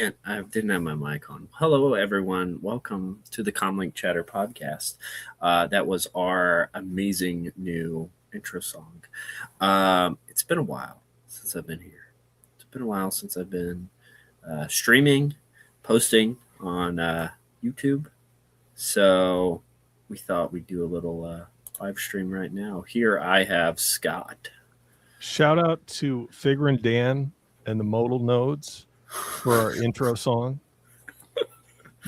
I didn't have my mic on. Hello, everyone. Welcome to the Comlink Chatter podcast. That was our amazing new intro song. It's been a while since I've been here. It's been a while since I've been streaming, posting on YouTube. So we thought we'd do a little live stream right now. Here I have Scott. Shout out to Figure and Dan and the Modal Nodes for our intro song.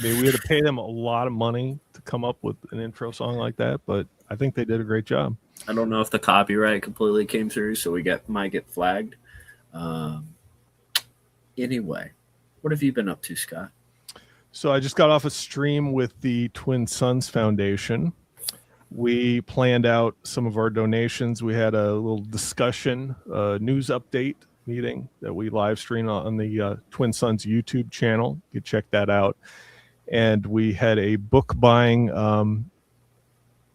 We had to pay them a lot of money to come up with an intro song like that, but I think they did a great job. I don't know if the copyright completely came through, so might get flagged. Anyway, what have you been up to, Scott? So I just got off a stream with the Twin Sons Foundation. We planned out some of our donations. We had a little discussion, news update meeting that we live streamed on the Twin Sons YouTube channel. You can check that out. And we had a book buying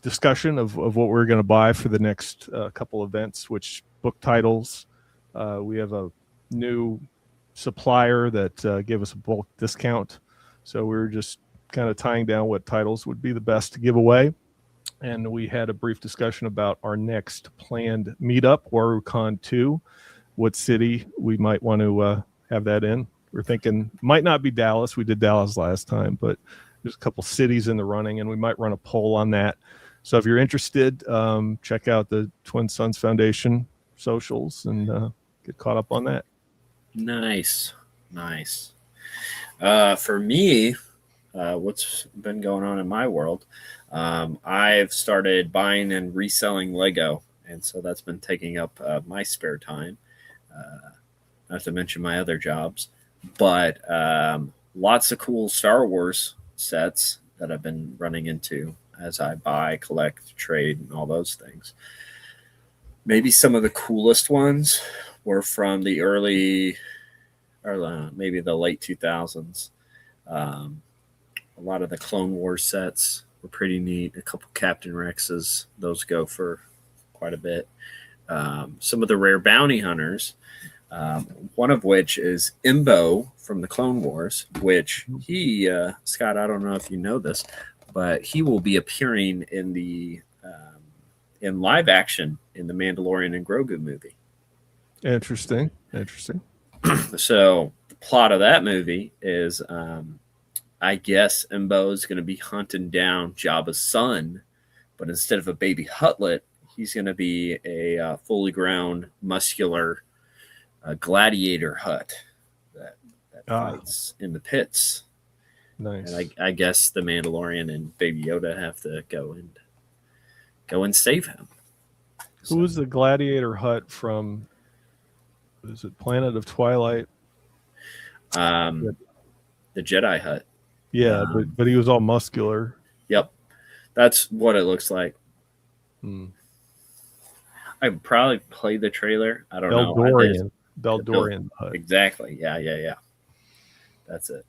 discussion of what we're going to buy for the next couple events, which book titles. We have a new supplier that gave us a bulk discount. So we were just kind of tying down what titles would be the best to give away. And we had a brief discussion about our next planned meetup, WaruCon 2, what city we might want to have that in. We're thinking might not be Dallas. We did Dallas last time, but there's a couple cities in the running, and we might run a poll on that. So if you're interested, check out the Twin Sons Foundation socials and get caught up on that. Nice. For me, what's been going on in my world, I've started buying and reselling Lego, and so that's been taking up my spare time, not to mention my other jobs. But lots of cool Star Wars sets that I've been running into as I buy, collect, trade, and all those things. Maybe some of the coolest ones were from the early, or maybe the late 2000s. A lot of the Clone Wars sets were pretty neat. A couple Captain Rexes, those go for quite a bit. Some of the rare bounty hunters, one of which is Imbo from the Clone Wars, which he, Scott, I don't know if you know this, but he will be appearing in the in live action in the Mandalorian and Grogu movie. Interesting. So the plot of that movie is, I guess Imbo is going to be hunting down Jabba's son, but instead of a baby Huttlet, he's going to be a fully grown, muscular gladiator Hutt that fights in the pits. Nice. And I guess the Mandalorian and Baby Yoda have to go and save him. Who was the gladiator Hutt from? Is it Planet of Twilight? The Jedi Hutt. Yeah, but he was all muscular. Yep, that's what it looks like. I probably played the trailer. I don't know. Beldorian Hutt. Exactly. Yeah. That's it.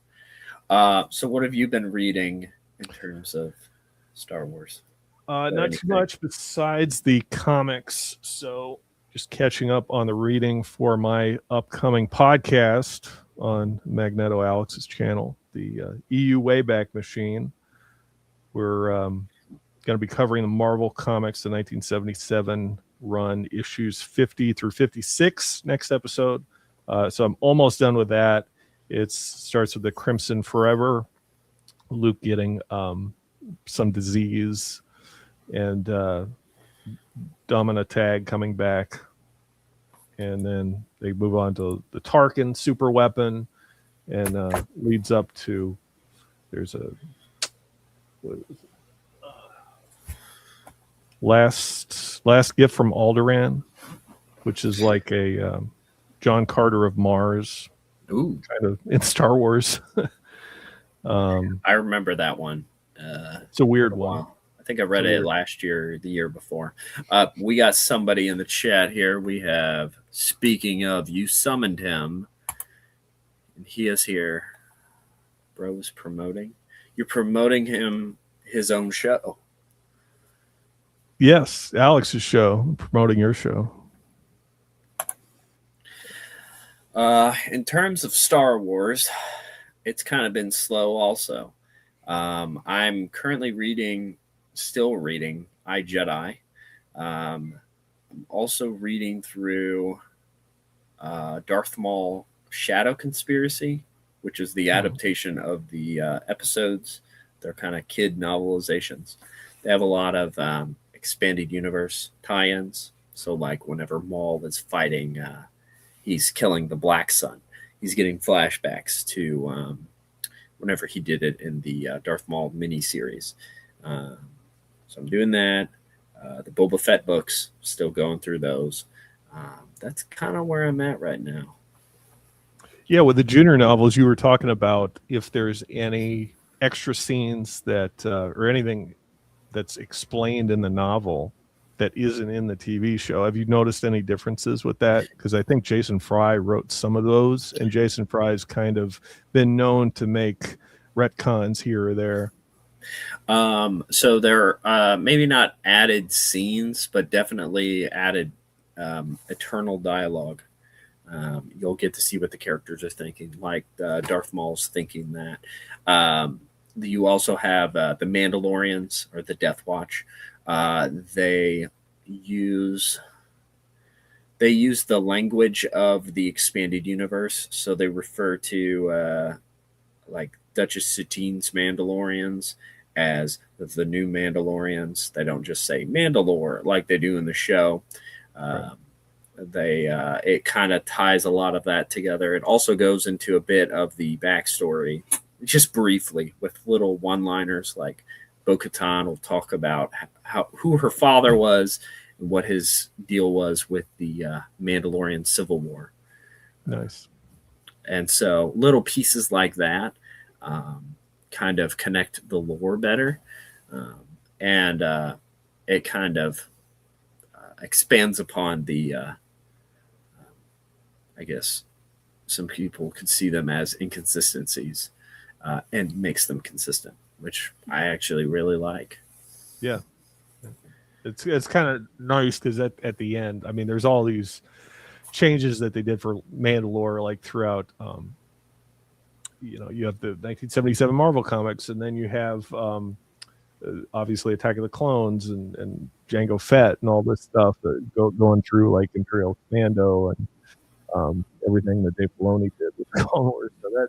So what have you been reading in terms of Star Wars? Not too much besides the comics. So just catching up on the reading for my upcoming podcast on Magneto Alex's channel, the EU Wayback Machine. We're going to be covering the Marvel Comics, the 1977 run, issues 50 through 56 next episode. So I'm almost done with that. It starts with the Crimson Forever, Luke getting some disease, and Domina Tag coming back. And then they move on to the Tarkin super weapon, and leads up to, there's a, what is it? Last Gift from Alderaan, which is like a John Carter of Mars. Ooh. Kind of in Star Wars. I remember that one. It's a weird one. I think I read it last year, the year before. We got somebody in the chat here. We have, speaking of, you summoned him, and he is here. Bro is promoting. You're promoting him, his own show. Yes, Alex's show. I'm promoting your show. In terms of Star Wars, it's kind of been slow also. I'm currently still reading I Jedi. I'm also reading through Darth Maul Shadow Conspiracy, which is the adaptation of the episodes. They're kind of kid novelizations. They have a lot of expanded universe tie-ins. So, like whenever Maul is fighting, he's killing the Black Sun. He's getting flashbacks to whenever he did it in the Darth Maul miniseries. So I'm doing that. The Boba Fett books, still going through those. That's kind of where I'm at right now. Yeah, with the junior novels, you were talking about if there's any extra scenes that or anything that's explained in the novel that isn't in the TV show. Have you noticed any differences with that? Because I think Jason Fry wrote some of those, and Jason Fry's kind of been known to make retcons here or there. So there are maybe not added scenes, but definitely added eternal dialogue. You'll get to see what the characters are thinking, like Darth Maul's thinking that. You also have the Mandalorians or the Death Watch. They use the language of the expanded universe, so they refer to like Duchess Satine's Mandalorians as the new Mandalorians. They don't just say Mandalore like they do in the show. Right. It kind of ties a lot of that together. It also goes into a bit of the backstory, just briefly, with little one-liners like Bo-Katan will talk about who her father was and what his deal was with the Mandalorian Civil War. Nice. And so little pieces like that kind of connect the lore better. And it kind of expands upon the, I guess, some people could see them as inconsistencies and makes them consistent, which I actually really like. Yeah. It's kind of nice because at the end, I mean, there's all these changes that they did for Mandalore, like throughout. You have the 1977 Marvel comics, and then you have obviously Attack of the Clones and Jango Fett and all this stuff that going through like Imperial Commando and everything that Dave Filoni did with Clone Wars. So that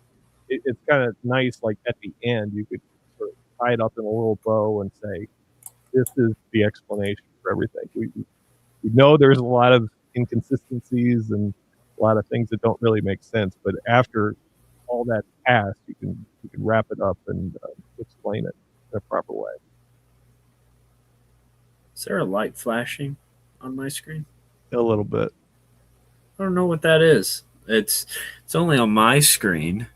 it's kind of nice. Like at the end, you could sort of tie it up in a little bow and say, "This is the explanation for everything." We know there's a lot of inconsistencies and a lot of things that don't really make sense, but after all that's passed, you can wrap it up and explain it in a proper way. Is there a light flashing on my screen? A little bit. I don't know what that is. It's only on my screen.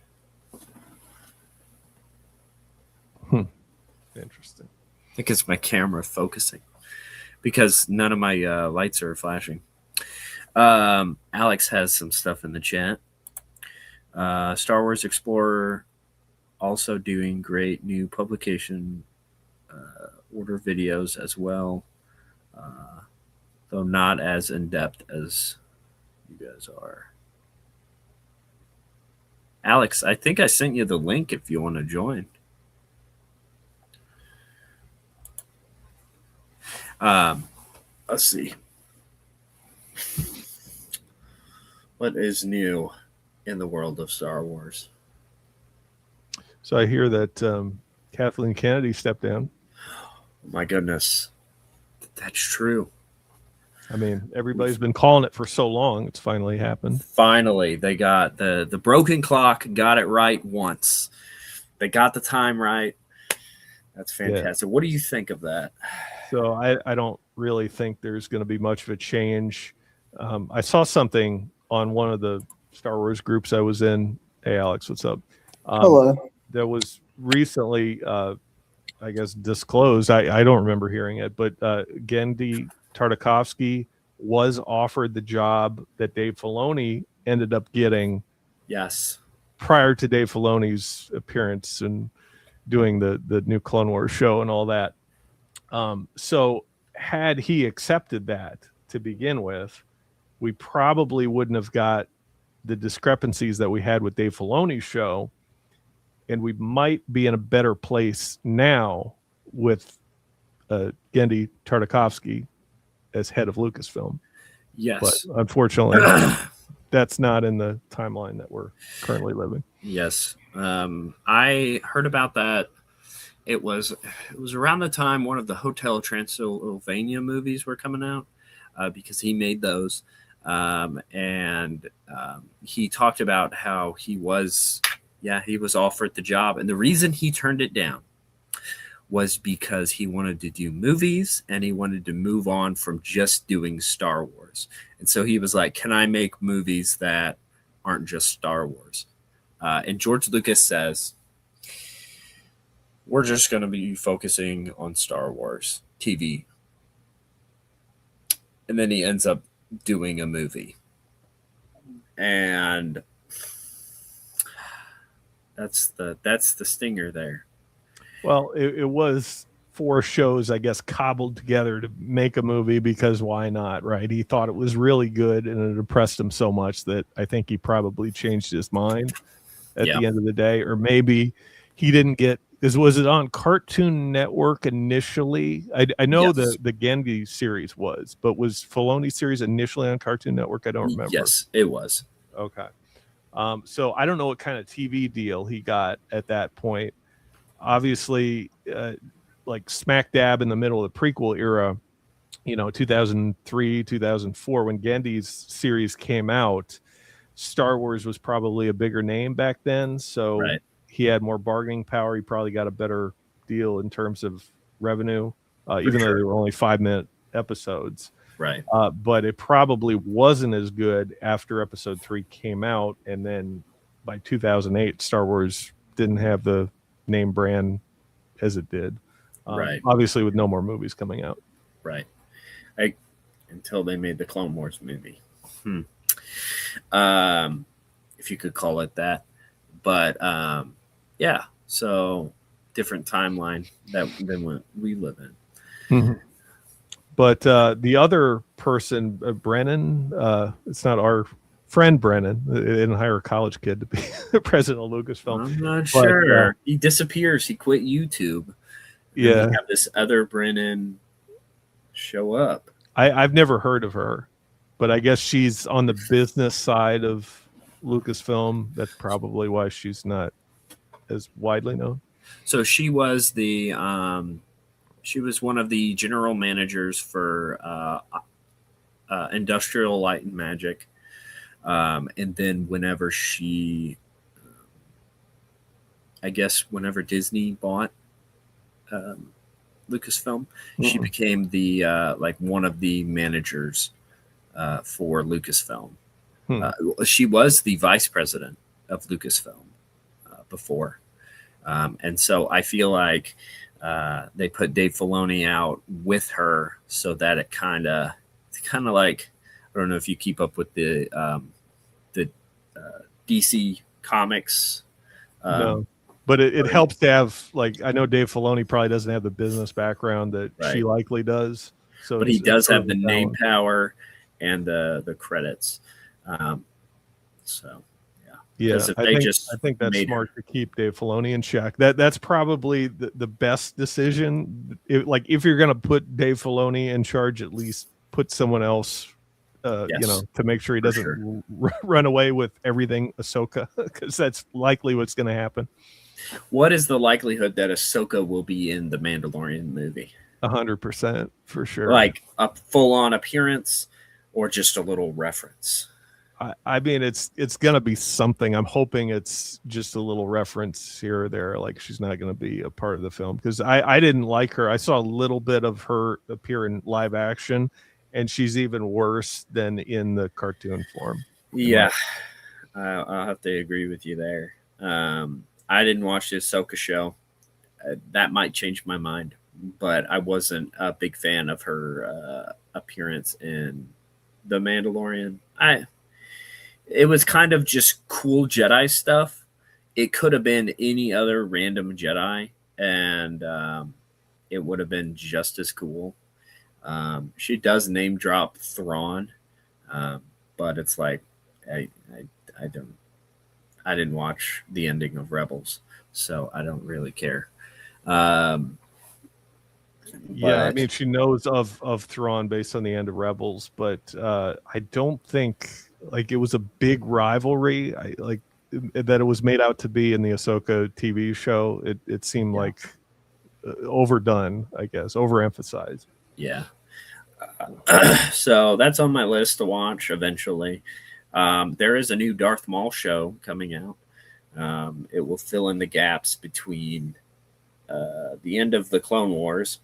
Interesting. I think it's my camera focusing because none of my lights are flashing. Alex has some stuff in the chat. Star Wars Explorer also doing great new publication order videos as well, though not as in depth as you guys are. Alex, I think I sent you the link if you want to join. Let's see. What is new in the world of Star Wars? So I hear that Kathleen Kennedy stepped down. Oh my goodness. That's true. I mean, everybody's been calling it for so long. It's finally happened. Finally, they got the broken clock, got it right once. They got the time right. That's fantastic. Yeah. What do you think of that? So I don't really think there's going to be much of a change. I saw something on one of the Star Wars groups I was in. Hey, Alex, what's up? Hello. That was recently, I guess, disclosed. I don't remember hearing it, but Genndy Tartakovsky was offered the job that Dave Filoni ended up getting. Yes. Prior to Dave Filoni's appearance and doing the new Clone Wars show and all that. So had he accepted that to begin with, we probably wouldn't have got the discrepancies that we had with Dave Filoni's show. and we might be in a better place now with Genndy Tartakovsky as head of Lucasfilm. Yes. But unfortunately, that's not in the timeline that we're currently living. Yes. I heard about that. It was around the time one of the Hotel Transylvania movies were coming out, because he made those. And he talked about how he was offered the job. And the reason he turned it down was because he wanted to do movies and he wanted to move on from just doing Star Wars. And so he was like, can I make movies that aren't just Star Wars? And George Lucas says, we're just going to be focusing on Star Wars TV. And then he ends up doing a movie. And that's the stinger there. Well, it was 4 shows, I guess, cobbled together to make a movie because why not, right? He thought it was really good and it impressed him so much that I think he probably changed his mind at the end of the day. Or maybe he didn't get, because was it on Cartoon Network initially? I know the Genndy series was, but was Filoni's series initially on Cartoon Network? I don't remember. Yes, it was. Okay. So I don't know what kind of TV deal he got at that point. Obviously, like smack dab in the middle of the prequel era, 2003, 2004, when Genndy's series came out, Star Wars was probably a bigger name back then. So he had more bargaining power. He probably got a better deal in terms of revenue, even though they were only 5-minute episodes. Right. But it probably wasn't as good after episode 3 came out. And then by 2008, Star Wars didn't have the name brand as it did. Obviously with no more movies coming out. Right. Until they made the Clone Wars movie. If you could call it that. But so different timeline than what we live in. Mm-hmm. But the other person, Brennan, it's not our friend Brennan. They didn't hire a college kid to be the president of Lucasfilm. I'm not sure. He disappears. He quit YouTube. Yeah. We have this other Brennan show up. I've never heard of her, but I guess she's on the business side of Lucasfilm. That's probably why she's not as widely known. So she was she was one of the general managers for Industrial Light and Magic. And then whenever whenever Disney bought Lucasfilm, she became the one of the managers for Lucasfilm. She was the vice president of Lucasfilm before. And so I feel like they put Dave Filoni out with her so that it's kind of like, I don't know if you keep up with the DC comics. No, but it helps to have, like, I know Dave Filoni probably doesn't have the business background that she likely does. So, but he does have the name power and the credits. Yeah, I think that's smart to keep Dave Filoni in check. That's probably the best decision. If you're going to put Dave Filoni in charge, at least put someone else, to make sure he doesn't run away with everything Ahsoka, because that's likely what's going to happen. What is the likelihood that Ahsoka will be in the Mandalorian movie? 100% for sure. Like a full-on appearance or just a little reference? I mean, it's going to be something. I'm hoping it's just a little reference here or there. Like, she's not going to be a part of the film, because I didn't like her. I saw a little bit of her appear in live action, and she's even worse than in the cartoon form. Yeah, I'll have to agree with you there. I didn't watch the Ahsoka show. That might change my mind, but I wasn't a big fan of her appearance in The Mandalorian. It was kind of just cool Jedi stuff. It could have been any other random Jedi, and it would have been just as cool. She does name drop Thrawn, but it's like I I didn't watch the ending of Rebels, so I don't really care. Um, Yeah, I but mean, she knows of Thrawn based on the end of Rebels, but I don't think like it was a big rivalry. I like that it was made out to be in the Ahsoka TV show. It seemed Yeah. like overdone, I guess, overemphasized. yeah, so that's on my list to watch eventually. There is a new Darth Maul show coming out. It will fill in the gaps between the end of the Clone Wars,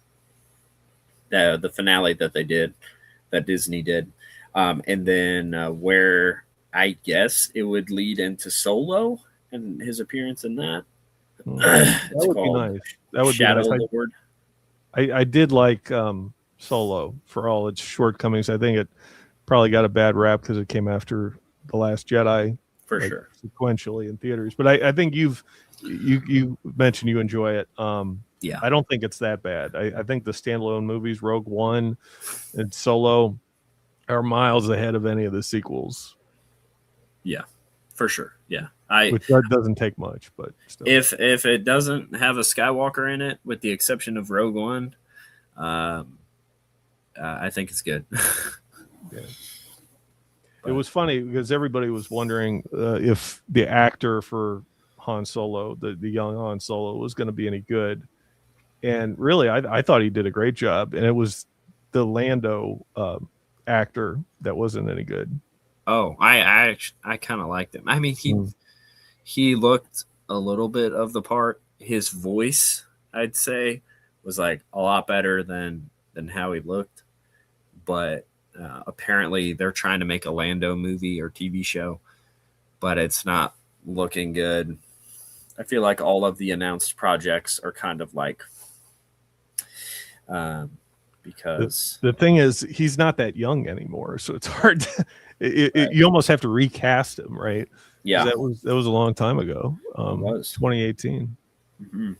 the finale that Disney did, and then where I guess it would lead into Solo and his appearance in that. That It's would be called nice. That would Shadow be nice. Lord. I did like Solo for all its shortcomings. I think it probably got a bad rap because it came after The Last Jedi, For like, sure. sequentially in theaters. But I think you mentioned you enjoy it. Yeah. I don't think it's that bad. I think the standalone movies, Rogue One and Solo, are miles ahead of any of the sequels. Yeah, for sure. Yeah. Which doesn't take much, but still. If it doesn't have a Skywalker in it, with the exception of Rogue One, I think it's good. Yeah. It was funny because everybody was wondering if the actor for Han Solo, the young Han Solo, was going to be any good. And really, I thought he did a great job. And it was the Lando actor that wasn't any good. Oh, I kind of liked him. I mean, he looked a little bit of the part. His voice, I'd say, was like a lot better than how he looked. But apparently, they're trying to make a Lando movie or TV show, but it's not looking good. I feel like all of the announced projects are kind of like, because the thing is, he's not that young anymore, so it's hard. You almost have to recast him, right? Yeah, that was a long time ago. It was 2018. Mm-hmm.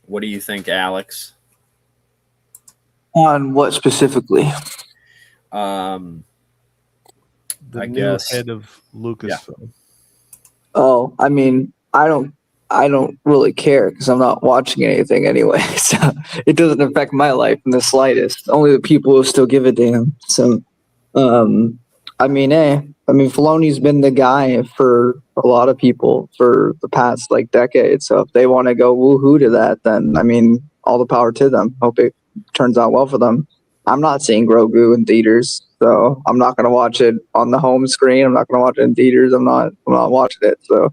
What do you think, Alex? On what specifically? The I new guess head of Lucasfilm. Oh, I mean, I don't really care because I'm not watching anything anyway, so it doesn't affect my life in the slightest. Only the people who still give a damn. So, I mean, Filoni's been the guy for a lot of people for the past like decade. So if they want to go woohoo to that, then I mean, all the power to them. Hope it turns out well for them. I'm not seeing Grogu in theaters, so I'm not going to watch it on the home screen. I'm not going to watch it in theaters. I'm not watching it. So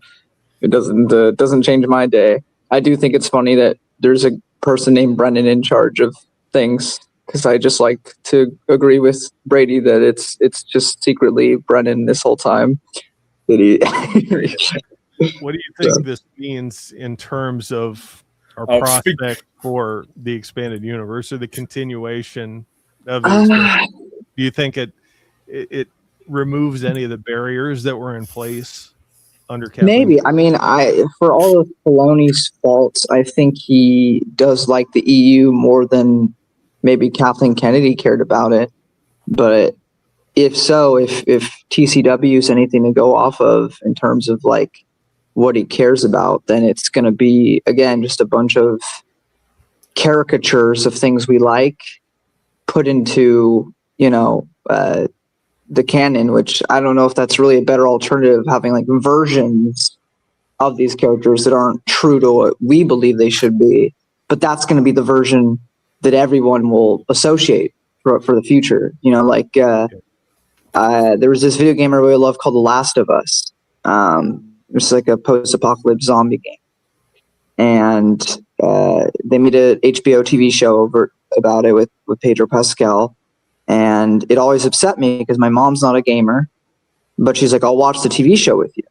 it doesn't change my day. I do think it's funny that there's a person named Brennan in charge of things, because I just like to agree with Brady that it's just secretly Brennan this whole time. That he. What do you think this means in terms of our prospect for the expanded universe or the continuation of it? Do you think it removes any of the barriers that were in place under Kathleen? Maybe. I mean, for all of Filoni's faults, I think he does like the EU more than maybe Kathleen Kennedy cared about it. But if TCW is anything to go off of in terms of like what he cares about, then it's going to be, again, just a bunch of caricatures of things we like put into, the canon, which I don't know if that's really a better alternative, having like versions of these characters that aren't true to what we believe they should be. But that's going to be the version that everyone will associate for the future. There was this video game I really love called The Last of Us. It's like a post-apocalypse zombie game. And they made a HBO TV show about it with Pedro Pascal. And it always upset me because my mom's not a gamer, but she's like, I'll watch the TV show with you,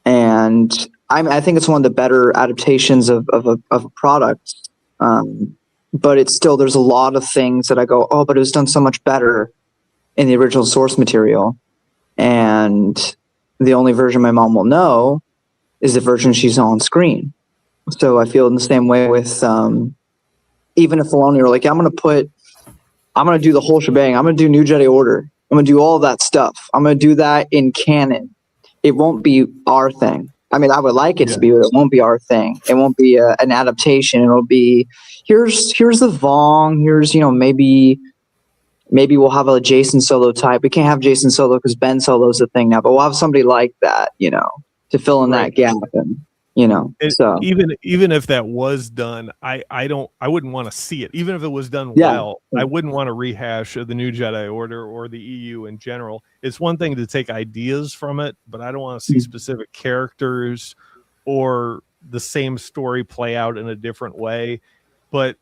And I think it's one of the better adaptations of a product. But it's still, there's a lot of things that I go, oh, but it was done so much better in the original source material. And the only version my mom will know is the version she's on screen. So I feel in the same way with even if Filoni were like, I'm going to do the whole shebang. I'm going to do New Jedi Order. I'm going to do all that stuff. I'm going to do that in canon. it won't be our thing. I mean, I would like it Yeah. to be, but it won't be our thing. It won't be an adaptation. It'll be here's the Vong. Here's maybe we'll have a Jason Solo type. We can't have Jason Solo because Ben Solo's a thing now, but we'll have somebody like that, to fill in that gap. And so even if that was done, I wouldn't want to see it. Even if it was done Yeah. well, I wouldn't want to rehash of the New Jedi Order or the EU in general. It's one thing to take ideas from it, but I don't want to see specific characters or the same story play out in a different way. But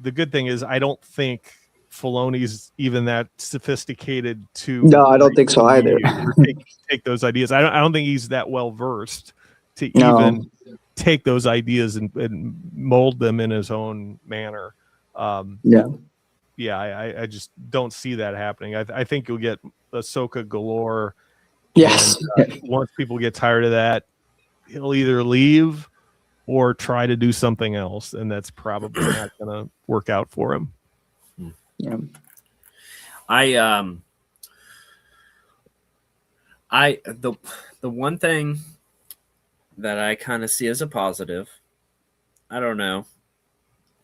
the good thing is, I don't think Filoni's even that sophisticated to. No, I don't think so either. Take those ideas. I don't think he's that well versed to No. even take those ideas and mold them in his own manner. I just don't see that happening. I think you'll get Ahsoka galore. Yes. And, once people get tired of that, he'll either leave or try to do something else, and that's probably not going to work out for him. Yeah. The one thing that I kind of see as a positive, I don't know.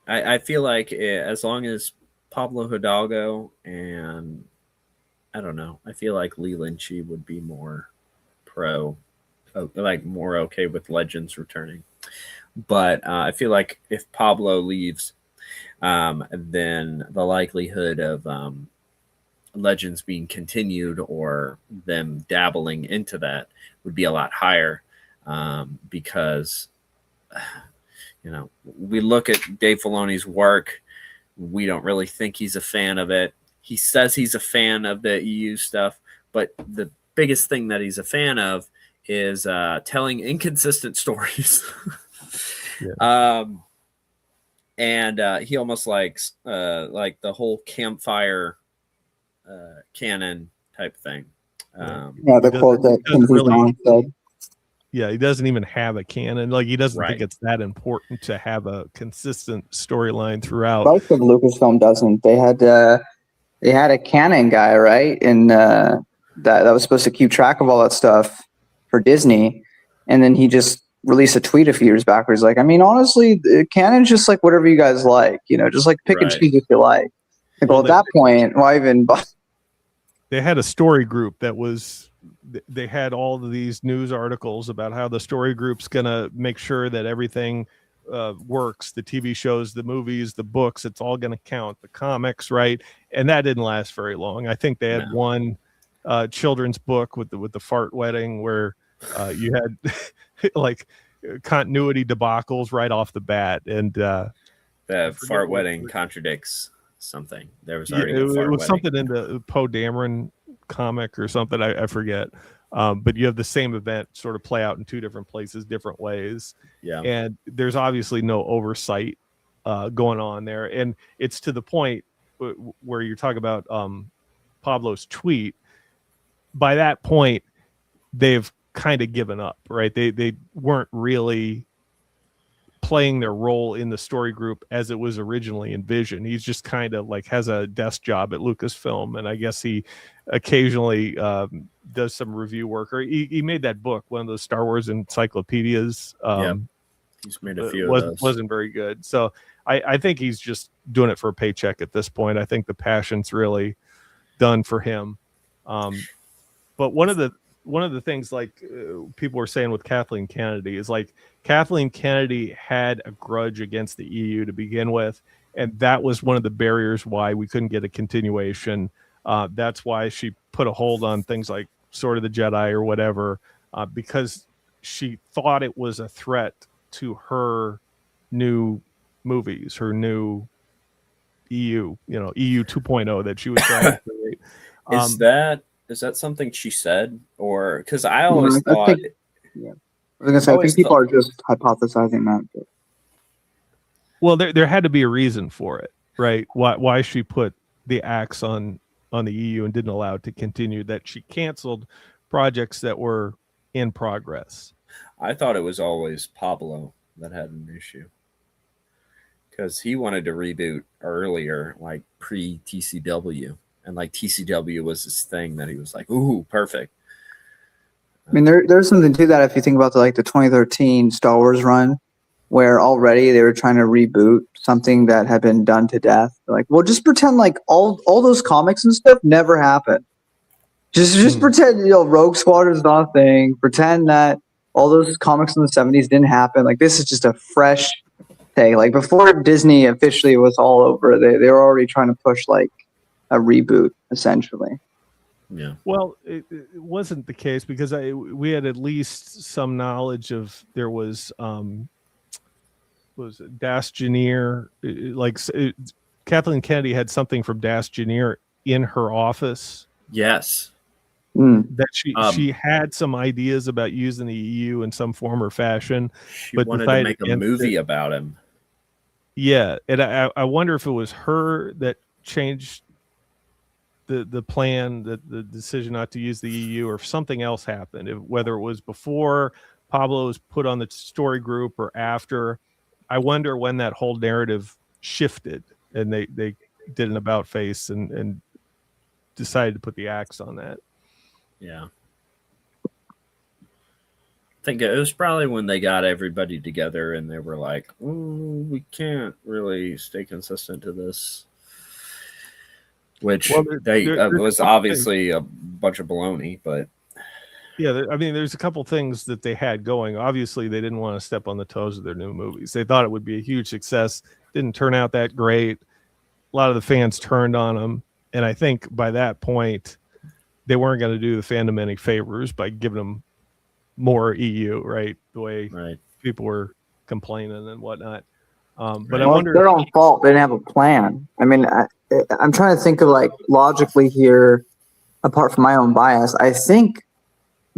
I feel like as long as Pablo Hidalgo and I don't know, I feel like Leland Chi would be more more okay with Legends returning. But I feel like if Pablo leaves, then the likelihood of Legends being continued or them dabbling into that would be a lot higher, because we look at Dave Filoni's work, we don't really think he's a fan of it. He says he's a fan of the EU stuff, but the biggest thing that he's a fan of is telling inconsistent stories. Yeah. And he almost likes like the whole campfire canon type thing. The quote that Timothy Zahn said. Yeah, he doesn't even have a canon. Like, he doesn't think Right. it's that important to have a consistent storyline throughout. Most of Lucasfilm doesn't. They had a canon guy, right? And that was supposed to keep track of all that stuff for Disney. And then he just released a tweet a few years back where he's like, I mean, honestly, canon's just like whatever you guys like, just like pick and Right. choose if you like. Like, well, at that point, why even? They had a story group that was, they had all of these news articles about how the story group's going to make sure that everything works, the TV shows, the movies, the books, it's all going to count, the comics, right? And that didn't last very long. I think they had one children's book with the fart wedding where you had like continuity debacles right off the bat. And The fart wedding contradicts something. There was already it a fart was wedding. something in the Poe Dameron comic or something. I forget. But you have the same event sort of play out in two different places, different ways. Yeah. And there's obviously no oversight going on there. And it's to the point where you're talking about Pablo's tweet. By that point, they've kind of given up, right? They weren't really playing their role in the story group as it was originally envisioned. He's just kind of like has a desk job at Lucasfilm, and I guess he occasionally does some review work, or he made that book, one of those Star Wars encyclopedias. He's made a few of those. Wasn't very good. So I think he's just doing it for a paycheck at this point. I think the passion's really done for him. But one of the things, like people were saying with Kathleen Kennedy, is like Kathleen Kennedy had a grudge against the EU to begin with, and that was one of the barriers why we couldn't get a continuation. That's why she put a hold on things like Sword of the Jedi or whatever, because she thought it was a threat to her new movies, her new EU 2.0 that she was trying to create. Is that something she said, or because I always thought? I was gonna say, I think people are just hypothesizing that. But. Well, there had to be a reason for it, right? Why she put the axe on the EU and didn't allow it to continue, that she canceled projects that were in progress. I thought it was always Pablo that had an issue, because he wanted to reboot earlier, like pre-TCW, and like TCW was this thing that he was like, ooh, perfect. I mean, there's something to that if you think about the 2013 Star Wars run, where already they were trying to reboot something that had been done to death. They're like, well, just pretend like all those comics and stuff never happened. Just pretend Rogue Squadron's not a thing. Pretend that all those comics in the 70s didn't happen. Like this is just a fresh take. Like before Disney officially was all over, they were already trying to push like a reboot essentially. Yeah. Well, it wasn't the case because we had at least some knowledge of there was Das Junior, Kathleen Kennedy had something from Das Junior in her office. Yes. That she had some ideas about using the EU in some form or fashion. She but wanted to make a movie about him. Yeah, and I wonder if it was her that changed the plan, the decision not to use the EU, or if something else happened. Whether it was before Pablo was put on the story group or after. I wonder when that whole narrative shifted and they did an about face and decided to put the axe on that. Yeah. I think it was probably when they got everybody together and they were like, oh, we can't really stay consistent to this. Which was obviously a bunch of baloney, but... Yeah, I mean, there's a couple things that they had going. Obviously, they didn't want to step on the toes of their new movies. They thought it would be a huge success. Didn't turn out that great. A lot of the fans turned on them. And I think by that point, they weren't going to do the fandom any favors by giving them more EU, right? The way people were complaining and whatnot. But I wonder, their own fault. They didn't have a plan. I mean, I'm trying to think of like logically here, apart from my own bias. I think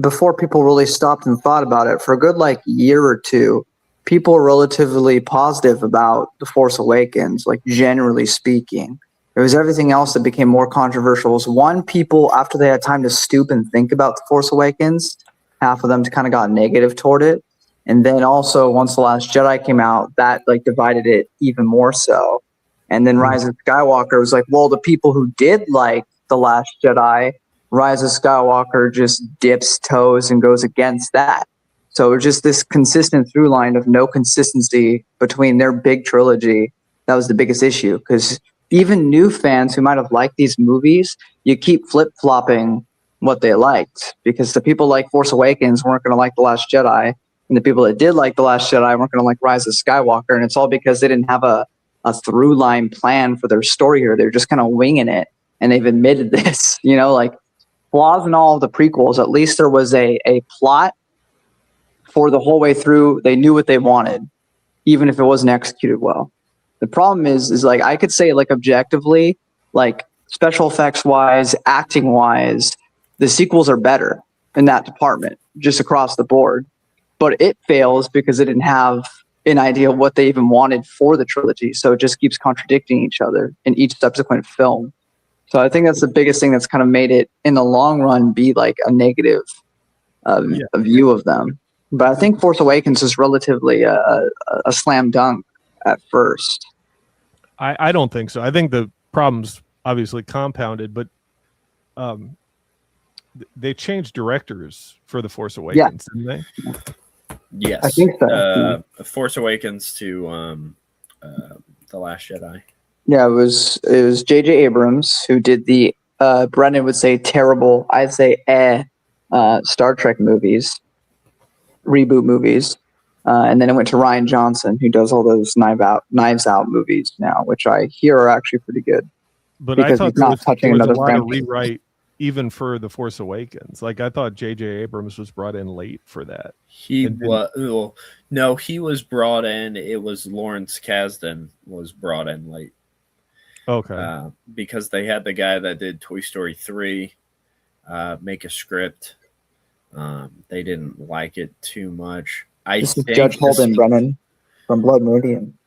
before people really stopped and thought about it, for a good like year or two, people were relatively positive about The Force Awakens, like generally speaking. It was everything else that became more controversial. It was one, people, after they had time to stoop and think about The Force Awakens, half of them kind of got negative toward it. And then also, once The Last Jedi came out, that like divided it even more so. And then Rise of Skywalker was like, well, the people who did like The Last Jedi, Rise of Skywalker just dips toes and goes against that. So it was just this consistent through line of no consistency between their big trilogy. That was the biggest issue, because even new fans who might have liked these movies, you keep flip-flopping what they liked, because the people like Force Awakens weren't going to like The Last Jedi, and the people that did like The Last Jedi weren't going to like Rise of Skywalker, and it's all because they didn't have a through line plan for their story here. They're just kind of winging it, and they've admitted this, like flaws in all of the prequels. At least there was a plot for the whole way through. They knew what they wanted, even if it wasn't executed well. The problem is like I could say like objectively, like special effects wise, acting wise, the sequels are better in that department, just across the board. But it fails because it didn't have an idea of what they even wanted for the trilogy. So it just keeps contradicting each other in each subsequent film. So I think that's the biggest thing that's kind of made it in the long run be like a negative a view of them. But I think Force Awakens is relatively a slam dunk at first. I don't think so. I think the problem's obviously compounded, but they changed directors for The Force Awakens, didn't they? Yes. I think so. Force Awakens to The Last Jedi. Yeah, it was J.J. Abrams who did the Brendan would say terrible, I'd say Star Trek movies, reboot movies. And then it went to Rian Johnson, who does all those Knives Out movies now, which I hear are actually pretty good. But I thought there was a lot of rewrite even for The Force Awakens. Like I thought J.J. Abrams was brought in late for that. He was brought in. It was Lawrence Kasdan was brought in late. Okay. Because they had the guy that did Toy Story 3 make a script. They didn't like it too much. This is Judge Holden Brennan from Blood Meridian.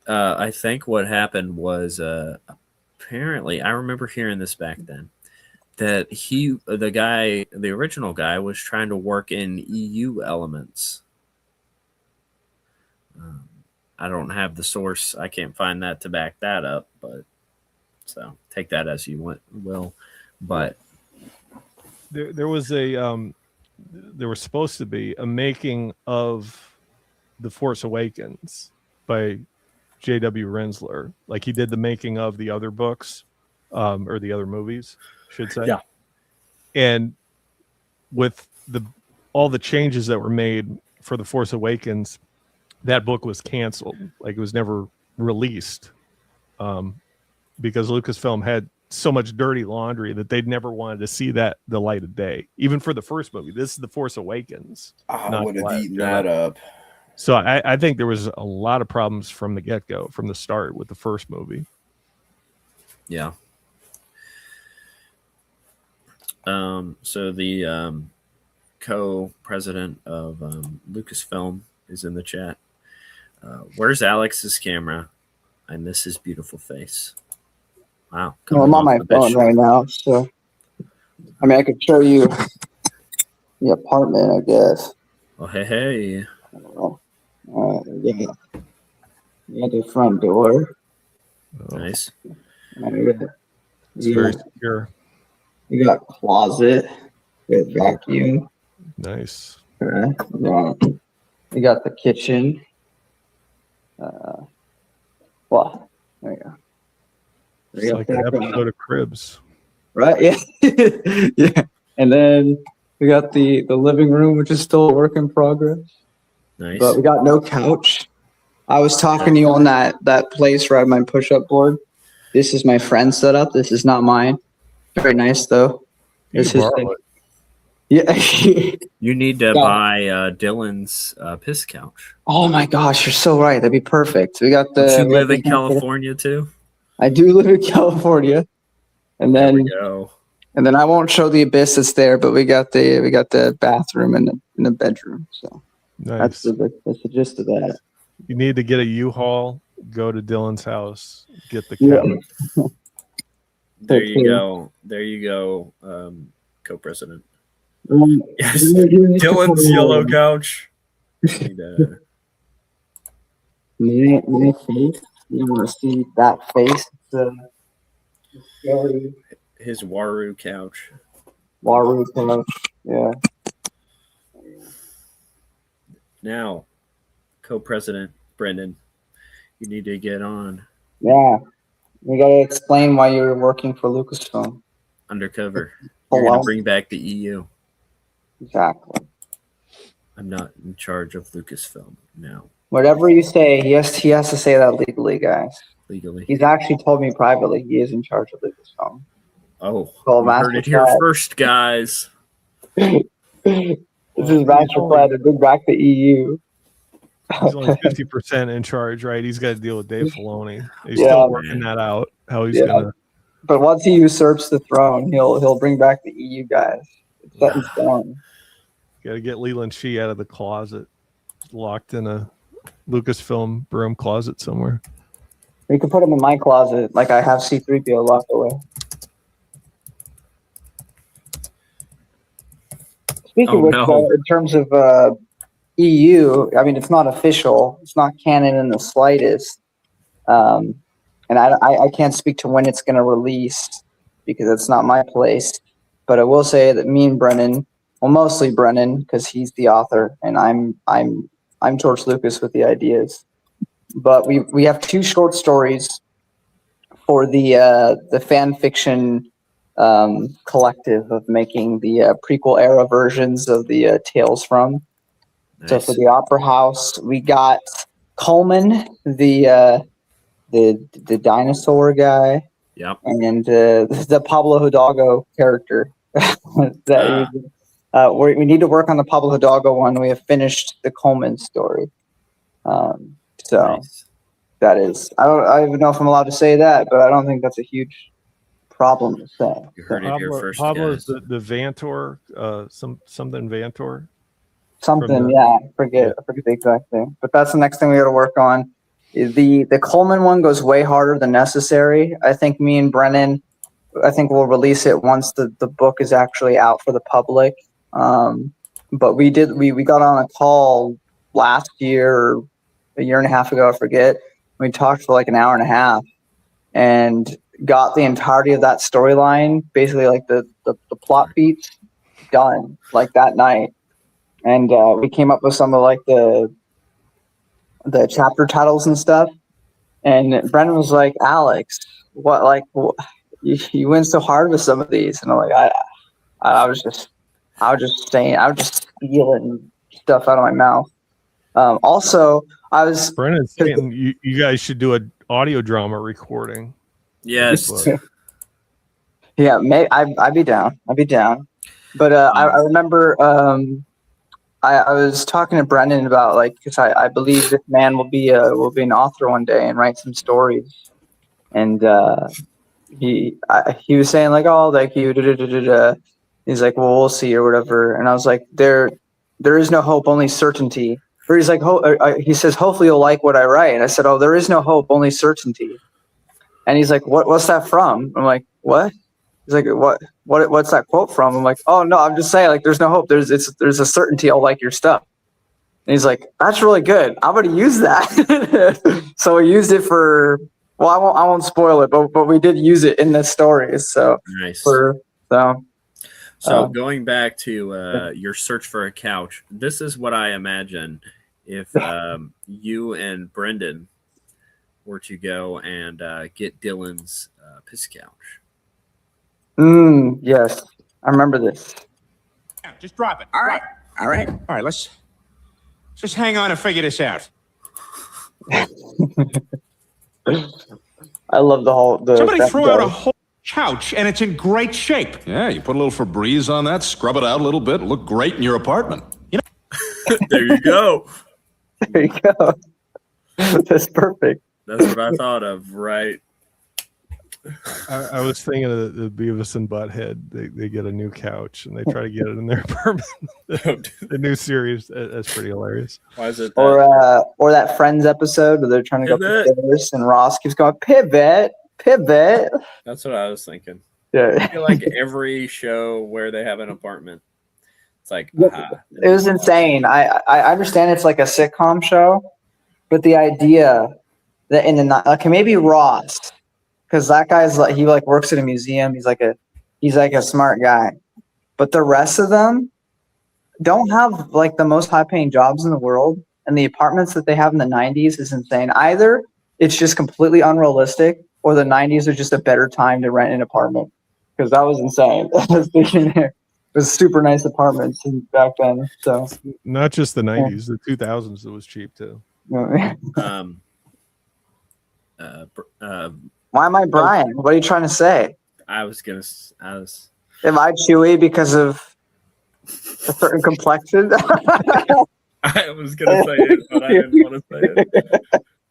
I think what happened was apparently, I remember hearing this back then, that the original guy was trying to work in EU elements. I don't have the source. I can't find that to back that up, but so take that as you will. But there was a there was supposed to be a making of The Force Awakens by J.W. Rensler. Like he did the making of the other books, or the other movies, I should say. Yeah. And with all the changes that were made for The Force Awakens, that book was canceled. Like it was never released, because Lucasfilm had so much dirty laundry that they'd never wanted to see the light of day. Even for the first movie, this is The Force Awakens. I would have eaten that up. So I think there was a lot of problems from the get-go, from the start with the first movie. Yeah. So the co-president of Lucasfilm is in the chat. Where's Alex's camera? I miss his beautiful face. Wow. Well, I'm on my phone right now, so I mean, I could show you the apartment, I guess. Oh, hey. Yeah, the front door. Nice. It's very secure. You got closet with vacuum. Nice. Okay. You got the kitchen. Well, there you go. It's like an episode of Cribs. Right? Yeah. Yeah. And then we got the living room, which is still a work in progress. Nice. But we got no couch. I was talking to you on that place where I have my push-up board. This is my friend's setup. This is not mine. Very nice though. This is yeah. You need to buy Dylan's piss couch. Oh my gosh, you're so right. That'd be perfect. We got the. Don't you live in California too? I do live in California, and There then we go. and then I won't show the abyss that's there, but we got the bathroom and the bedroom. So Nice. that's the gist of that. You need to get a U-Haul, go to Dylan's house, get the couch. There you go. There you go, co-president. Yes, Dylan's yellow couch. Need, My face. You want to see that face? his Waru couch. Waru couch. Yeah. Now, co-president Brendan, you need to get on Yeah. We got to explain why you're working for Lucasfilm. undercover. Oh, You're gonna wow. bring back the EU. Exactly. I'm not in charge of Lucasfilm now, Whatever you say, he has to say that legally, guys. legally. He's actually told me privately he is in charge of Lucasfilm. Oh, Well, you heard it here Master first, guys. This is Master Plan to bring back the EU. He's only 50% in charge, right? He's got to deal with Dave Filoni. He's Yeah. still working that out. How he's Yeah. gonna. But once he usurps the throne, he'll bring back the EU guys. It's set in stone. Got to get Leland Shee out of the closet, locked in a Lucasfilm broom closet somewhere. We could put him in my closet, like I have C-3PO locked away. Speaking of which, no. in terms of EU, I mean, it's not official. It's not canon in the slightest. And I can't speak to when it's going to release because it's not my place. But I will say that me and Brennan, well, mostly Brennan, because he's the author, and I'm George Lucas with the ideas. But we have 2 short stories for the fan fiction collective of making the prequel era versions of the Tales from. So Nice. for the Opera House, we got Coleman, the dinosaur guy, Yep. and the Pablo Hidalgo character. We need to work on the Pablo Hidalgo one. We have finished the Coleman story. So Nice. that is, I don't even know if I'm allowed to say that, but I don't think that's a huge problem to say. You heard it here first, Pablo's guys. the Vantor, something Vantor. Something, yeah, I forget the exact thing. But that's the next thing we got to work on. The Coleman one goes way harder than necessary. I think me and Brennan, I think we'll release it once the book is actually out for the public. But we got on a call last year, or a year and a half ago, I forget. We talked for like an hour and a half and got the entirety of that storyline, basically like the plot beats done like that night, and we came up with some of like the chapter titles and stuff. And Brendan was like, "Alex, what like you went so hard with some of these?" And I'm like, I was just stealing stuff out of my mouth. Also, I was Brennan's saying you guys should do an audio drama recording. Yes. Yeah, I'd be down. But I remember I was talking to Brendan about like, because I believe this man will be an author one day and write some stories, and he was saying like, oh, like you he's like, well, we'll see or whatever, and I was like, there is no hope, only certainty. Or he's like, he says, hopefully you'll like what I write, and I said, oh, there is no hope, only certainty. And he's like, what's that from? I'm like, what? He's like, what's that quote from? I'm like, oh no, I'm just saying like there's no hope. There's a certainty I'll like your stuff. And he's like, that's really good. I'm gonna use that. So we used it for, well, I won't spoil it, but we did use it in the story. So Nice. So going back to your search for a couch, this is what I imagine if you and Brendan were to go and get Dylan's piss couch. Yes, I remember this. Yeah, just drop it. All right. Let's just hang on and figure this out. I love Somebody threw out a whole couch and it's in great shape. Yeah, you put a little Febreze on that, scrub it out a little bit, it'll look great in your apartment. There you go. There you go. That's perfect. That's what I thought of, right? I was thinking of the Beavis and Butthead. They get a new couch and they try to get it in their apartment. The new series, that's pretty hilarious. Why is it? Or that Friends episode where they're trying to go upstairs and Ross keeps going, pivot. That's what I was thinking. Yeah. I feel like every show where they have an apartment, it's like, it was insane. I understand it's like a sitcom show, but the idea that in the okay, maybe Ross, because that guy's like, he like works at a museum. He's like a smart guy, but the rest of them don't have like the most high paying jobs in the world, and the apartments that they have in the 90s is insane. Either it's just completely unrealistic, or the 90s are just a better time to rent an apartment, because that was insane. It was super nice apartments back then. So not just the 90s, the 2000s, it was cheap too. Why am I Brian? What are you trying to say? Am I chewy because of a certain complexion? I was gonna say it, but I didn't want to say it.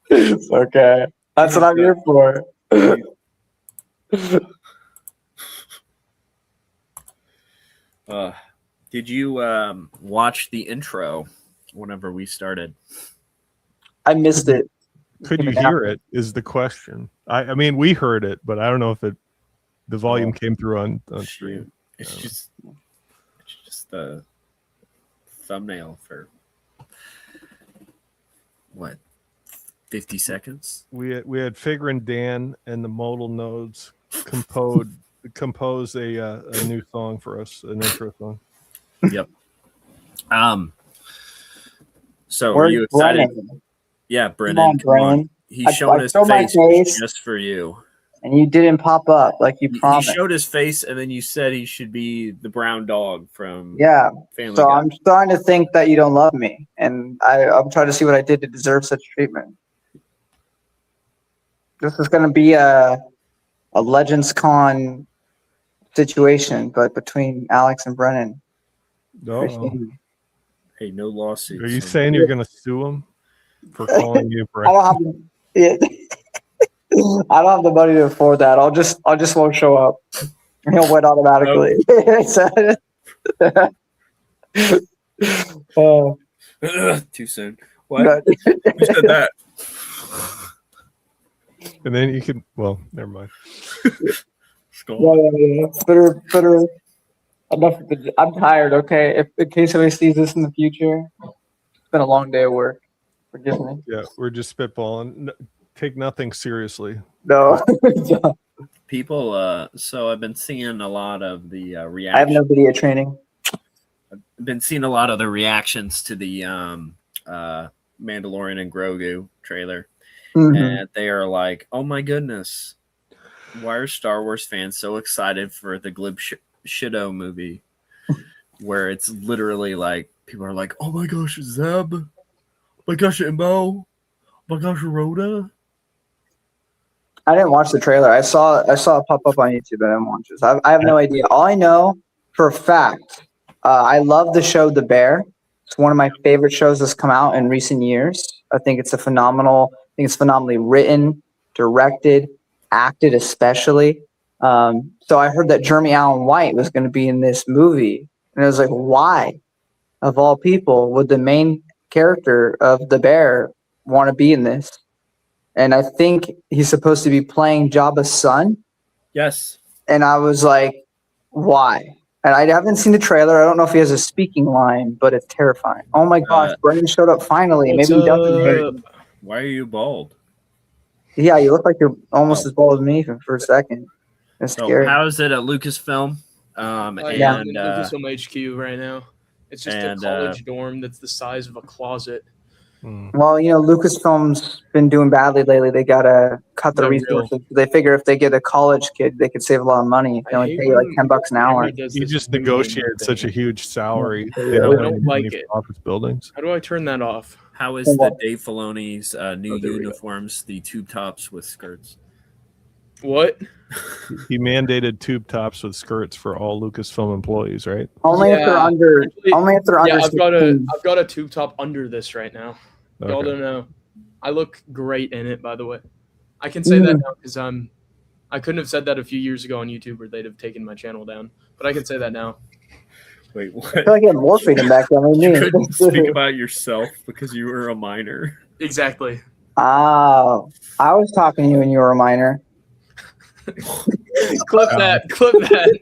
It's okay. That's what I'm here for. Did you watch the intro whenever we started? I missed it. Could you hear it is the question. I mean, we heard it, but I don't know if the volume came through on stream. It's just the thumbnail for what, 50 seconds? We had Figure and Dan and the Modal Nodes compose a new song for us, an intro song. Yep. So are you excited? Brennan? Yeah, Brennan. Come on. He's showing his face just for you. And you didn't pop up like you promised. He showed his face, and then you said he should be the brown dog from Family So Guy. I'm starting to think that you don't love me, and I'm trying to see what I did to deserve such treatment. This is going to be a Legends Con situation, but between Alex and Brennan. Hey, no lawsuits. Are you saying you're going to sue him for calling you I don't have the money to afford that. I'll just won't show up. He'll win automatically. Too soon. What? Who said that? And then you can. Well, never mind. Better. Enough. I'm tired. Okay. If in case somebody sees this in the future, it's been a long day of work. Forgive me. Yeah, we're just spitballing. Take nothing seriously. No. People. So I've been seeing a lot of the I have reaction. no video training. been seeing a lot of the reactions to the Mandalorian and Grogu trailer, and they are like, "Oh my goodness, why are Star Wars fans so excited for the Glib Shido movie?" Where it's literally like people are like, "Oh my gosh, Zeb! Oh my gosh, Imbo! Oh my gosh, Rhoda!" I didn't watch the trailer. I saw it pop up on YouTube, but I didn't watch it. I have no idea. All I know for a fact, I love the show The Bear. It's one of my favorite shows that's come out in recent years. I think it's phenomenally written, directed, acted especially. So I heard that Jeremy Allen White was going to be in this movie, and I was like, why, of all people, would the main character of The Bear want to be in this? And I think he's supposed to be playing Jabba's son. Yes. And I was like, why? And I haven't seen the trailer. I don't know if he has a speaking line, but it's terrifying. Oh my gosh, Brendan showed up finally. Maybe he doesn't. Why are you bald? Yeah, you look like you're almost as bald as me for a second. It's scary. So how is it at Lucasfilm? I'm in And Lucasfilm HQ right now. It's just a college dorm that's the size of a closet. Well, Lucasfilm's been doing badly lately. They gotta cut the resources. They figure if they get a college kid, they could save a lot of money. They only pay you like $10 an hour. You just negotiated such a huge salary. I don't like it. Office buildings. How do I turn that off? How is the Dave Filoni's new uniforms, the tube tops with skirts? What? He mandated tube tops with skirts for all Lucasfilm employees, right? Only if they're under. Only if they're under. Yeah, I've got a tube top under this right now. Y'all don't know. I look great in it, by the way. I can say that now because I couldn't have said that a few years ago on YouTube, or they'd have taken my channel down. But I can say that now. Wait, what? I feel like you had more freedom back then. You couldn't speak about yourself because you were a minor. Exactly. Oh, I was talking to you when you were a minor. Clip that. Clip that.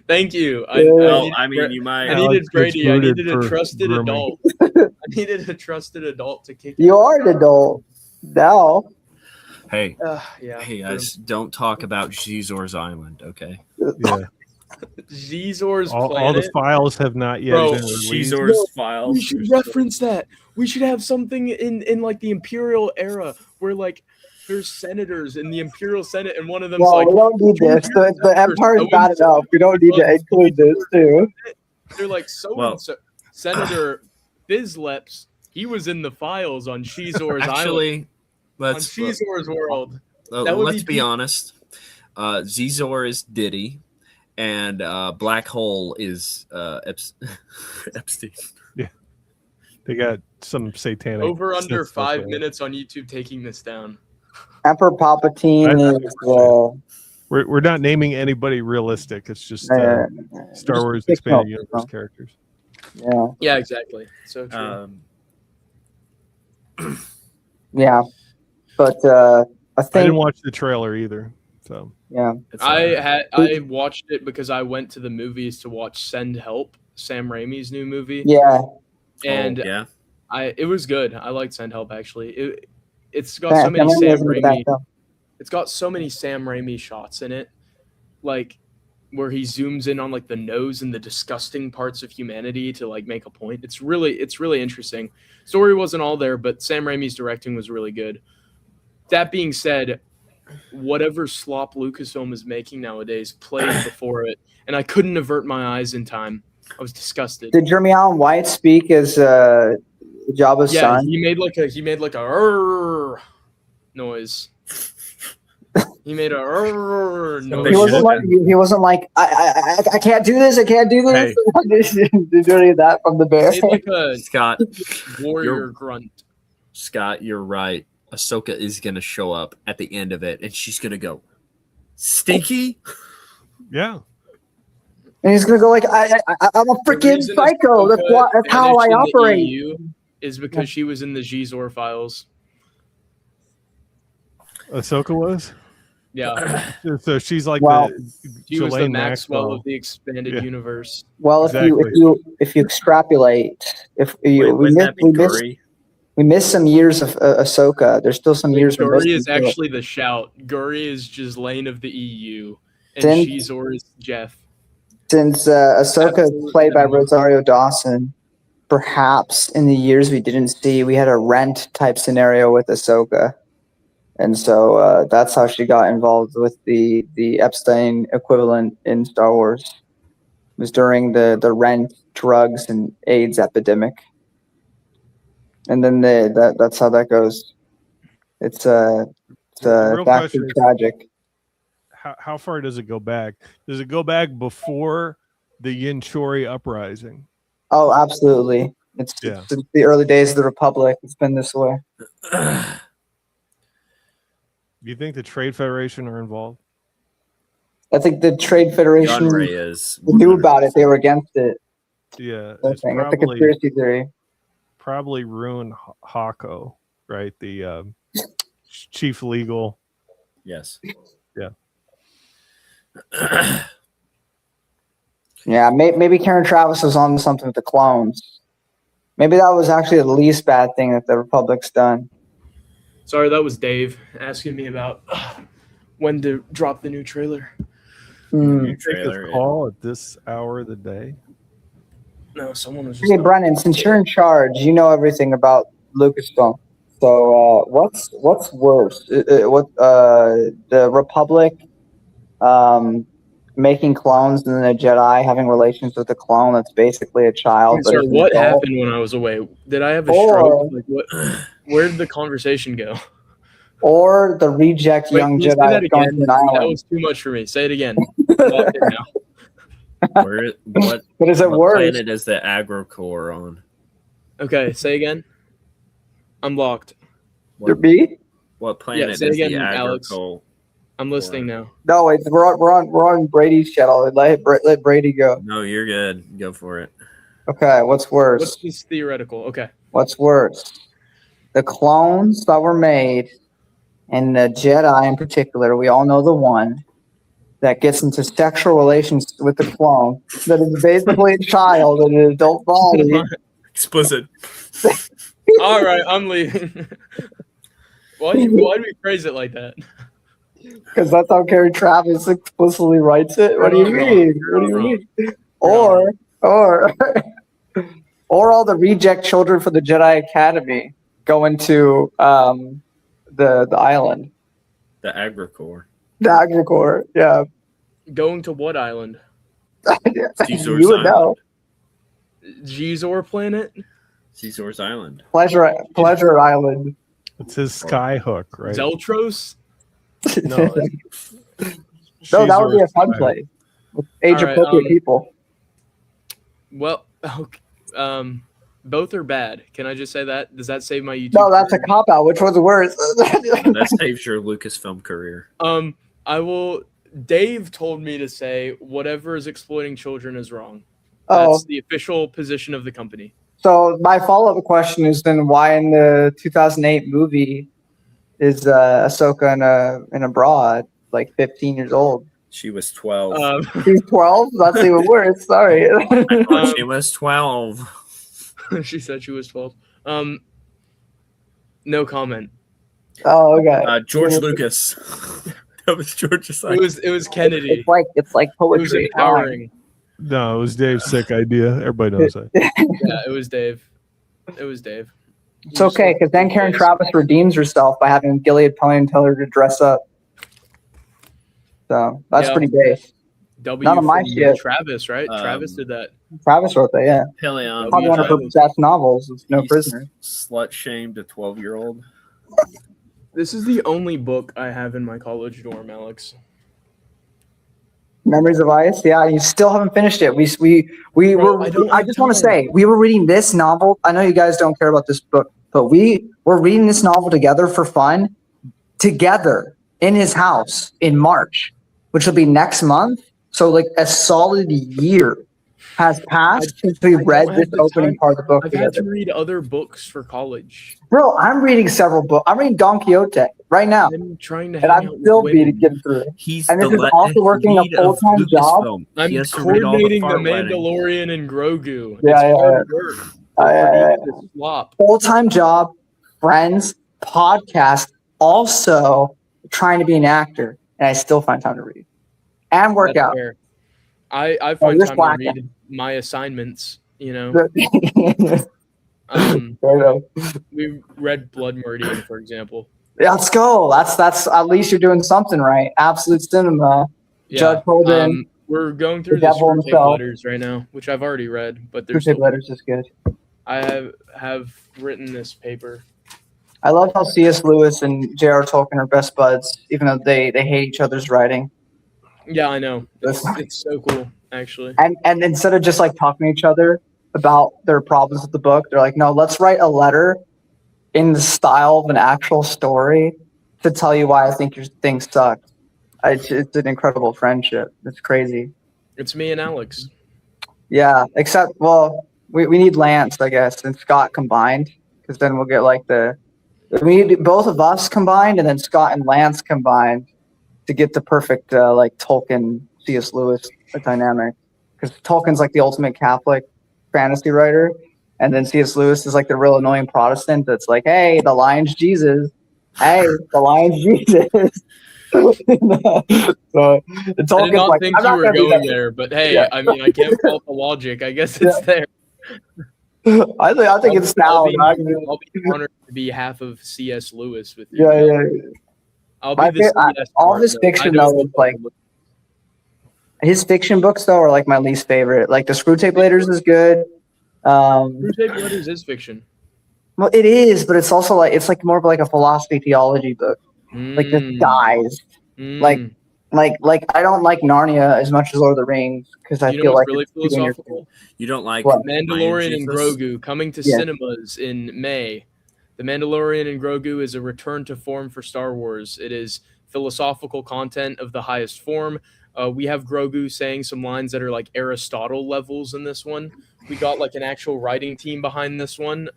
Thank you. I needed Brady. I needed a trusted adult. I needed a trusted adult to kick. You are an adult now. Hey, yeah. Hey guys, don't talk about Zizor's Island, okay? Yeah. Zizor's all the files have not yet been released. Zizor's files. We should reference that. We should have something in like the Imperial era where like there's senators in the Imperial Senate, and one of them's like, we don't need this. The Empire's bad enough. We don't need to include this too. They're like, Senator Bizleps, he was in the files on Shizor's Island. On Shizor's world. Let's be honest. Zizor is Diddy, and Black Hole is Epstein. Yeah. They got some satanic. Over under 5 minutes on YouTube taking this down. Emperor Palpatine is. We're not naming anybody realistic. It's just Star Wars expanded universe characters. Yeah. Yeah, exactly. So true. Yeah, but I think I didn't watch the trailer either. So yeah, I watched it because I went to the movies to watch Send Help, Sam Raimi's new movie. Yeah, and it was good. I liked Send Help actually. It's got so many Sam Raimi. It's got so many Sam Raimi shots in it, like where he zooms in on like the nose and the disgusting parts of humanity to like make a point. It's really interesting. Story wasn't all there, but Sam Raimi's directing was really good. That being said, whatever slop Lucasfilm is making nowadays played before it, and I couldn't avert my eyes in time. I was disgusted. Did Jeremy Allen White speak as Jabba's son? He made like a noise. He made a noise. He wasn't like I can't do this. I can't do this. Hey. Did any of that from the bear? He made like a Scott warrior grunt. Scott, you're right. Ahsoka is gonna show up at the end of it, and she's gonna go, "Stinky." Yeah. And he's gonna go like, I'm a freaking psycho. That's how I operate. Is because she was in the Xizor files. Ahsoka was. Yeah. So she's like she was the Maxwell of the expanded universe. Well, if you extrapolate, we missed some years of Ahsoka. There's still some years. Guri is actually the shout. Guri is Ghislaine of the EU, and Xizor is Jeff. Since Ahsoka is played by Rosario Dawson, perhaps in the years we didn't see, we had a Rent type scenario with Ahsoka. And so that's how she got involved with the Epstein equivalent in Star Wars. It was during the Rent drugs and AIDS epidemic. And then that's how that goes. It's The real actually question is, tragic. how far does it go back? Does it go back before the Yin-Chori uprising? Oh, absolutely. It's Yeah. since the early days of the Republic. It's been this way. Do you think the Trade Federation are involved? I think the Trade Federation Gunray is knew about it. They were against it. Yeah, I it's think. It's a conspiracy theory. probably Ruin Hako, right? The chief legal. Yes. Yeah. Yeah, maybe Karen Travis was on something with the clones. Maybe that was actually the least bad thing that the Republic's done. Sorry, that was Dave asking me about when to drop the new trailer. You take Trailer, this yeah. call at this hour of the day? No, someone was just. Hey, Brennan, since you're in charge, you know everything about Lucasfilm. So, what's worse? The Republic making clones and then a Jedi having relations with a clone that's basically a child. Sorry, it's an what adult? happened when I was away? Did I have a Or- stroke? Like what? Where did the conversation go? Or the reject Wait, young can you say Jedi that going again? to an That island. was too much for me. Say it again. Lock it now. What But is it what worse? planet is the Agrocore on? Okay, say again. I'm locked. Your B? What planet say is again, the Alex. Agrocore? I'm listening now. No, we're on Brady's channel. Let Brady go. No, you're good. Go for it. Okay, what's worse? What's this theoretical? Okay. What's worse? The clones that were made, and the Jedi in particular, we all know the one that gets into sexual relations with the clone that is basically a child in an adult body. Explicit. All right, I'm leaving. Why do we phrase it like that? Because that's how Carrie Travis explicitly writes it. What do you mean? What do you mean? Or all the reject children for the Jedi Academy go into the island. The Agrocore. The Agrocore, yeah. Going to what island? Caesar's You would know. Gizor planet? Caesar's Island. Pleasure Island. It's his Skyhook, right? Zeltros? No, No, that would be a fun Skyhook. place with age-appropriate people. Well, okay, both are bad. Can I just say that? Does that save my YouTube? No, that's a career? cop-out. Which one's worse? That saves your Lucasfilm career. I will. Dave told me to say whatever is exploiting children is wrong. Oh, That's the official position of the company. so my follow-up question is then why in the 2008 movie is Ahsoka in a broad, like 15 years old? She was 12. She's 12? That's even worse. Sorry. I thought she was 12. She said she was 12. No comment. Oh, okay. George Lucas. That was George's idea. It was Kennedy. It's like It was poetry. empowering. No, it was Dave's sick idea. Everybody knows that. Yeah, it was Dave. It was Dave. It's okay, because then Karen Travis redeems herself by having Gilead Pine tell her to dress up. So that's Yeah. pretty base. W None of my from shit. Travis, right? Um, Travis did that. Travis wrote that, yeah. Peleon. Probably one of her best novels is No He's Prisoner. Slut shamed a 12-year-old. This is the only book I have in my college dorm, Alex. Memories of Ice, yeah, you still haven't finished it. We Bro, were. I don't I have just want to time. say we were reading this novel. I know you guys don't care about this book, but we were reading this novel together for fun, together in his house in March, which will be next month. So like a solid year has passed since we I read don't this have the opening time. part of the book I've had together. to read other books for college. Bro, I'm reading several books. I'm reading Don Quixote right now, I'm trying to and hang I'm out still with being women. getting through it. He's And the this is also working a lead of full-time job. Lucasfilm. I'm He has to read all coordinating the fart weddings. Mandalorian and Grogu. Yeah, It's yeah, hard work. It's flop. Full-time job, friends, podcast, also trying to be an actor, and I still find time to read and work That's out. fair. I find you're time to slacking. read my assignments. You know, Fair enough. we read Blood Meridian, for example. Yeah, let's go. That's at least you're doing something right. Absolute Cinema. Yeah. Judge Holden. We're going through The the Devil Screwtape himself. Letters right now, which I've already read, but there's Screwtape still. Letters is good. I have written this paper. I love how C.S. Lewis and J.R. Tolkien are best buds, even though they hate each other's writing. Yeah, I know. It's so cool, actually. And instead of just like talking to each other about their problems with the book, they're like, no, let's write a letter in the style of an actual story to tell you why I think your thing sucks. It's an incredible friendship. It's crazy. It's me and Alex. Yeah, except, well, we need Lance, I guess, and Scott combined, because then we'll get like we need both of us combined and then Scott and Lance combined to get the perfect like Tolkien C.S. Lewis dynamic, because Tolkien's like the ultimate Catholic fantasy writer, and then C.S. Lewis is like the real annoying Protestant that's like, hey, the lion's Jesus. Hey, the lion's Jesus. So I did not think you were going there, but hey, Yeah. I mean, I can't fault the logic. I guess it's there. I think it's I'll sound. be honored to be half of C.S. Lewis with you. Yeah. I'll be the CS All part, his though. fiction I don't though is like his fiction books though are like my least favorite. Like the Screwtape Letters is good. Screwtape Letters is fiction. Well, it is, but it's also like it's like more of like a philosophy theology book. Like the guys, like I don't like Narnia as much as Lord of the Rings because I You know feel what's like really it's too interesting. philosophical? You don't like What? Mandalorian and Jesus? Grogu coming to Yeah. cinemas in May. The Mandalorian and Grogu is a return to form for Star Wars. It is philosophical content of the highest form. We have Grogu saying some lines that are like Aristotle levels in this one. We got like an actual writing team behind this one.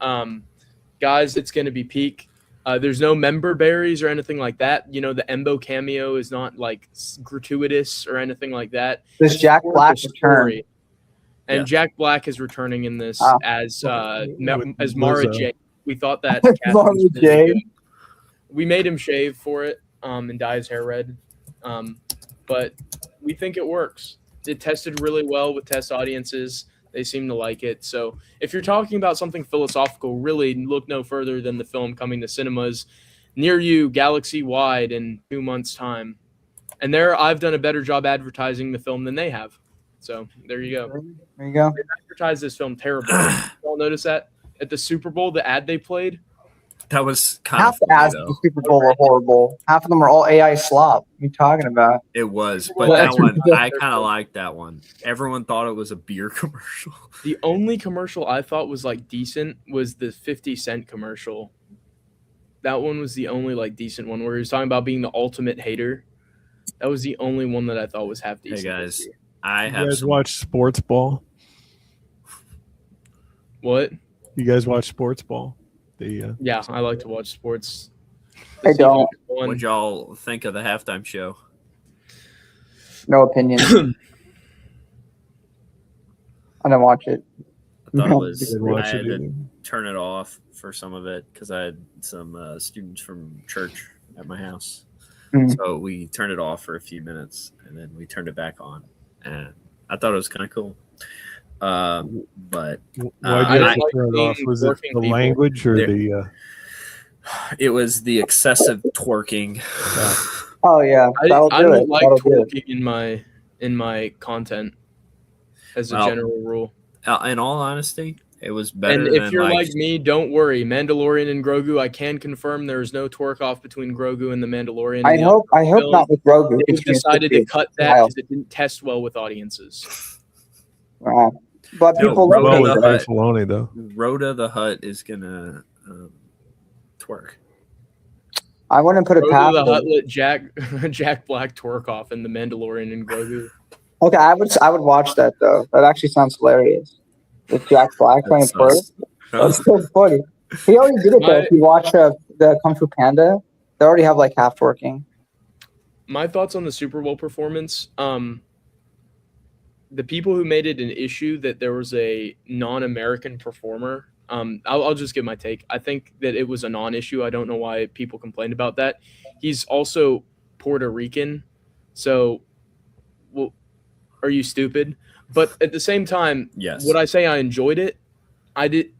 Guys, it's going to be peak. There's no member berries or anything like that. You know, the Embo cameo is not like gratuitous or anything like that. Does It's Jack for Black the return? story. And Yeah. Jack Black is returning in this Ah. as With Mara Lizzo. Jade. We thought that Mara casting was really Jade. good. We made him shave for it and dye his hair red. But we think it works. It tested really well with test audiences. They seem to like it. So if you're talking about something philosophical, really look no further than the film coming to cinemas near you, galaxy wide, in 2 months' time. And I've done a better job advertising the film than they have. So there you go. There you go. They advertised this film terribly. Y'all notice that at the Super Bowl, the ad they played? That was kind Half of the funny, ads in though. the Super Bowl were horrible. Half of them are all AI slop. What are you talking about? It was, Well, but that that's one ridiculous. I kind of liked that one. Everyone thought it was a beer commercial. The only commercial I thought was like decent was the 50 Cent commercial. That one was the only like decent one where he was talking about being the ultimate hater. That was the only one that I thought was half decent. Hey guys, I You have guys some. watch Sports Ball? What? You guys watch Sports Ball? The Yeah, I like to watch sports. I don't. What'd y'all think of the halftime show? No opinion. I didn't watch it. I thought it was. didn't watch I it had to either. turn it off for some of it because I had some students from church at my house. Mm. So we turned it off for a few minutes and then we turned it back on, and I thought it was kind of cool. But Why I did like you turn it off? seeing Was it working the people. language or There- the? it was the excessive twerking. Oh yeah, I that'll do don't it. like That'll do it. twerking in my content as a Well, general rule. In all honesty, it was better. And if than, you're like like me, don't worry. Mandalorian and Grogu, I can confirm there is no twerk off between Grogu and the Mandalorian. I in the hope film. not with Grogu. They've It's just decided to stupid. cut that Wow. because it didn't test well with audiences. But No, people Rhoda love the it. Hutt. Filoni though. Rhoda the Hutt is gonna twerk. I wouldn't put it Grogu past the them. Hutt let Jack Black twerk off in the Mandalorian and Grogu. Okay, I would watch that though. That actually sounds hilarious. With Jack Black trying to twerk. That's so funny. He already did it though. My- If you watch the Kung Fu Panda, they already have like half twerking. My thoughts on the Super Bowl performance. The people who made it an issue that there was a non-American performer. I'll just give my take. I think that it was a non-issue. I don't know why people complained about that. He's also Puerto Rican, so well, are you stupid? But at the same time, Yes. would I say I enjoyed it? I did.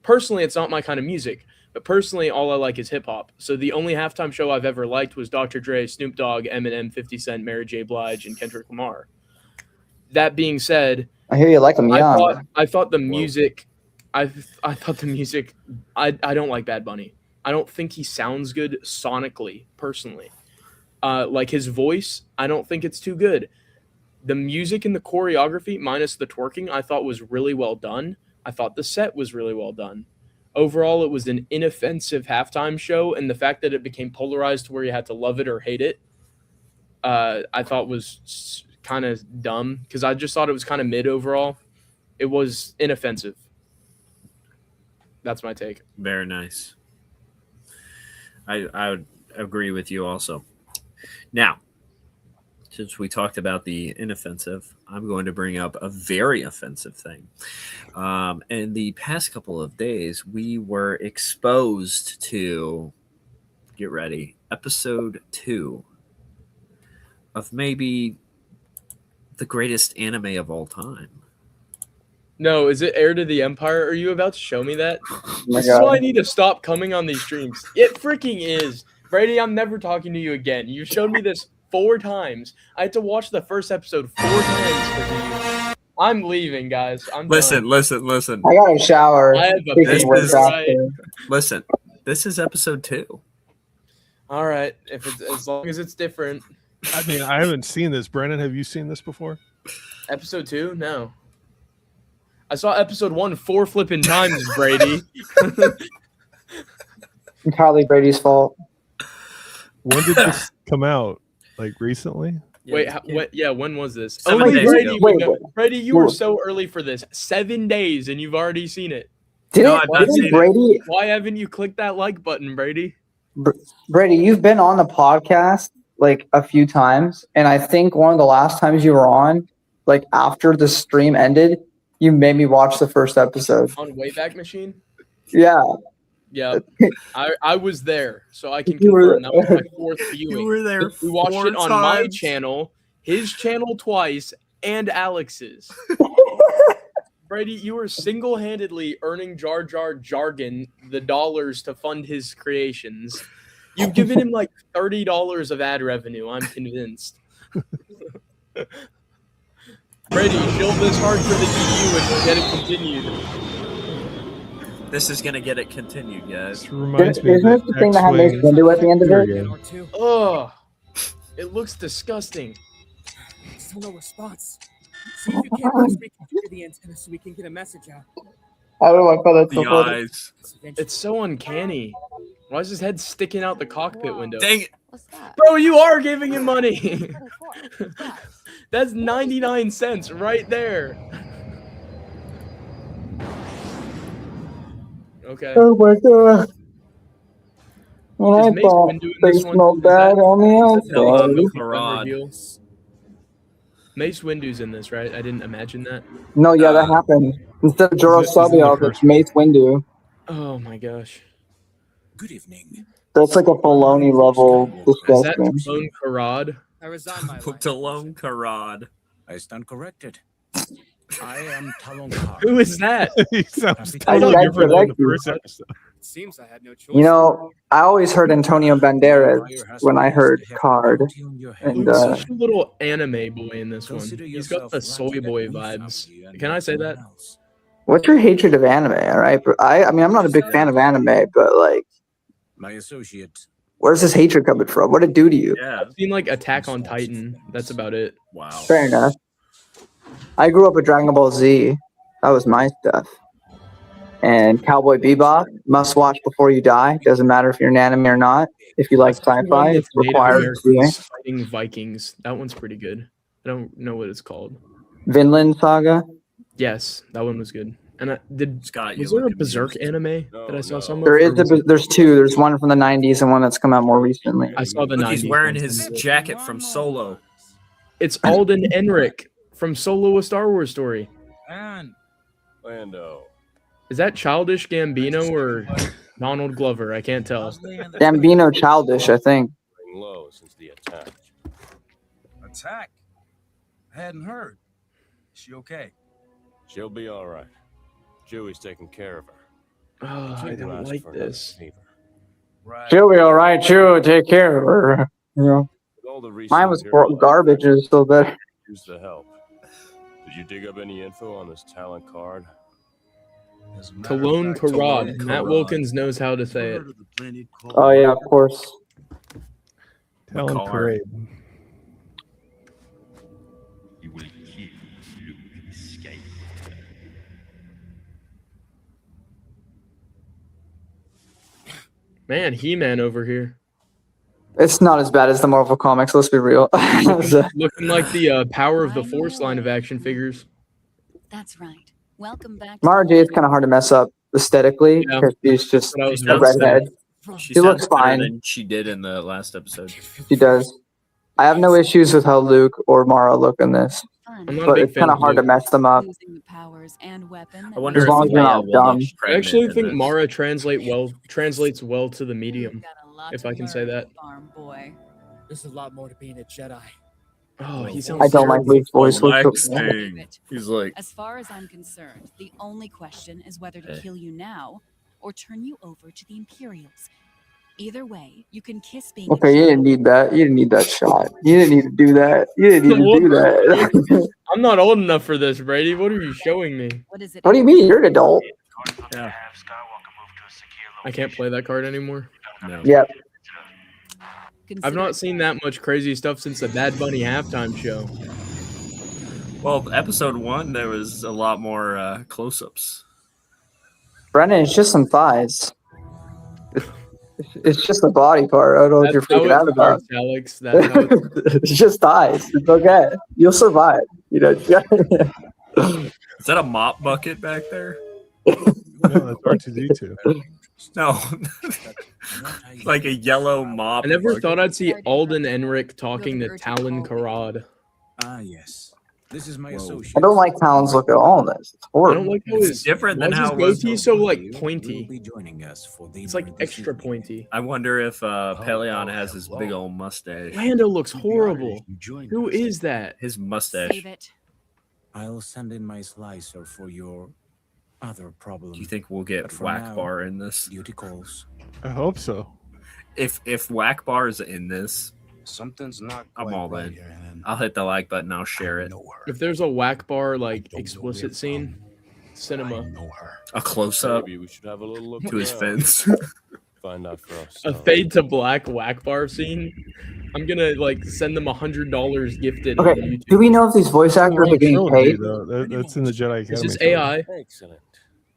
Personally, it's not my kind of music, but personally, all I like is hip hop. So the only halftime show I've ever liked was Dr. Dre, Snoop Dogg, Eminem, 50 Cent, Mary J. Blige, and Kendrick Lamar. That being said, I hear you like them young. I thought the music, I thought the music, I don't like Bad Bunny. I don't think he sounds good sonically, personally. Like his voice, I don't think it's too good. The music and the choreography, minus the twerking, I thought was really well done. I thought the set was really well done. Overall, it was an inoffensive halftime show, and the fact that it became polarized to where you had to love it or hate it, I thought was kind of dumb because I just thought it was kind of mid overall. It was inoffensive. That's my take. Very nice. I would agree with you also. Now, since we talked about the inoffensive, I'm going to bring up a very offensive thing. In the past couple of days, we were exposed to, get ready, episode 2 of maybe the greatest anime of all time. No, is it Heir to the Empire? Are you about to show me that? my This is why God. I need to stop coming on these streams. It freaking is. Brady, I'm never talking to you again. You showed me this 4 times. I had to watch the first episode 4 times for you. I'm leaving, guys. I'm Listen. done. I got a shower. I have a We can baby, work right? after. Listen, this is episode 2. All right, if it's as long as it's different. I mean, I haven't seen this. Brandon, have you seen this before? Episode 2? No. I saw episode 1 4 flipping times, Brady. Entirely Brady's fault. When did this come out? Like recently? Wait, when was this? 7 days Brady, ago. Brady, you were so early for this. 7 days, and you've already seen it. No, I've not seen it. Brady? Why haven't you clicked that like button, Brady? Brady, you've been on the podcast like a few times, and I think one of the last times you were on, like after the stream ended, you made me watch the first episode. On Wayback Machine? Yeah. Yeah. I was there, so I can You were- confirm that was my 4th viewing. You were there. We watched 4 it on my times. channel, his channel twice, and Alex's. Brady, you were single-handedly earning Jar Jar jargon the dollars to fund his creations. You've given him like $30 of ad revenue, I'm convinced. Brady, shield this hard for the EU and get it continued. This is gonna get it continued, guys. This reminds me Isn't of it the thing that had Mace X-Wing Windu at the end of it? video game. Ugh. It looks disgusting. Still no response. See if you can't please reconfigure the antenna so we can get a message out. I don't know. I thought that's so The funny. eyes. It's so uncanny. Why is his head sticking out the cockpit window? Dang it. What's that? Bro, you are giving him money. What is for? What's that? That's 99 cents right there. Okay. Oh my god. When Is I Mace thought Windu in they this one? smelled Is that- bad on the is that the outside. Goku Parad. reveal? Mace Windu's in this, right? I didn't imagine that. No, yeah, that happened. Instead of Joro This is the Sabiel, first it's Mace Windu. Oh my gosh. Good evening. That's like a Filoni level Is that disgusting. Clone Karad? I resign my Put alone, Karad. I stand corrected. I am Talon Kar. Who is that? He sounds I totally like different it, than the like you. first episode. It seems I had no choice. You know, I always heard Antonio Banderas when I heard Card. And, Luke's such a little anime boy in this one. Consider He's got yourself the lucky soy that boy we found vibes. you and Can I say no that? one else. What's your hatred of anime? All right, but I mean, I'm not a big fan of anime, but like, My associate. where's this hatred coming from? What did it do to you? Yeah. I've seen like Attack on Titan. That's about it. Wow. Fair enough. I grew up with Dragon Ball Z. That was my stuff. And Cowboy Bebop, must watch before you die. Doesn't matter if you're an anime or not. If you like One sci-fi, with it's Native required viewing. Americans fighting Vikings. That one's pretty good. I don't know what it's called. Vinland Saga. Yes, that one was good. And Scott, was you there a look Berserk amused. anime that I saw some of? There or is was it- there's two. There's one from the 90s and one that's come out more recently. I saw the Look, 90s. he's wearing one. his jacket from Solo. It's Alden Enric from Solo: A Star Wars Story. And Lando. Is that Childish Gambino or Donald Glover? I can't tell. Gambino Childish, I think. Low since the attack. attack. I hadn't heard. Is she okay? She'll be all right. Chewie's taking care of her. Oh, I Chewie don't asked like for another this. favor. Right. She'll be all right. She'll take care of her. You know, With all the recent mine was Imperial garbage. It was still better. Use the help. Did you dig up any info on this talent card? As a matter of Cologne fact, Karad. Matt Karad. Wilkins knows how to say it. Heard of the planet called Oh yeah, of course. Talent Makar. Parade. You will kill Luke Skywalker. Man, He-Man over here. It's not as bad as the Marvel comics. Let's be real. So- Looking like the Power of the Force line of action figures. That's right. Welcome back. Mara Jade's kind of hard to mess up aesthetically Yeah. because she's just What I was a about to say. redhead. She She looks sounds better fine. than she did in the last episode. She does. I have no issues with how Luke or Mara look in this, I'm not a but big it's fan kind of of hard to Luke. mess them up. Losing the powers and weapon. I wonder As if long as you're Leia not will dumb. look I pregnant actually in think this. Mara translates well to the medium, if I can say that. Farm boy. There's a lot more to being a Jedi. Oh, he I sounds don't like terrible. Luke's voice. Luke's so- Relaxing. He's like, As far as I'm concerned, the only question is whether to Hey. kill you now or turn you over to the Imperials. Either way, you can kiss being Okay, you didn't need that. You didn't need that shot. You didn't need to do that. You didn't need to do that. I'm not old enough for this, Brady. What are you showing me? What is it? What do you mean? You're an adult. yeah, I can't play that card anymore. no. Yep. I've not seen that much crazy stuff since the Bad Bunny halftime show. Well, episode 1, there was a lot more close-ups. Brennan, it's just some thighs. It's just the body part. I don't know what you're That's how freaking out it about. starts, Alex. That's how it It's just thighs. It's okay. You'll survive. You know. Is that a mop bucket back there? No, that's R2D2. No. Like a yellow mop. I never bucket. thought I'd see Alden Enric talking to Talon Karad. Ah, yes. This is my associate. I don't like Talon's look at all in this. It's I horrible. don't like how It's his different than why is how his it was goatee so like Will pointy. be joining us for the It's like extra pointy. I wonder if Pelion has his big old mustache. Lando looks horrible. Who is that? His mustache. Save it. I'll send in my slicer for your other problem. Do you think we'll get But for Whack now- Bar in this? Duty calls. I hope so. If Whack Bar is in this, Something's not I'm quite all right in. here, Ann. I'll hit the like button. I'll share it. Know her. If there's a whack bar like Don't know explicit where scene, I cinema. know her. A close up Maybe we should have a little look to his around. fence. Find out for A ourselves. fade to black whack bar scene. I'm gonna like send them $100 gifted on Okay. YouTube. Do we know if these voice actors are getting Trilogy, paid? though. That's in the Jedi Academy. Is this trilogy. AI? Excellent.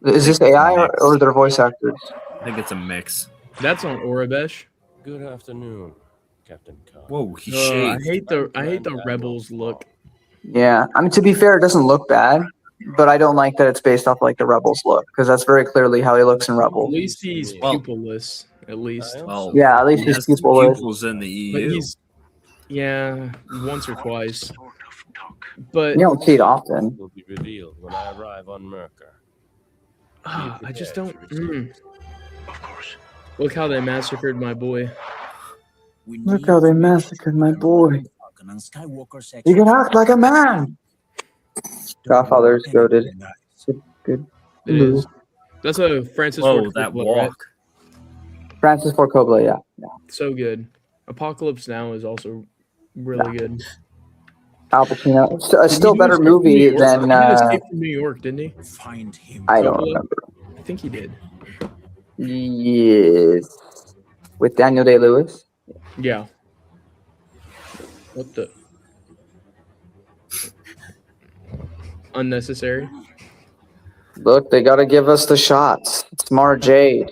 Is this AI or they're voice actors? I think it's a mix. That's on Orabesh. Good afternoon, Captain Khan. Whoa, he I shaved. hate the Rebels look. Yeah. I mean, to be fair, it doesn't look bad, but I don't like that it's based off like the Rebels look because that's very clearly how he looks in At Rebels. least he's Well- pupilless. At least, Well, Yeah, at least he he's has pupilless. pupils in the but EU. he's once or twice. But You don't see it often. Will be revealed when I arrive on Merker. I just don't. Look how they massacred my boy. We Look need how they to make massacred my boy. Falcon and Skywalker section. You can act like a man. Godfather is goated. Good. It is. That's a Francis Whoa, Ford that Coppola, walk. right? Francis Ford Coppola, yeah. So good. Apocalypse Now is also really good. Al Pacino. A Did he still do better Escape from movie New York? than He did Escape from New York, didn't he? Find him. I don't Coppola? remember. I think he did. Yes. With Daniel Day-Lewis. Yeah. What the? Unnecessary. Look, they got to give us the shots. It's Mara Jade.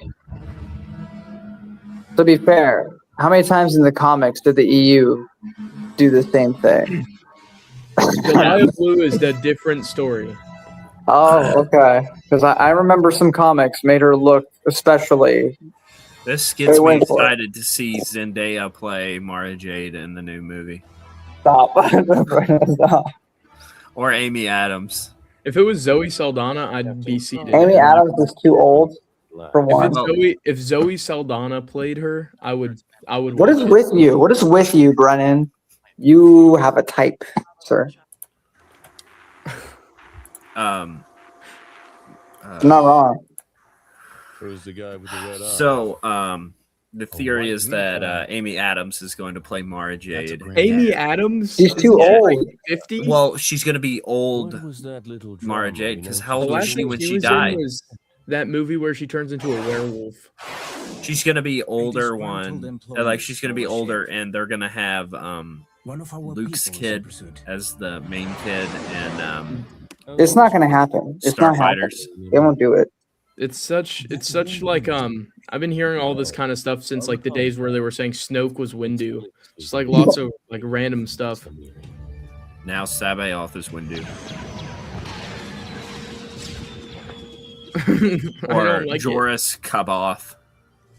To be fair, how many times in the comics did the EU do the same thing? Goliath Blue is the different story. Oh, okay. Because I remember some comics made her look especially. This gets Hey, me wait for it. excited to see Zendaya play Mara Jade in the new movie. Stop. Stop. Or Amy Adams. If it was Zoe Saldana, I'd be seated. Amy Adams is too old for one. If Zoe Saldana played her, I would. What is with you? What is with you, Brennan? You have a type, sir. I'm not wrong. Who's the guy with the red eye? So, the theory is that Amy Adams is going to play Mara Jade. Amy Adams? She's too old. 50? Well, she's going to be What old was that little Mara drama, Jade, you because know? how old The was last she thing when she she was in died? was that movie where she turns into a werewolf. She's going to be older disgruntled like employees she's going to be for older, shit. and they're going to have One of our Luke's people is in kid pursuit. as the main kid, and It's not gonna happen. It's not happening. Starfighters. They won't do it. It's such like I've been hearing all this kind of stuff since like the days where they were saying Snoke was Windu. Just like lots of like random stuff. Now Sabaoth is Windu. I Or don't like it. Joris Kaboth.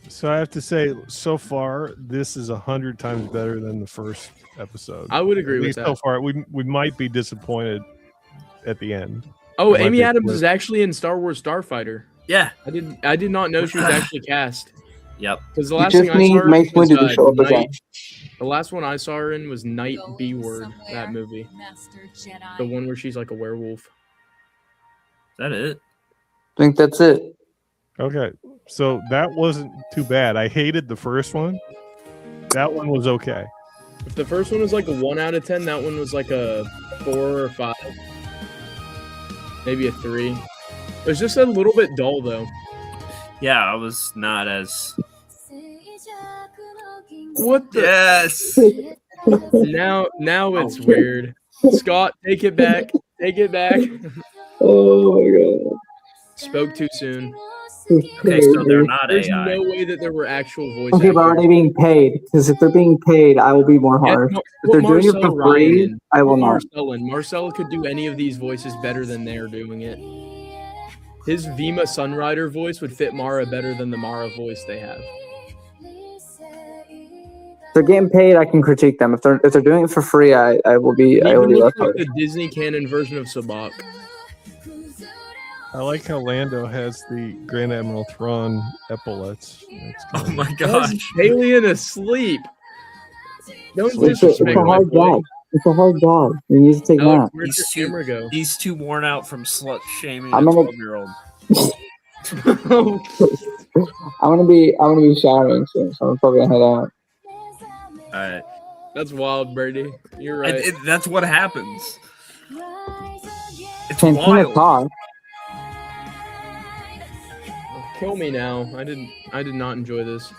So I have to say, so far, this is 100 times better than the first episode. I would agree At with least that. so far. We might be disappointed at the end. Oh, It might Amy be Adams close. is actually in Star Wars Starfighter. Yeah. I did not know she was actually cast. Yep. Because the You last just thing I need saw her Mace was, Windu to show up again. The last one I saw her in was Night B Word, that movie. Master Jedi. The one where she's like a werewolf. Is that it? I think that's it. Okay, so that wasn't too bad. I hated the first one. That one was okay. If the first one was like a 1 out of 10, that one was like a 4 or 5. Maybe a 3. It was just a little bit dull though. Yeah, I was not as. What the? Yes. Now it's weird. Scott, take it back. Take it back. Oh my god. Spoke too soon. Okay, so they're not There's AI. no way that there were actual voice Okay, but are actors. they being paid? Because if they're being paid, I will be more Yeah, harsh. no, If they're put doing it Marcel for free, Ryan in. I will Put not. Marcel in. Marcel could do any of these voices better than they're doing it. His Vima Sunrider voice would fit Mara better than the Mara voice they have. If they're getting paid, I can critique them. If they're doing it for free, I will be Even less look harsh. like the Disney canon version of Sabak. I like how Lando has the Grand Admiral Thrawn epaulets. That's Oh good. my gosh. Alien asleep. Don't It's disrespect a my hard boy. job. It's a hard job. You need to take Alex, that. where'd He's your too, camera go? he's too worn out from slut shaming I'm a gonna- 12-year-old. I'm gonna be showering soon, so I'm probably gonna head out. Alright. That's wild, Brady. You're right. That's what happens. It's Cantina wild. Talk. Kill me now. I did not enjoy this.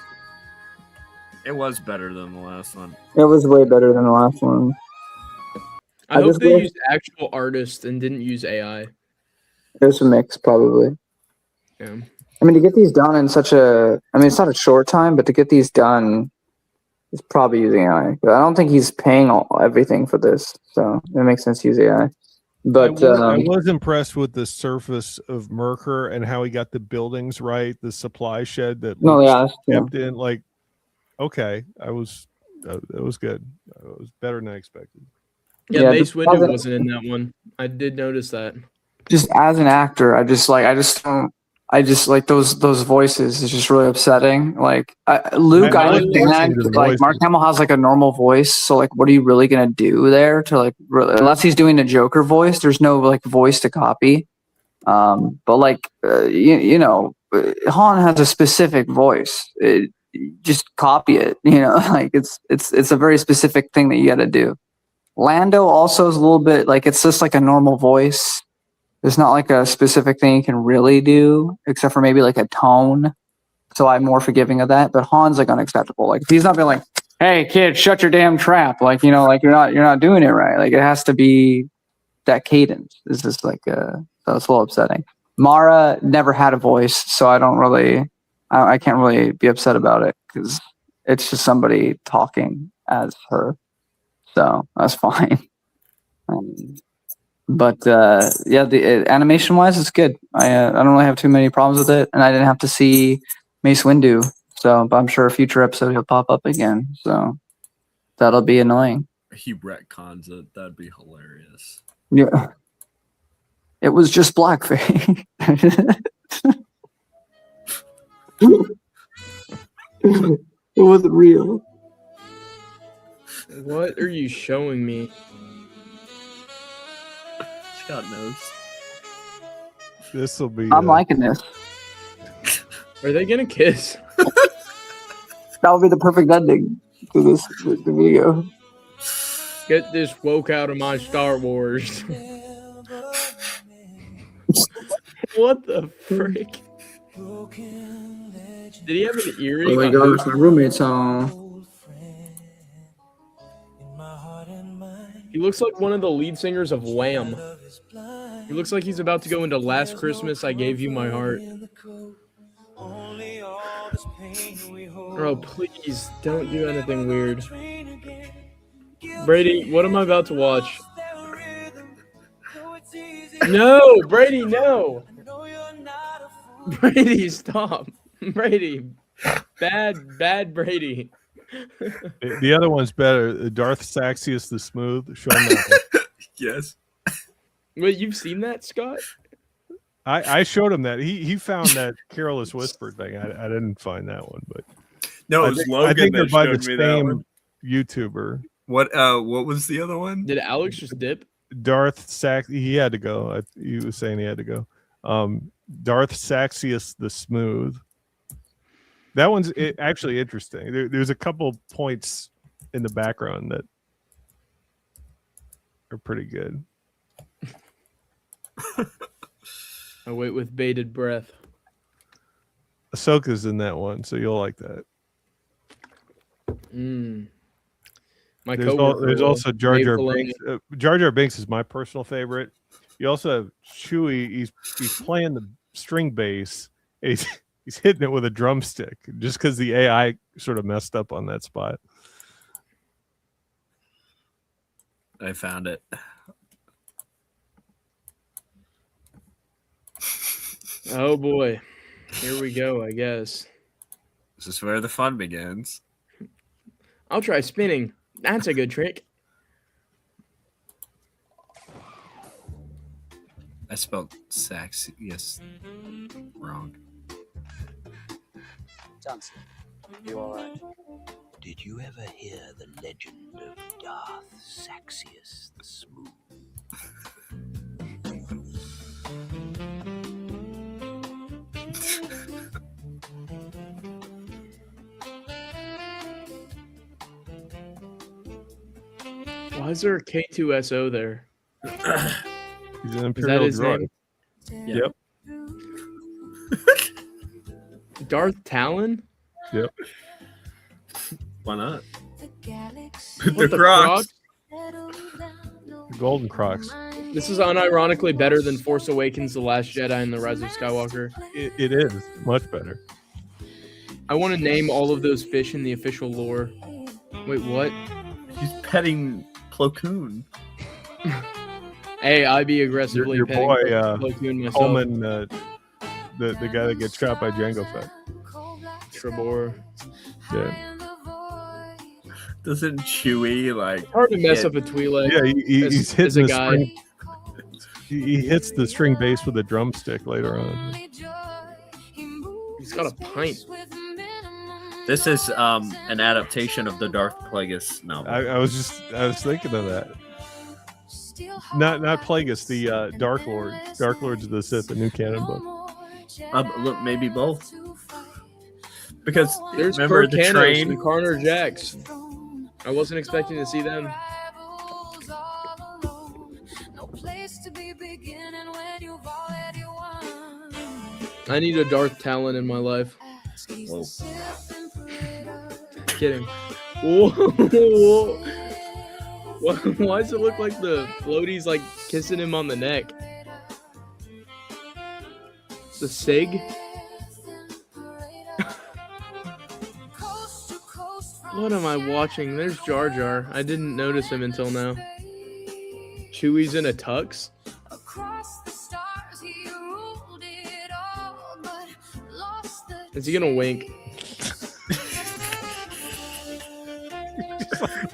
It was better than the last one. It was way better than the last one. I I hope just they wish- used actual artists and didn't use AI. It was a mix, probably. Yeah. I mean, to get these done in such a, I mean, it's not a short time, but to get these done, he's probably using AI. But I don't think he's paying everything for this, so it makes sense to use AI. But I was impressed with the surface of Merker and how he got the buildings right, the supply shed that no, Luke yeah, that's true. kept in. Like, okay, it was good. It was better than I expected. Yeah, Yeah, Mace just Windu wasn't- wasn't in that one. I did notice that. Just as an actor, I just like those voices. It's just really upsetting. Like Luke, I I like understand listening to the like Mark voices. Hamill has like a normal voice, so like, what are you really gonna do there to like really, unless he's doing a Joker voice? There's no like voice to copy. But like you know, Han has a specific voice. Just copy it. You know, like it's a very specific thing that you got to do. Lando also is a little bit like it's just like a normal voice. There's not like a specific thing you can really do, except for maybe like a tone. So I'm more forgiving of that. But Han's like unacceptable. Like if he's not being like, "Hey kid, shut your damn trap," like you know, like you're not doing it right. Like it has to be that cadence. It's just like so it's a little upsetting. Mara never had a voice, so I can't really be upset about it because it's just somebody talking as her. So that's fine. But yeah, the animation wise, it's good. I don't really have too many problems with it, and I didn't have to see Mace Windu. So, but I'm sure a future episode he'll pop up again. So that'll be annoying. He retcons it. That'd be hilarious. Yeah, it was just blackface. It wasn't real. What are you showing me? Scott knows. This will be. I'm liking this. Are they gonna kiss? That would be the perfect ending to this the video. Get this woke out of my Star Wars. What the frick? Did he have an earring? Oh my gosh, my roommate's on. He looks like one of the lead singers of Wham. He looks like he's about to go into Last Christmas I Gave You My Heart. Bro, please don't do anything weird. Brady, what am I about to watch? No, Brady, no. Brady, stop. Brady, bad Brady. The other one's better. Darth Saxius the Smooth. Show him that one. Yes. Wait, you've seen that, Scott? I showed him that. He found that Careless Whisper thing. I didn't find that one, but No, I it was think, Logan I think they're that by showed the me that one. same YouTuber. What was the other one? Did Alex just dip? Darth Sax. He had to go. He was saying he had to go. Darth Saxius the Smooth. That one's actually interesting. There's a couple points in the background that are pretty good. I wait with bated breath. Ahsoka's in that one, so you'll like that. My There's also Jar Dave Jar Filoni. Binks. Jar Jar Binks is my personal favorite. You also have Chewie. He's playing the string bass. He's hitting it with a drumstick just because the AI sort of messed up on that spot. I found it. Oh boy. Here we go, I guess. This is where the fun begins. I'll try spinning. That's a good trick. I spelled sax. Yes, wrong. Johnson, you all right? Did you ever hear the legend of Darth Saxius the Smooth? Why is there a K2SO there? He's an Is that Imperial his droid. name? Yep. Darth Talon? Yep. Why not? What, The Crocs. The Golden Crocs. This is unironically better than Force Awakens, The Last Jedi, and The Rise of Skywalker. It is much better. I want to name all of those fish in the official lore. Wait, what? He's petting Plo Koon. Hey, I be aggressively Your petting boy, Plo Koon myself. Coleman, the guy that gets shot by Jango Fett. Trebor. Yeah. Doesn't Chewie like Hard to mess hit- up a Twi'lek. Yeah, he's hitting a the guy. string. He hits the string bass with a drumstick later on. He's got a pint. This is an adaptation of the Darth Plagueis novel. I was thinking of that. Not Plagueis, the Dark Lord. Dark Lords of the Sith, the new canon book. Look, maybe both. Because There's remember Kurt the Canos train? and Carter Jacks. I wasn't expecting to see them. I need a Darth Talon in my life. Whoa. Kidding. Whoa. Whoa. Why does it look like the floaty's like kissing him on the neck? The Sig? What am I watching? There's Jar Jar. I didn't notice him until now. Chewie's in a tux? Is he gonna wink?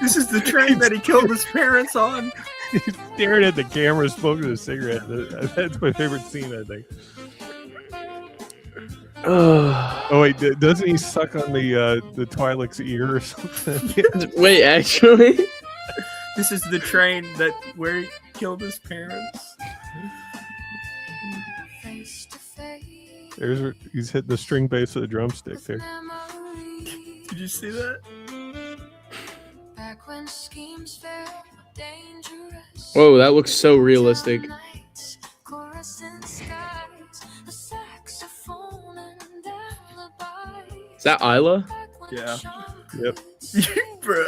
This is the train that he killed his parents on. He's staring at the camera, smoking a cigarette. That's my favorite scene, I think. Oh wait, doesn't he suck on the Twi'lek's ear or something? Wait, actually? This is the train that where he killed his parents. He's hitting the string bass of the drumstick there. Did you see that? Whoa, that looks so realistic. Is that Isla? Yeah. Yep. Bro.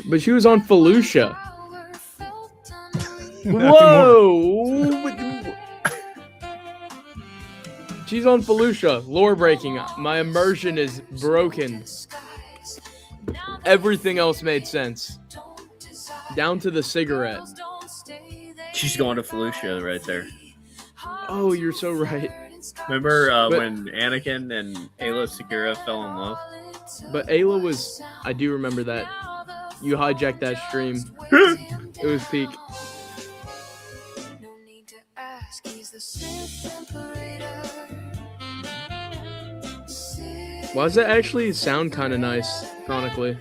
But she was on Felucia. Whoa! She's on Felucia. Lore breaking. My immersion is broken. Everything else made sense. Down to the cigarette. She's going to Felucia right there. Oh, you're so right. Remember when Anakin and Ayla Secura fell in love? But Ayla was... I do remember that. You hijacked that stream. It was peak. Why does that actually sound kind of nice, chronically?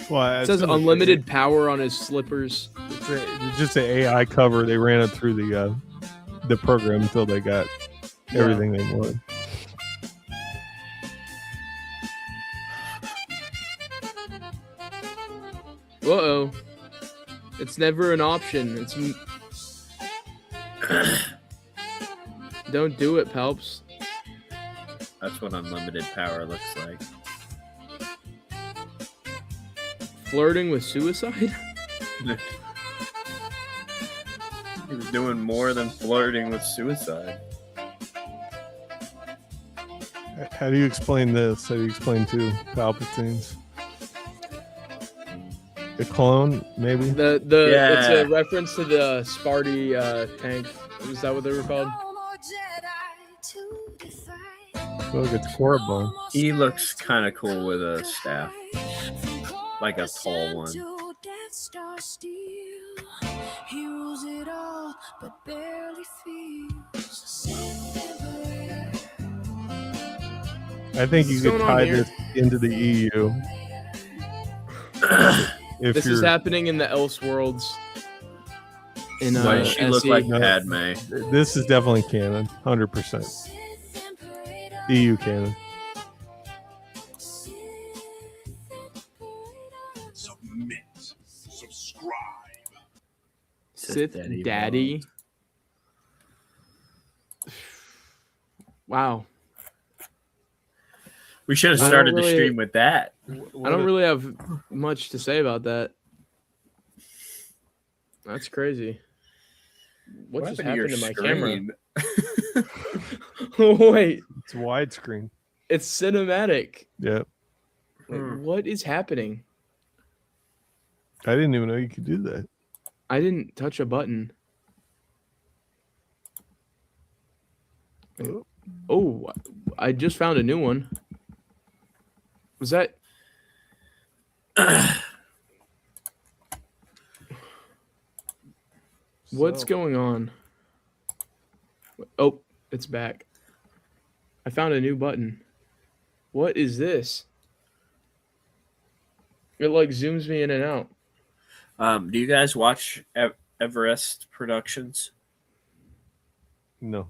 Well, It says unlimited power on his slippers. It's just an AI cover. They ran it through the program until they got everything they wanted. Uh-oh. It's never an option. It's... Don't do it, Palps. That's what unlimited power looks like. Flirting with suicide? He was doing more than flirting with suicide. How do you explain this? How do you explain two Palpatines? The clone, maybe? It's a reference to the Sparty tank. Is that what they were called? Look, it's Korriban. He looks kind of cool with a staff. Like a tall one. I think you could tie this into the EU. This is happening in the Elseworlds. In she looked like Padme. This is definitely canon, 100%. EU canon. Submit. Subscribe. Sith Daddy. Wow. We should have started the stream with that. I don't really have much to say about that. That's crazy. What just happened to my camera? Wait. It's widescreen. It's cinematic. Yep. Wait, what is happening? I didn't even know you could do that. I didn't touch a button. Oh, I just found a new one. Was that... What's going on? Oh, it's back. I found a new button. What is this? It like zooms me in and out. Do you guys watch Everest Productions? No.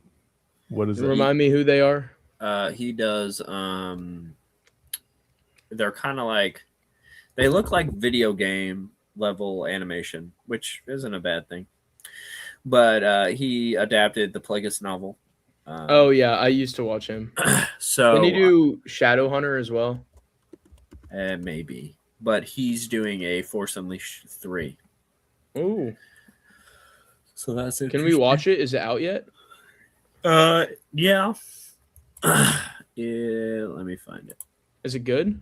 What is it? Remind me who they are. He does. They're kind of like, they look like video game level animation, which isn't a bad thing. But he adapted the Plagueis novel. Oh yeah, I used to watch him. So can he do Shadowhunter as well? Maybe, but he's doing a Force Unleashed 3. Ooh. So that's it. Can we watch it? Is it out yet? Yeah. Yeah. Let me find it. Is it good?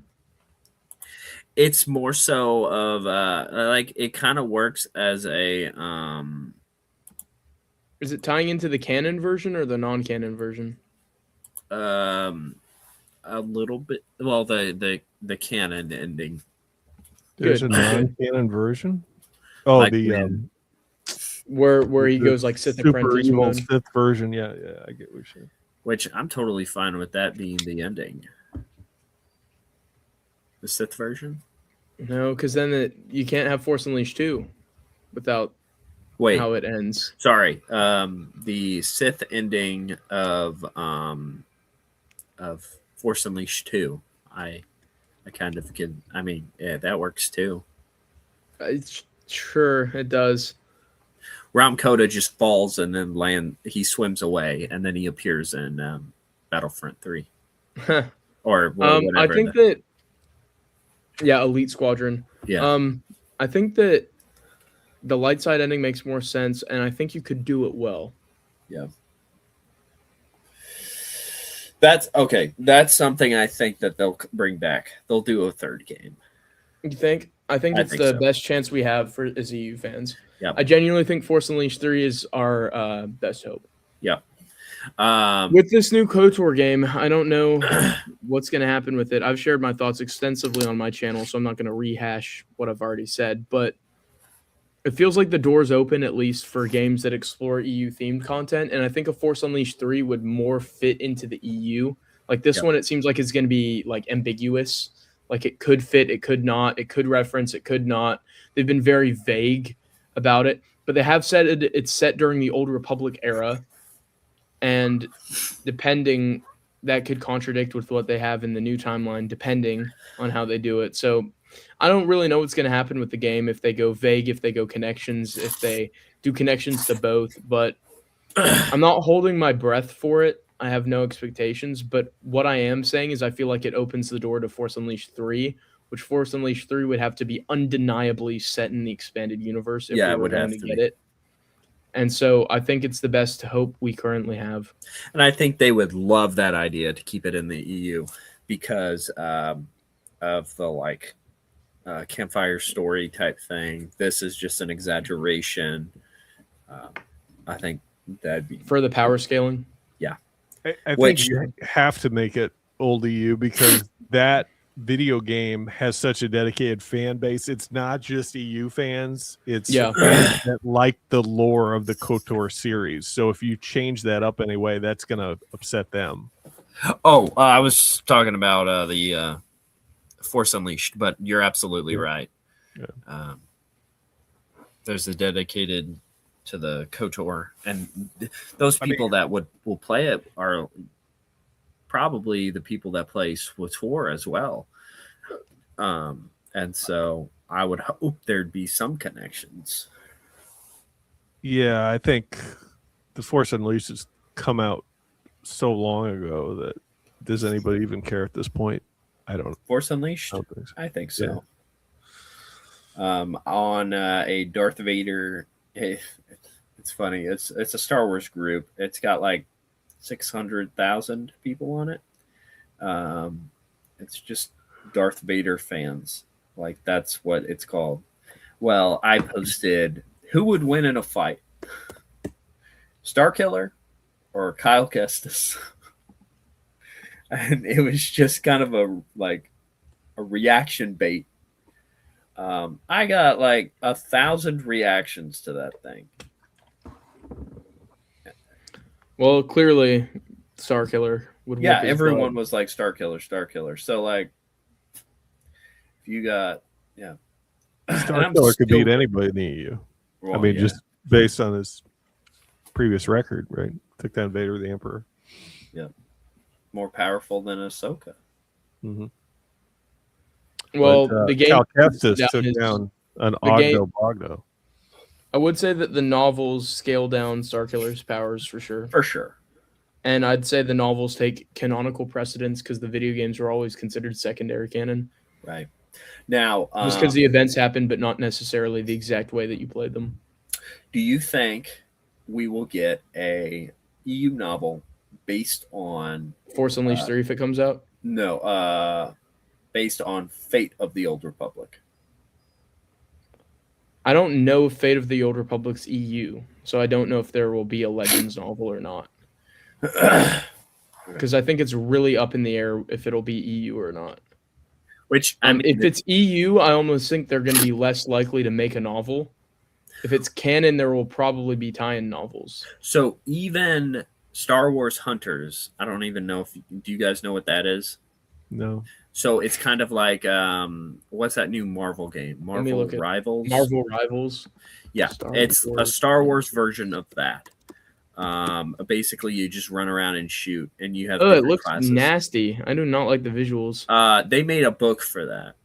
It's more so of like it kind of works as a Is it tying into the canon version or the non-canon version? a little bit. Well, the canon ending. There's a non-canon version. Oh, Like the where he goes like Sith super Apprentice evil mode. Sith version. Yeah, I get what you're saying. Which I'm totally fine with that being the ending. The Sith version. No, because then you can't have Force Unleashed 2 without Wait, how it ends. Sorry, the Sith ending of Force Unleashed 2. I kind of can. I mean, yeah, that works too. Sure, it does. Ram Koda just falls and then he swims away, and then he appears in Battlefront 3. Or whatever. I think that. Yeah, Elite Squadron. Yeah. I think that the light side ending makes more sense, and I think you could do it well. Yeah. That's okay. That's something I think that they'll bring back. They'll do a third game. You think? I think it's the best chance we have as EU fans. Yeah. I genuinely think Force Unleashed 3 is our best hope. Yeah. With this new KOTOR game, I don't know what's going to happen with it. I've shared my thoughts extensively on my channel, so I'm not going to rehash what I've already said, but it feels like the door's open, at least for games that explore EU-themed content, and I think a Force Unleashed 3 would more fit into the EU. Like this one, it seems like it's going to be like ambiguous. Like it could fit, it could not, it could reference, it could not. They've been very vague about it, but they have said it's set during the Old Republic era, and depending, that could contradict with what they have in the new timeline, depending on how they do it. So I don't really know what's going to happen with the game, if they go vague, if they go connections, if they do connections to both. But I'm not holding my breath for it. I have no expectations. But what I am saying is I feel like it opens the door to Force Unleashed 3, which Force Unleashed 3 would have to be undeniably set in the expanded universe if we were going to get it. And so I think it's the best hope we currently have. And I think they would love that idea to keep it in the EU because of the campfire story type thing. This is just an exaggeration. I think that'd be for the power scaling. Yeah, I think you have to make it old EU because that video game has such a dedicated fan base. It's not just EU fans. It's fans that like the lore of the KOTOR series. So if you change that up anyway, that's going to upset them. Oh, I was talking about the Force Unleashed, but you're absolutely right. Yeah. There's a dedicated to the KOTOR, and those people that will play it are probably the people that play SWTOR as well. And so I would hope there'd be some connections. Yeah, I think the Force Unleashed has come out so long ago that does anybody even care at this point? I don't know. Force Unleashed? I think so. Yeah. On a Darth Vader, it's funny. It's a Star Wars group. It's got like 600,000 people on it. It's just Darth Vader fans. Like that's what it's called. Well, I posted who would win in a fight, Starkiller or Kyle Kestis. And it was just kind of a reaction bait. I got like 1,000 reactions to that thing. Well, clearly, Starkiller would. Yeah, everyone was like Starkiller. So like, if you got Starkiller could beat anybody in the EU. Well, I mean, just based on his previous record, right? Took down Vader the Emperor. Yeah, more powerful than Ahsoka. Mm-hmm. Well, but, the game Cal Kestis took down an Ogdo Bogdo. I would say that the novels scale down Starkiller's powers for sure. For sure. And I'd say the novels take canonical precedence because the video games were always considered secondary canon. Right. Now, just because the events happened, but not necessarily the exact way that you played them. Do you think we will get a EU novel based on Force Unleashed 3 if it comes out? No, based on Fate of the Old Republic. I don't know if Fate of the Old Republic's EU, so I don't know if there will be a Legends novel or not. Because I think it's really up in the air if it'll be EU or not. Which, I mean, if it's EU, I almost think they're going to be less likely to make a novel. If it's canon, there will probably be tie-in novels. So even Star Wars Hunters, I don't even know if do you guys know what that is? No. So it's kind of like what's that new Marvel game? Let me Marvel look at Rivals. Marvel Rivals. Yeah, Star it's a Wars. Star Wars version of that. Basically, you just run around and shoot, and you have. Oh, it different looks classes. nasty. I do not like the visuals. They made a book for that.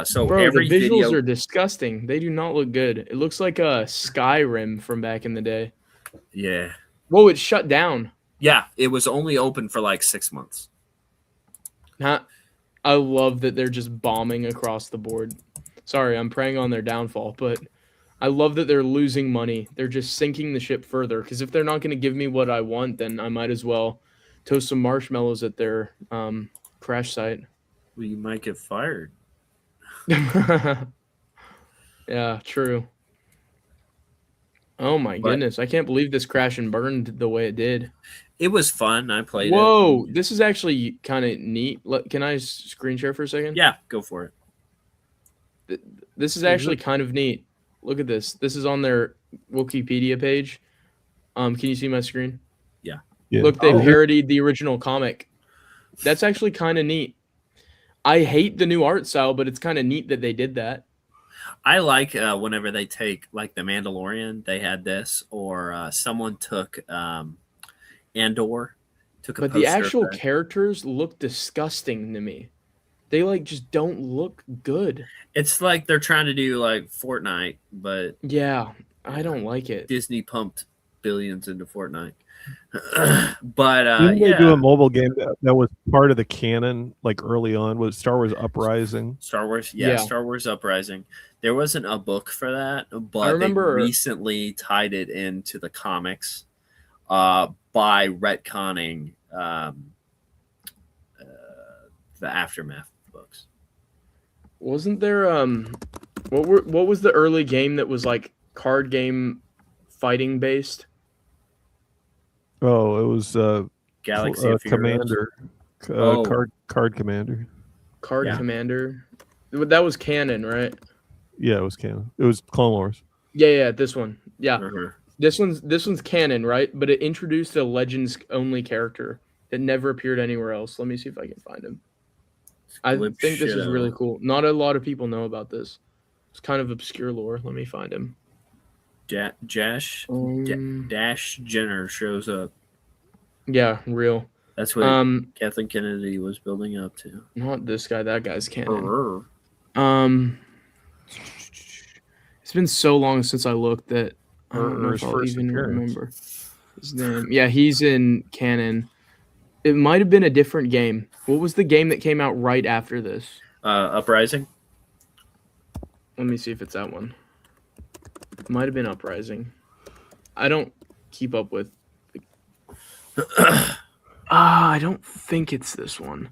So Bro, every the visuals video are disgusting. They do not look good. It looks like a Skyrim from back in the day. Yeah. Whoa, it's shut down. Yeah, it was only open for like 6 months. I love that they're just bombing across the board. Sorry, I'm preying on their downfall, but I love that they're losing money. They're just sinking the ship further, because if they're not going to give me what I want, then I might as well toast some marshmallows at their crash site. Well, you might get fired. Yeah, true. Oh my goodness. I can't believe this crashed and burned the way it did. It was fun. I played Whoa, this is actually kind of neat. Can I screen share for a second? Yeah, go for it. This is actually kind of neat. Look at this. This is on their Wikipedia page. Can you see my screen? Yeah. Look, they parodied the original comic. That's actually kind of neat. I hate the new art style, but it's kind of neat that they did that. I like whenever they take, like, The Mandalorian, they had this, or someone took Andor. But the actual characters look disgusting to me. They, like, just don't look good. It's like they're trying to do, like, Fortnite, but... Yeah, I don't like it. Disney pumped billions into Fortnite. But, Didn't they do a mobile game that was part of the canon, like, early on? Was Star Wars Uprising? Star Wars, yeah, Star Wars Uprising. There wasn't a book for that, but I remember they recently tied it into the comics by retconning the Aftermath books. Wasn't there what was the early game that was like card game fighting based? Oh, it was Galaxy of Commander, card Commander. Card Commander. That was canon, right? Yeah, it was canon. It was Clone Wars. Yeah, this one. Yeah. This one's canon, right? But it introduced a Legends only character that never appeared anywhere else. Let me see if I can find him. I think this is really cool. Not a lot of people know about this. It's kind of obscure lore. Let me find him. Dash Jenner shows up. Yeah, real. That's what Kathleen Kennedy was building up to. Not this guy. That guy's canon. It's been so long since I looked that I don't know if I'll even remember his name. Yeah, he's in canon. It might have been a different game. What was the game that came out right after this? Uprising. Let me see if it's that one. It might have been Uprising. I don't keep up with. I don't think it's this one.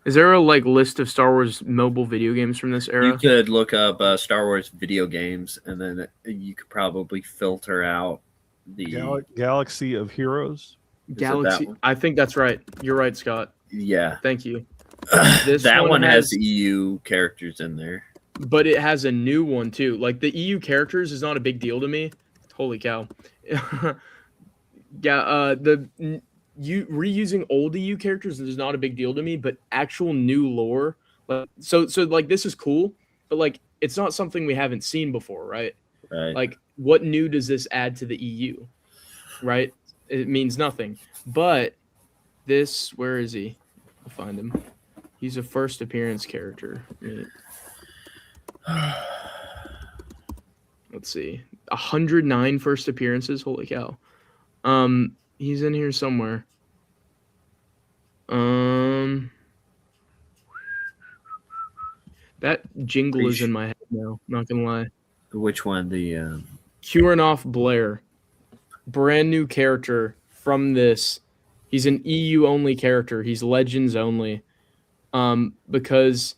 Is there a list of Star Wars mobile video games from this era? You could look up Star Wars video games, and then you could probably filter out the Galaxy of Heroes. Galaxy. I think that's right. You're right, Scott. Yeah. Thank you. That one has EU characters in there. But it has a new one too. Like the EU characters is not a big deal to me. Holy cow. Yeah, reusing old EU characters is not a big deal to me, but actual new lore, so this is cool, but it's not something we haven't seen before, right? Right. What new does this add to the EU? Right? It means nothing. But this, where is he? I'll find him. He's a first appearance character. Let's see. 109 first appearances. Holy cow. He's in here somewhere. That jingle is in my head now, not gonna lie. Which one? The Kurnoff Blair. Brand new character from this. He's an EU only character. He's Legends only. Because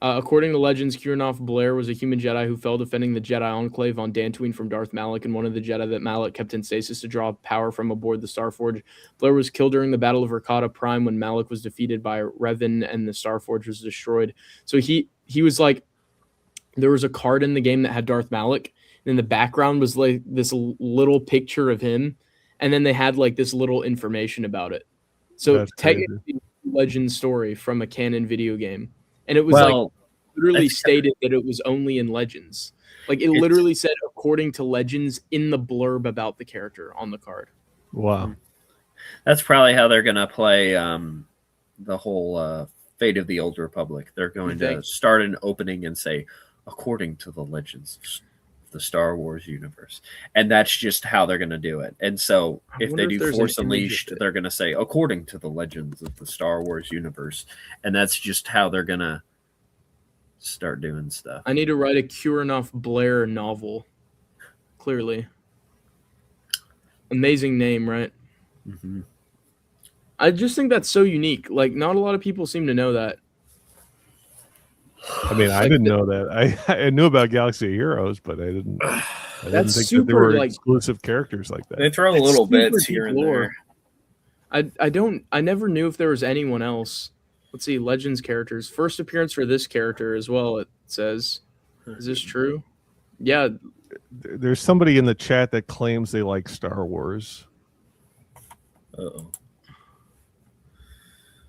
according to Legends, Kurnoff Blair was a human Jedi who fell defending the Jedi Enclave on Dantooine from Darth Malak and one of the Jedi that Malak kept in stasis to draw power from aboard the Starforge. Blair was killed during the Battle of Rakata Prime when Malak was defeated by Revan and the Starforge was destroyed. So he was there was a card in the game that had Darth Malak, and in the background was this little picture of him, and then they had this little information about it. So That's technically, Legends story from a canon video game, and it was like literally stated that it was only in Legends. Like it literally said according to Legends in the blurb about the character on the card. Wow. That's probably how they're gonna play the whole Fate of the Old Republic. They're going to start an opening and say, according to the Legends of the Star Wars universe. And that's just how they're gonna do it. And so if they do Force Unleashed, they're gonna say, according to the Legends of the Star Wars universe. And that's just how they're gonna start doing stuff. I need to write a Kurnoff Blair novel. Clearly. Amazing name, right? Mm-hmm. I just think that's so unique. Like, not a lot of people seem to know that. I mean, I didn't know that. I knew about Galaxy of Heroes, but I didn't think that there were exclusive characters like that. They throw a little bits here and there. I never knew if there was anyone else. Let's see, Legends characters. First appearance for this character as well, it says. Is this true? Yeah. There's somebody in the chat that claims they like Star Wars. Uh-oh.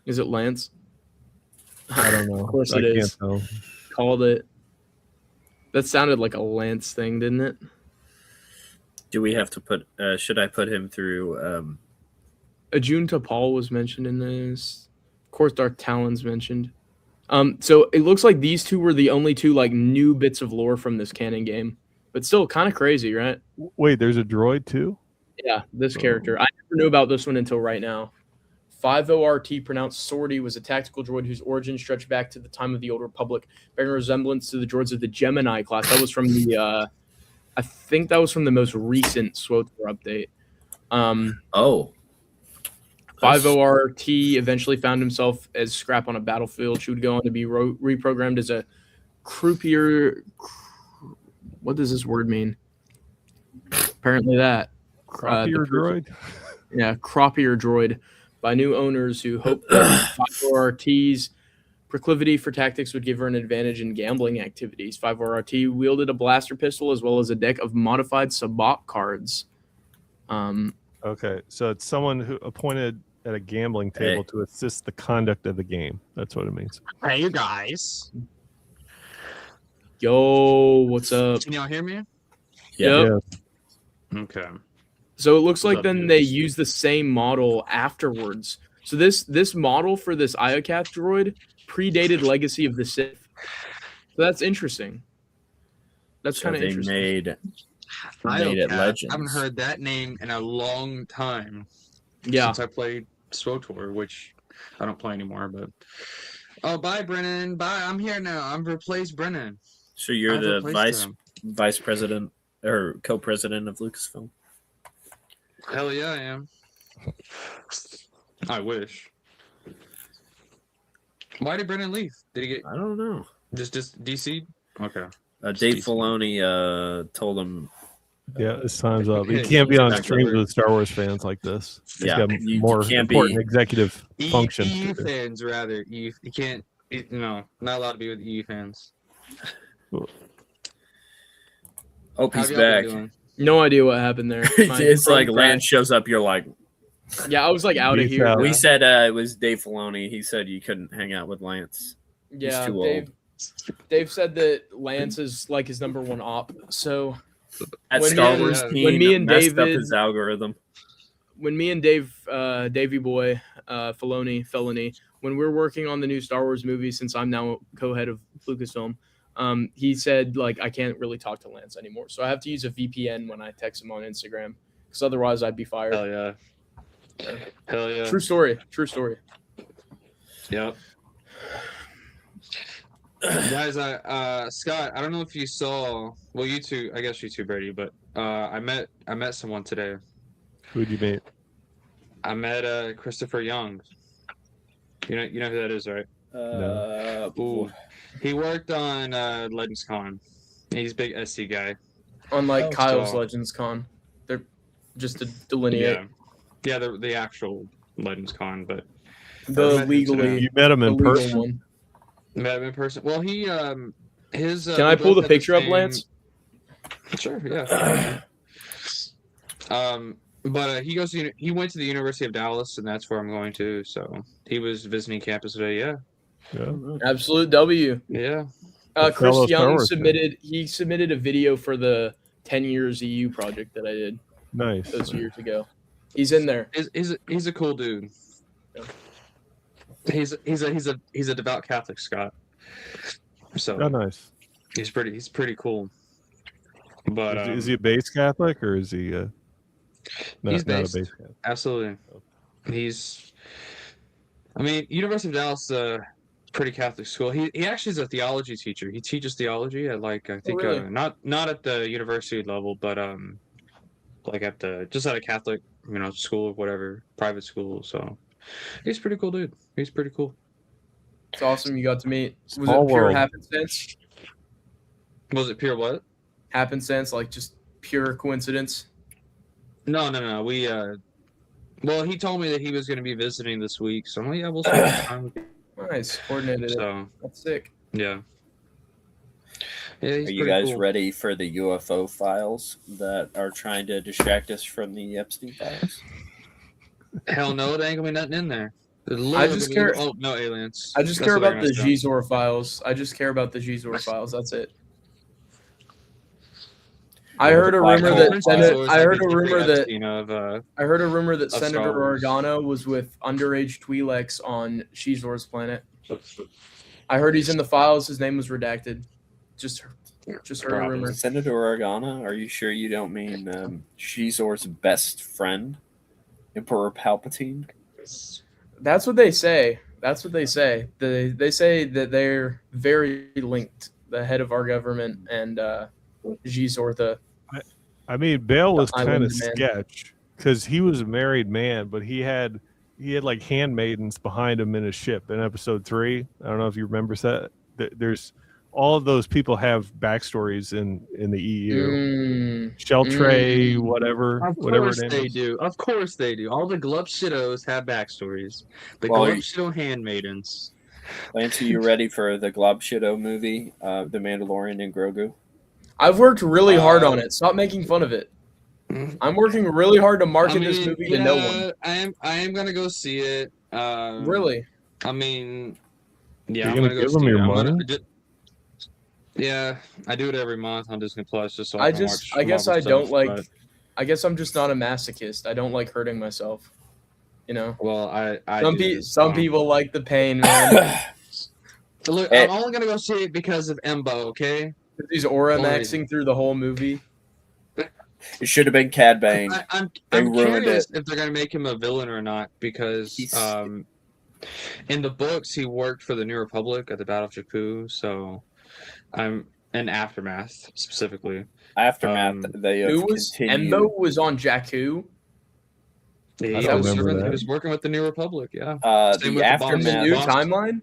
Is it Lance? I don't know. Of course I it can't is. tell. Called it. That sounded like a Lance thing, didn't it? Do we have to put should I put him through Ajun Tapal was mentioned in this. Of course, Darth Talon's mentioned. So it looks like these two were the only two like new bits of lore from this canon game, but still kind of crazy, right? Wait, there's a droid too? Yeah, this character. I never knew about this one until right now. 50RT, pronounced Sortie, was a tactical droid whose origins stretch back to the time of the Old Republic, bearing a resemblance to the droids of the Gemini class. That was from the, I think that was from the most recent SWTOR update. 50RT eventually found himself as scrap on a battlefield. She would go on to be reprogrammed as a croupier. What does this word mean? Apparently that. Croupier droid? Yeah, croupier droid. By new owners who hoped that 50RT's proclivity for tactics would give her an advantage in gambling activities. 50RT wielded a blaster pistol as well as a deck of modified Sabacc cards. Okay, so it's someone who appointed at a gambling table to assist the conduct of the game. That's what it means. Hey, you guys. Yo, what's up? Can y'all hear me? Yep. Okay. So it looks like then they use the same model afterwards. So this model for this Iocath droid predated Legacy of the Sith. So that's interesting. That's kind of interesting. Made it Legends. I haven't heard that name in a long time. Yeah. Since I played SWTOR, which I don't play anymore, but oh, bye Brennan. Bye. I'm here now. I'm replaced Brennan. So you're the vice president or co-president of Lucasfilm? Hell yeah, I am. I wish. Why did Brennan leave? Did he get? I don't know. Just DC? Okay. Dave Filoni told him. Yeah, his time's up. He can't be on streams with Star Wars fans like this. He's got more important executive function. EU fans, rather. You can't. No, not allowed to be with EU fans. Hope he's back. No idea what happened there. It's like Lance shows up. You're like, yeah, I was like out of here. We said it was Dave Filoni. He said you couldn't hang out with Lance. Yeah, he's too old. Dave said that Lance is like his number one op. So at Star Wars team, when me and David up his algorithm. When me and Dave, Davey Boy, Felony, when we're working on the new Star Wars movie, since I'm now co-head of Lucasfilm. He said like I can't really talk to Lance anymore, so I have to use a VPN when I text him on Instagram, because otherwise I'd be fired. Hell yeah! Hell yeah! True story. True story. Yep. Guys, Scott, I don't know if you saw. Well, you two, I guess you two, Brady, but I met someone today. Who'd you meet? I met Christopher Young. You know who that is, right? No. He worked on Legends Con. He's a big SC guy. Unlike Kyle's Legends Con. They're just to delineate. Yeah, the actual Legends Con, but the legally. You met him in person. One. Met him in person. Well, he his. Can I pull the picture up, Lance? Sure. Yeah. But he went to the University of Dallas, and that's where I'm going to. So he was visiting campus today. Yeah. Absolute W. Yeah. Chris fellow Star Young Wars fan. submitted a video for the 10 years EU project that I did Nice. those years ago. He's in there. He's a cool dude. He's a devout Catholic, Scott. So Oh, nice. he's pretty cool. But Is he a base Catholic or is he not he's a based. base Catholic? Absolutely. I mean, University of Dallas, pretty Catholic school. He actually is a theology teacher. He teaches theology at I think really? not at the university level, but like at a Catholic school or whatever, private school. So he's a pretty cool dude. He's pretty cool. It's awesome you got to meet. Was Small it pure world. happenstance? Was it pure what? Happenstance, like just pure coincidence? No. We well, he told me that he was going to be visiting this week, so I'm like, yeah, we'll spend time with you. Nice, coordinated. So That's sick. yeah. Yeah, he's Are you pretty guys cool. ready for the UFO files that are trying to distract us from the Epstein files? Hell no, there ain't gonna be nothing in there. There's I just literally- care- Oh no, aliens. I just That's care what they're about the gonna say. Gizor files. I just care about the Gizor files. That's it. I heard a rumor that I heard a rumor that Star Senator Wars. Organa was with underage Twi'leks on Shizor's planet. I heard he's in the files. His name was redacted. Just heard a rumor. Senator Organa, are you sure you don't mean Shizor's best friend, Emperor Palpatine? That's what they say. That's what they say. They say that they're very linked. The head of our government and Gizor, I mean, Bale was The kind of Island Man. sketch because he was a married man, but he had like handmaidens behind him in his ship in episode 3. I don't know if you remember that. There's all of those people have backstories in the EU. Sheltray, whatever, Of whatever course her name they is. do. Of course they do. All the glub shittos have backstories. The Well, glub shitto handmaidens. Lance, are you ready for the Glob Shido movie, The Mandalorian and Grogu? I've worked really hard on it. Stop making fun of it. I'm working really hard to market this movie to no one. I am gonna go see it. Really? I mean, You're I'm gonna gonna go give see them it. your I'm gonna- money? yeah, I do it every month on Disney Plus just so I can watch I guess Marvel I don't stuff, like. but- I guess I'm just not a masochist. I don't like hurting myself. You know. Well, I Some people like the pain, man. Look, I'm only gonna go see it because of Embo. Okay. He's aura Only maxing through the whole movie. It should have been Cad Bane. I'm They ruined curious it. if they're gonna make him a villain or not because in the books he worked for the New Republic at the Battle of Jakku, so I'm in Aftermath specifically. Aftermath, they have Who was continued. Embo was on Jakku? He, I don't was remember serving- that. he was working with the New Republic, yeah. Same The with the bombs- In the new bombs- timeline?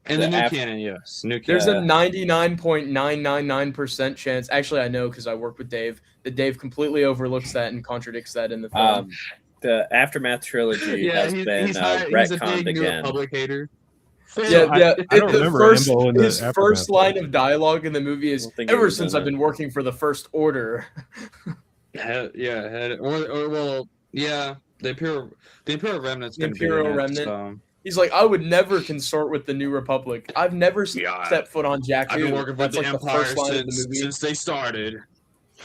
In the the new af- canon, yes. New There's a canon. 99.999% chance. Actually, I know because I work with Dave. That Dave completely overlooks that and contradicts that in the film. The Aftermath trilogy Yeah, has been he's a retconned big New again. Republic hater. Yeah. I don't The remember first, Embo in the his first Aftermath line of dialogue in the movie is, think he "Ever was since in I've it. been working for the First Order." The Imperial Remnant's The gonna be Imperial in it, Remnant. so. He's like, "I would never consort with the New Republic. I've never stepped foot on Jakku." I've been working for That's the like Empire first line of the movie. since they started.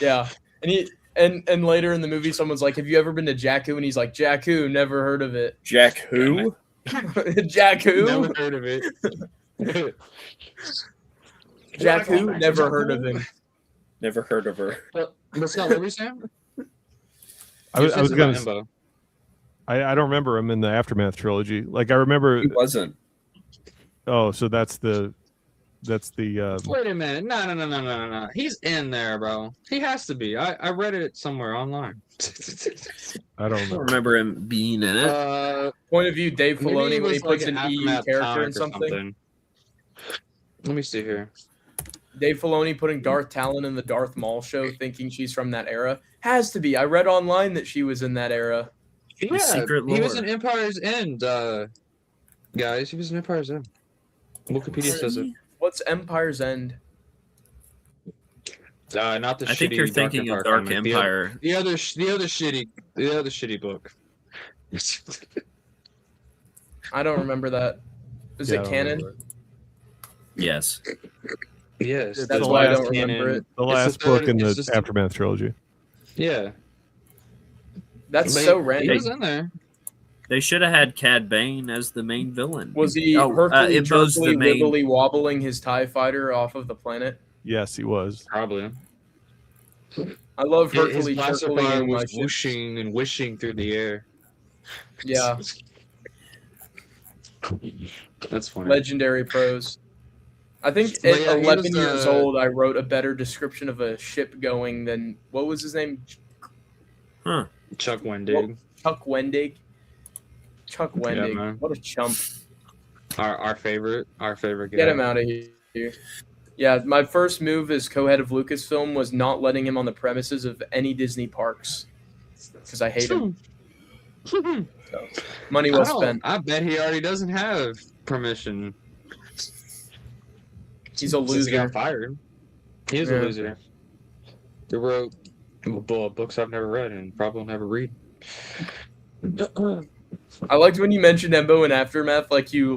Yeah, and he and later in the movie, someone's like, "Have you ever been to Jakku?" And he's like, "Jakku, never heard of it." Jack who? Jakku, Never heard of it. Jakku, never heard of him. Never heard of her. But Scott, what were you saying? I was going gonna. I don't remember him in the Aftermath trilogy. Like I remember. He wasn't. Oh, so that's the. Wait a minute. No. He's in there, bro. He has to be. I read it somewhere online. I don't I don't remember. remember him being in it. Point of view, Dave Maybe Filoni it when he was like puts an EU Aftermath character comic in or something. Let me see here. Dave Filoni putting Darth Talon in the Darth Maul show, thinking she's from that era, has to be. I read online that she was in that era. Yeah, Secret he was Lord. in Empire's End, guys. He was in Empire's End. Wikipedia says it. What's Empire's End? Not the I think you're thinking of Dark comic. Empire. The other shitty book. I don't remember that. Is it canon? Yes. Yes. That's why I don't remember it. The last book in the Aftermath trilogy. Yeah. That's so random. He was in there. They should have had Cad Bane as the main villain. Was he It was the main. wibbly wobbling his TIE fighter off of the planet? Yes, he was. Probably. I love His Hercules blaster circling fire in my was ship. whooshing and wishing through the air. Yeah. That's funny. Legendary prose. I think But at yeah, he 11 was, years old, I wrote a better description of a ship going than what was his name? Huh. Chuck Wendig. Chuck Wendig. Chuck Wendig. man. What a chump. Our favorite guy. Get him out of here. Yeah, my first move as co-head of Lucasfilm was not letting him on the premises of any Disney parks because I hate him. So, money well spent. I bet he already doesn't have permission. He's a Since he loser. got fired. He is Yeah. a loser. They wrote books I've never read and probably will never read. I liked when you mentioned Embo in Aftermath, like you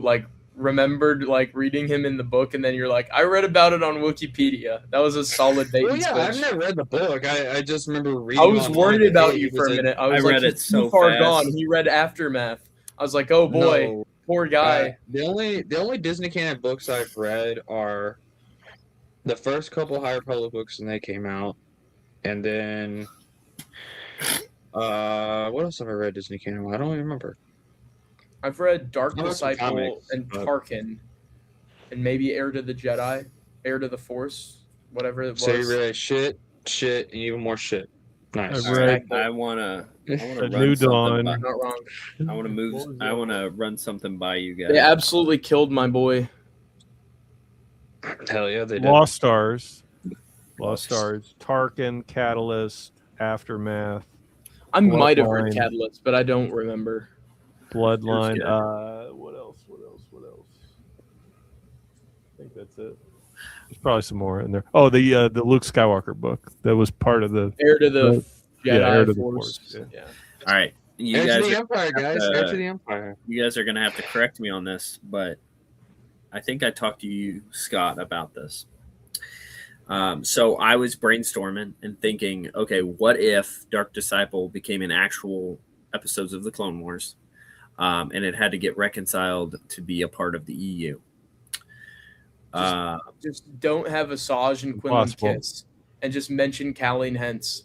remembered reading him in the book, and then you're like, I read about it on Wikipedia. That was a solid bait. Well, and yeah, I've switch. never read the book. I just remember reading. I was online worried that, about hey, you he for a was minute. I was I like, read he's it so too far fast. gone. He read Aftermath. I was like, oh boy, No. poor guy. The only Disney canon books I've read are the first couple High Republic books when they came out, and then what else have I read Disney canon? I don't even remember. I've read Dark I read some Disciple comics, and but- Tarkin, and maybe Heir to the Jedi, Heir to the Force, whatever it was. So you read shit, and even more shit. Nice. I've read I wanna A run New something Dawn. by- Not wrong. I want to move. I want to run something by you guys. They absolutely killed my boy. Hell yeah, they did. Lost Stars. Tarkin, Catalyst, Aftermath, I might have read Bloodline. Catalyst, but I don't remember. Bloodline. Here's What else? I think that's it. There's probably some more in there. Oh, the Luke Skywalker book that was part of the Heir to the Jedi Heir to the Force. Force, yeah. All right, you Heir guys. to the are- Empire, guys. have Heir to- to the Empire. You guys are gonna have to correct me on this, but I think I talked to you, Scott, about this. So I was brainstorming and thinking, okay, what if Dark Disciple became an actual episodes of the Clone Wars, and it had to get reconciled to be a part of the EU? Just don't have Asajj and Quinlan Impossible. kiss, and just mention Colleen Hence.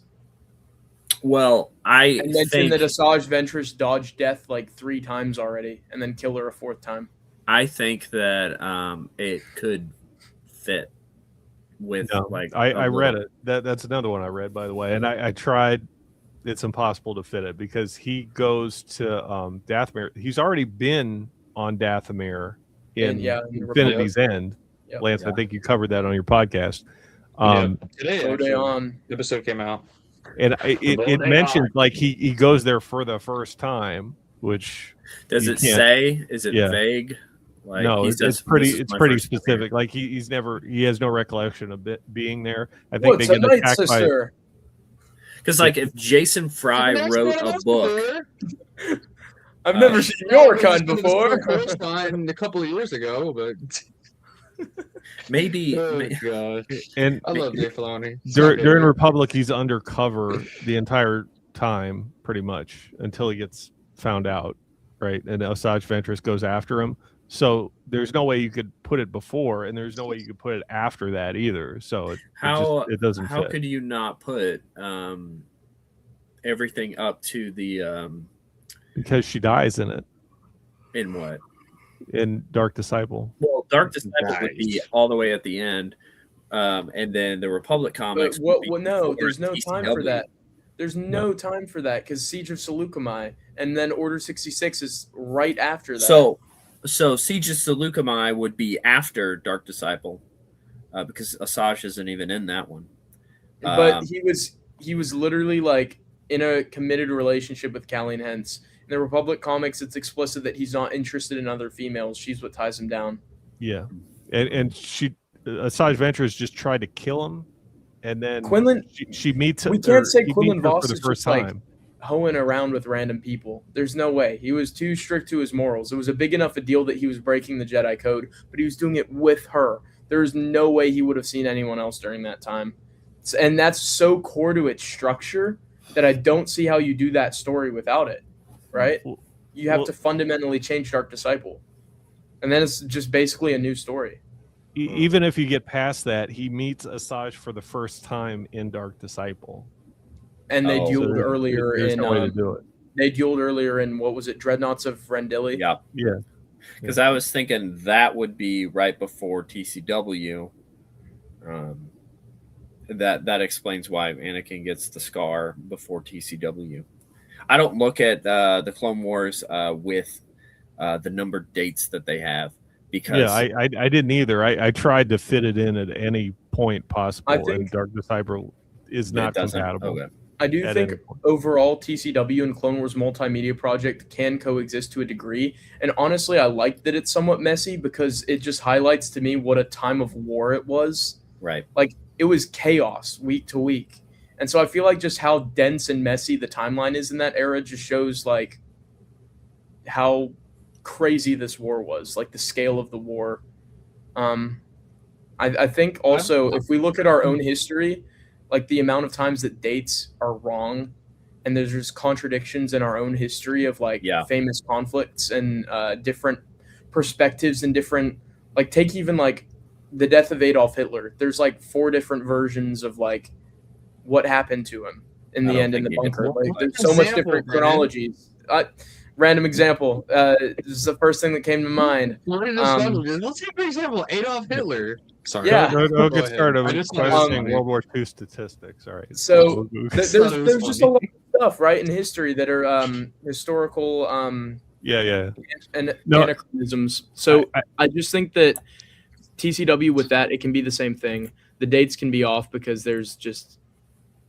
Well, I And mention think that Asajj Ventress dodged death like 3 times already, and then kill her a 4th time. I think that it could fit with No, like I a read little- it. That's another one I read, by the way, and I tried. It's impossible to fit it because he goes to Dathomir. He's already been on Dathomir in in Infinity's End. Yep. Lance, I Yeah. think you covered that on your podcast. Today, Go actually, day on. the episode came out. And it Well, they mentions are. like he goes there for the first time, which Does you it can't- say? Is it Yeah. vague? Like, no, he it's says, pretty "This is it's my pretty first specific. Like he has no recollection of being there. I think What's they a get night, attacked by sister? Because like if Jason Fry wrote a book, I've never seen your kind before. A couple of years ago, but maybe oh god, and I love Dave Filoni. during Republic he's undercover the entire time pretty much until he gets found out, right? And Asajj Ventress goes after him. So there's no way you could put it before, and there's no way you could put it after that either. So it doesn't how fit. could you not put everything up to the Because she dies in it in what? in Dark Disciple. Well, Dark Disciple would be all the way at the end, and then the Republic But comics. what? would be Well, no, before there's no time for TCW. that. There's no time for that because Siege of Seleucami and then Order 66 is right after that. So Siege of Seleucami would be after Dark Disciple, because Asajj isn't even in that one. But he was literally like in a committed relationship with Colleen Hence. In the Republic comics, it's explicit that he's not interested in other females. She's what ties him down. Yeah, and Asajj Ventress just tried to kill him and then Quinlan, she meets. We can't say he Quinlan meets her Voss for the is first just like time. hoeing around with random people. There's no way. He was too strict to his morals. It was a big enough a deal that he was breaking the Jedi code, but he was doing it with her. There's no way he would have seen anyone else during that time. And that's so core to its structure that I don't see how you do that story without it, right? You have to fundamentally change Dark Disciple. And then it's just basically a new story. Even if you get past that, he meets Asajj for the first time in Dark Disciple. And they dueled earlier there's in no way to do it. They dueled earlier in, what was it, Dreadnoughts of Rendili? Yeah. Because I was thinking that would be right before TCW. That explains why Anakin gets the scar before TCW. I don't look at the Clone Wars with the numbered dates that they have, because I didn't either. I tried to fit it in at any point possible, and Dark Disciple is not compatible. Okay. I do think overall TCW and Clone Wars multimedia project can coexist to a degree. And honestly, I like that it's somewhat messy because it just highlights to me what a time of war it was. Right. Like, it was chaos week to week. And so I feel like just how dense and messy the timeline is in that era just shows like how crazy this war was, like the scale of the war. I think also if we look at our own history, like the amount of times that dates are wrong and there's just contradictions in our own history of like famous conflicts and different perspectives and different, like take even like the death of Adolf Hitler. There's like 4 different versions of like what happened to him in the end in the bunker. Like there's so much different chronologies. Random example. This is the first thing that came to mind. Let's take for example Adolf Hitler. Sorry. Yeah. Don't get started with questioning World War II statistics. All right. So there's just a lot of stuff, right, in history that are historical and anachronisms. So I just think that TCW with that, it can be the same thing. The dates can be off because there's just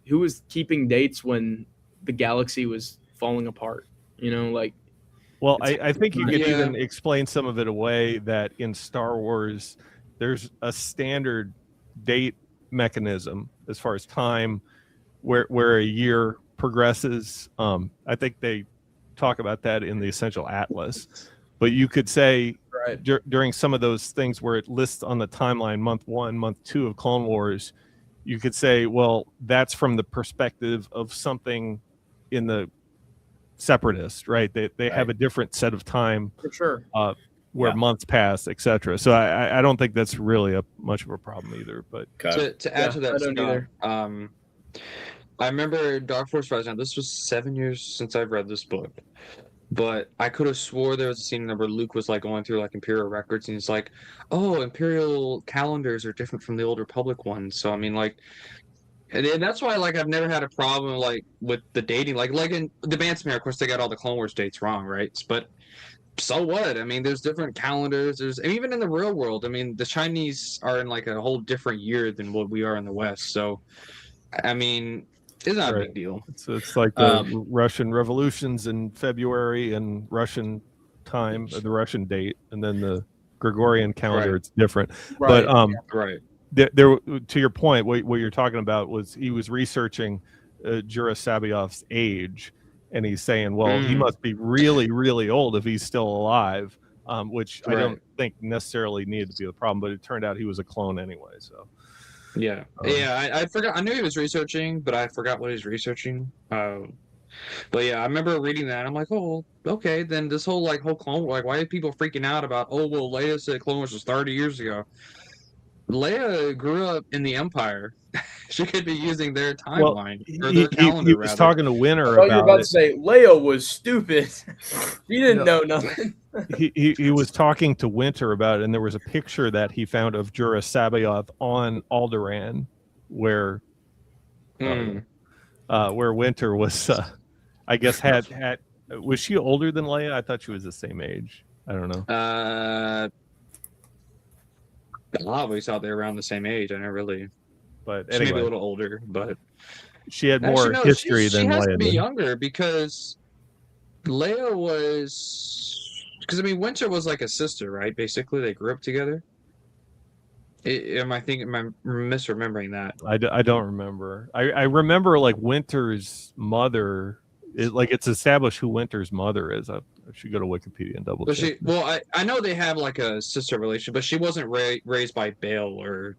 who was keeping dates when the galaxy was falling apart, you know, like. Well, I think you could even explain some of it away that in Star Wars, there's a standard date mechanism as far as time where a year progresses. I think they talk about that in the Essential Atlas. But you could say during some of those things where it lists on the timeline month 1, month 2 of Clone Wars, you could say, well, that's from the perspective of something in the Separatist, right? They have a different set of time for sure. Where months pass, etc. So I don't think that's really much of a problem either. But to add to that, Scott, I remember Dark Force Rising. This was 7 years since I've read this book, but I could have swore there was a scene where Luke was like going through like Imperial records, and he's like, "Oh, Imperial calendars are different from the Old Republic ones." So I mean, like. And that's why, like, I've never had a problem, like, with the dating. Like in the Bantamere, of course, they got all the Clone Wars dates wrong, right? But so what? I mean, there's different calendars. And even in the real world, I mean, the Chinese are in, like, a whole different year than what we are in the West. So, I mean, it's not a big deal. It's like the Russian revolutions in February and Russian time, the Russian date, and then the Gregorian calendar, it's different. Right. But, there, to your point, what you're talking about was he was researching Jura Sabiov's age, and he's saying, well, he must be really, really old if he's still alive, which I don't think necessarily needed to be the problem, but it turned out he was a clone anyway. So I forgot. I knew he was researching, but I forgot what he's researching. But yeah, I remember reading that. I'm like, oh, okay. Then this whole Clone Wars, like, why are people freaking out about? Oh, well, Leia said Clone Wars was 30 years ago. Leia grew up in the Empire. She could be using their timeline or their calendar. He was talking to Winter about. You're about to say Leia was stupid. He didn't know nothing. he was talking to Winter about it, and there was a picture that he found of Jura Sabiov on Alderaan, where Winter was. I guess had was she older than Leia? I thought she was the same age. I don't know. I always thought they were around the same age. I never really, but anyway. Maybe a little older. But she had more history than Leia. She has to be younger because Leia was. Because I mean, Winter was like a sister, right? Basically, they grew up together. Am I misremembering that? I don't remember. I remember like Winter's mother. It's established who Winter's mother is. I should go to Wikipedia and double check. I know they have like a sister relation, but she wasn't raised by Bale or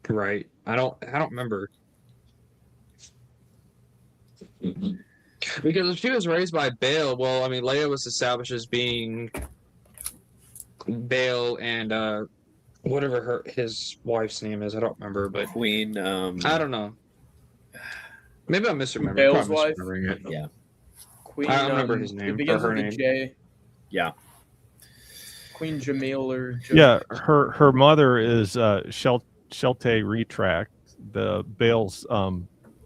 right. I don't remember. Because if she was raised by Bale, well, I mean, Leia was established as being Bale and whatever his wife's name is. I don't remember, but Queen. I don't know. Maybe I'm misremembering. Bale's wife. Yeah. Queen. I don't remember his name. It begins or her with a name. J. Yeah. Queen Jamil or. Yeah, her mother is Shelte Retract, the Bale's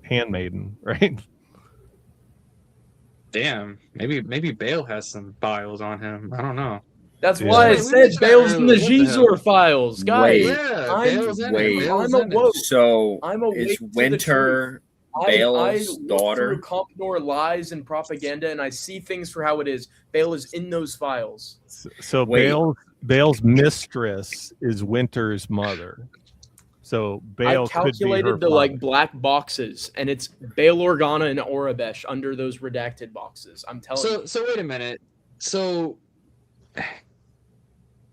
handmaiden, right? Damn, maybe Bale has some files on him. I don't know. That's why I said Bale's in the Xizor files, guys. Wait. I'm awoke. So I'm awake is to the Winter Bale's I daughter? look through Compnor lies and propaganda, and I see things for how it is. Bale is in those files. So Bale's mistress is Winter's mother. So Bale I calculated could be the her like father. black boxes, and it's Bail Organa and Orabesh under those redacted boxes. I'm telling you. So wait a minute. So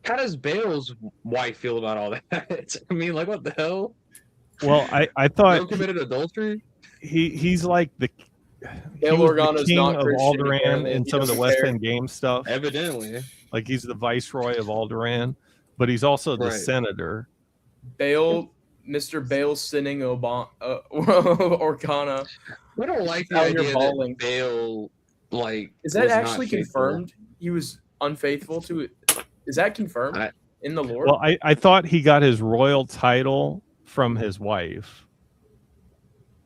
how does Bale's wife feel about all that? I mean, like, what the hell? Well, I thought Bale committed adultery. He's like the Bail Organa's king not of Christian, Alderaan apparently. in He some of the doesn't West care. End game stuff. Evidently, like he's the viceroy of Alderaan, but he's also the Right. senator. Mr. Bale sinning Organa. I don't like the Out here idea bawling. that Bale like Is that was not actually faithful. confirmed? He was unfaithful to it. Is that confirmed in the lore? Well, I thought he got his royal title from his wife.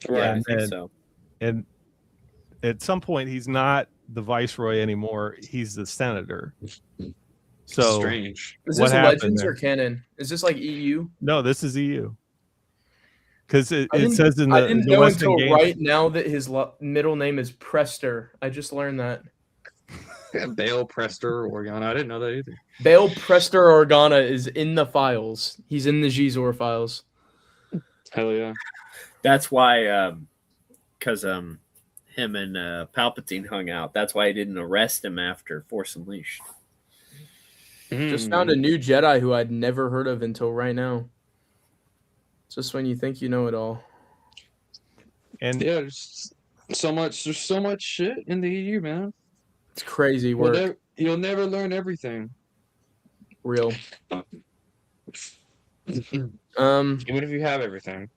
Yeah, I And- think and- so. And at some point, he's not the viceroy anymore. He's the senator. So Strange. Is what this happened Legends there? or canon? Is this like EU? No, this is EU. Because it I didn't- says in I the, didn't the know Western until game. right now that his middle name is Prester. I just learned that. Bale Prester Organa. I didn't know that either. Bale Prester Organa is in the files. He's in the Xizor files. Hell yeah. That's why, because him and Palpatine hung out. That's why he didn't arrest him after Force Unleashed. Just found a new Jedi who I'd never heard of until right now. Just when you think you know it all. And yeah, there's so much shit in the EU, man. It's crazy work. You'll never learn everything. Real. Even if you have everything.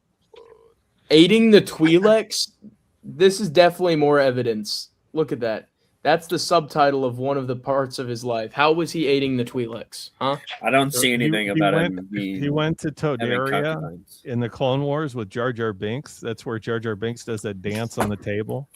Aiding the Twi'leks. This is definitely more evidence. Look at that. That's the subtitle of one of the parts of his life. How was he aiding the Twi'leks? Huh? I don't see anything about him. He went to Todaria concubines. in the Clone Wars with Jar Jar Binks. That's where Jar Jar Binks does that dance on the table.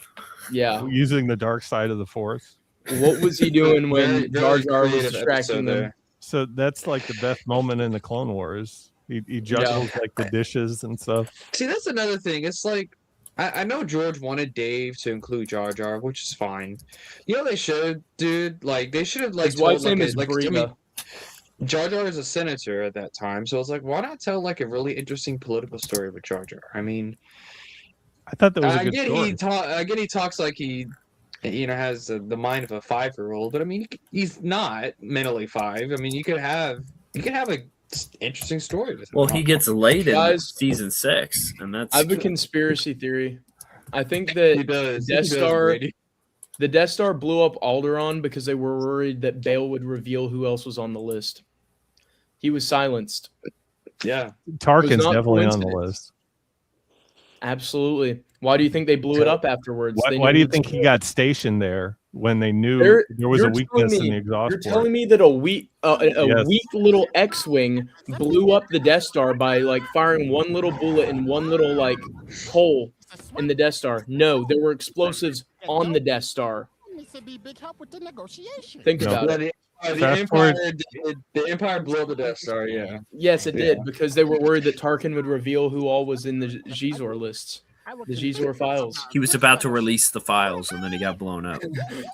Yeah. Using the dark side of the Force. What was he doing when Very Jar Jar was creative distracting episode them? there. So that's like the best moment in the Clone Wars. He juggles like the dishes and stuff. See, that's another thing. It's like I know George wanted Dave to include Jar Jar, which is fine. You know they should, dude. Like they should have like His wife's told, name like, is like, I Briga. mean, Jar Jar is a senator at that time, so I was like, why not tell like a really interesting political story with Jar Jar? I mean, I thought that was a I good get story. I get he talks like he, has the mind of a 5-year-old, but I mean he's not mentally 5. I mean you could have a interesting story with him. Well, he gets laid in Guys, season 6, and that's. I have a conspiracy theory. I think that He does. Death He does, Star, Brady. the Death Star blew up Alderaan because they were worried that Bale would reveal who else was on the list. He was silenced. Yeah. Tarkin's not definitely on the coincidence. list. Absolutely. Why do you think they blew it up afterwards? They Why knew do you this- think he got stationed there when they knew there was a you're weakness telling in me- the exhaust You're port? telling me that a weak Yes. weak little X-wing blew up the Death Star by like firing one little bullet in one little like hole in the Death Star? No, there were explosives on the Death Star. Think No. about Yeah, it. the Fast Empire, forward- the Empire blew up the Death Star. Yeah. Yes, it did because they were worried that Tarkin would reveal who all was in the Xizor lists, the Xizor files. He was about to release the files, and then he got blown up.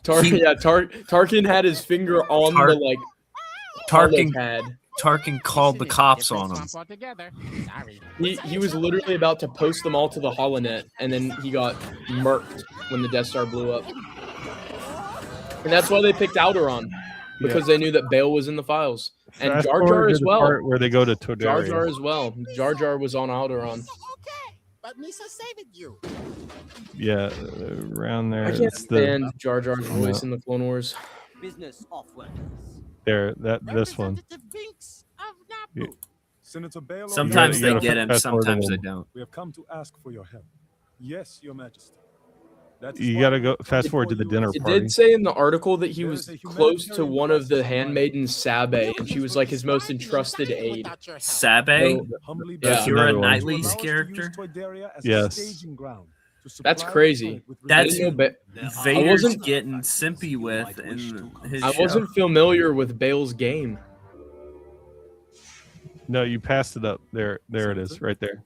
Tarkin had his finger on Tar- the like Tarkin, pad. Tarkin called the cops on him. He was literally about to post them all to the holonet, and then he got murked when the Death Star blew up. And that's why they picked Alderaan, because they knew that Bail was in the files. And Fast Jar Jar forward to as the well. part where they go to Todaria. Jar Jar as well. Jar Jar was on Alderaan. But Misa saved you. Yeah, around there. I can't it's the- stand Jar Jar's voice in the Clone Wars. Business off limits. There, this one. Yeah. Senator Bail. Sometimes You they gotta get him, fast forward sometimes a they little. don't. We have come to ask for your help. Yes, Your Majesty. That is You why got to go fast forward to the dinner It party. did say in the article that he was close to one of the handmaidens, Sabe, and she was like his most entrusted aid. Sabe? Yeah. Kira one. Knightley's character? Yes. That's crazy. That's I didn't know I Vader's wasn't getting simpy with in his I show. wasn't familiar with Bale's game. No, you passed it up. There it is, right there.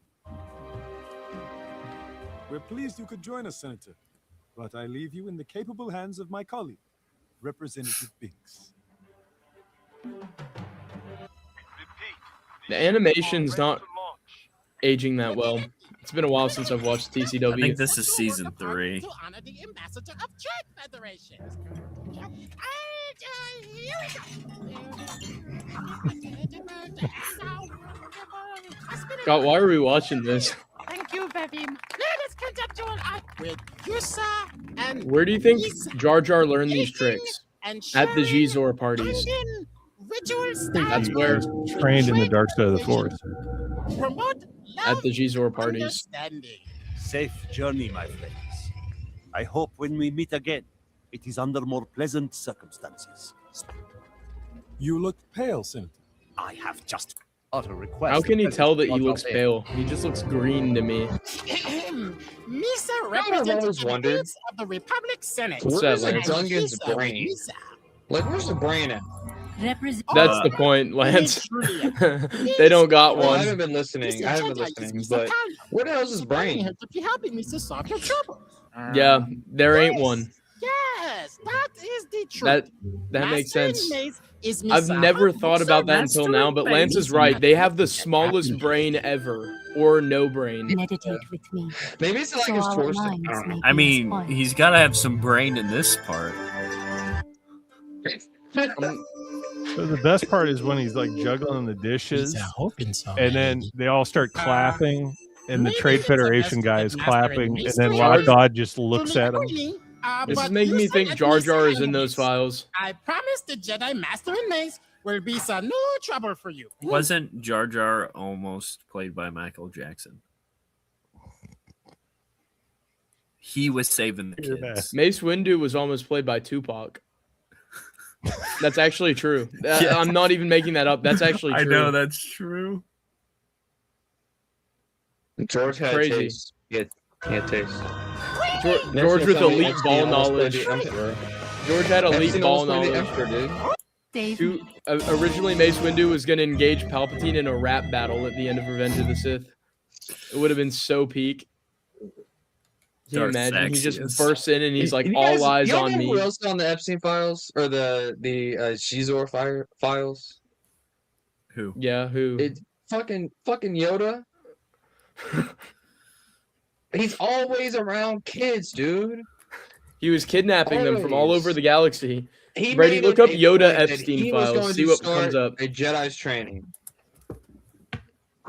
We're pleased you could join us, Senator. But I leave you in the capable hands of my colleague, Representative Binks. The animation's not aging that well. It's been a while since I've watched TCW. I think this is season 3. To honor the ambassador of Trade Federation. God, why are we watching this? Thank you, Bevim. Let us conduct your act with Yusa and Where do you think Misa. Jar Jar learned these tricks? And At the sharing Gizor parties. Indian ritual That's style. where Trained in the dark side of the force. Promote at the Gizor parties. understanding. Safe journey, my friends. I hope when we meet again, it is under more pleasant circumstances. You look pale, Senator. I have just utter request. How can he tell that he Not looks all pale? He just looks green to me. Misa always represents the wondered. needs of the Republic Senate. What's that, Where's the Lance? Gungan's Misa, brain? Misa. Like, where's the brain at? That's the point, Lance. They don't got Well, I one. haven't been listening. I haven't been listening, but where the hell's his brain? To be helping me to solve your troubles. Yeah, there ain't one. Yes, that is the truth. That makes Master sense. Mace is I've Misa. never thought about that Master until now, but Mace. Lance is right. They have the smallest brain ever, or no brain. Meditate with me. Maybe it's like So his our torso. minds may I be mean, one. he's got to have some brain in this part. So the best part is when he's like juggling the dishes, and then they all start clapping, and the Trade Federation guy is clapping, and then Rod God just looks at him. This is making me think Jar Jar is in those files. I promise the Jedi Master and Mace will be no trouble for you. Wasn't Jar Jar almost played by Michael Jackson? He was saving the kids. Mace Windu was almost played by Tupac. That's actually true. Yeah. I'm not even making that up. That's actually true. I know that's true. George had Crazy. taste. He had taste. George with elite ball knowledge. George had elite ball knowledge. Originally, Mace Windu was going to engage Palpatine in a rap battle at the end of Revenge of the Sith. It would have been so peak. Can you Darth imagine? He just Saxius. bursts in and he's like, You all guys- eyes y'all on know me. Who else on the Epstein files or the Shizor files? Who? Yeah, who? It fucking Yoda. He's always around kids, dude. He was kidnapping them from all Always. over the galaxy. He Brady, made look it up a Yoda point that Epstein he was files. going See to what start comes up. A Jedi's training.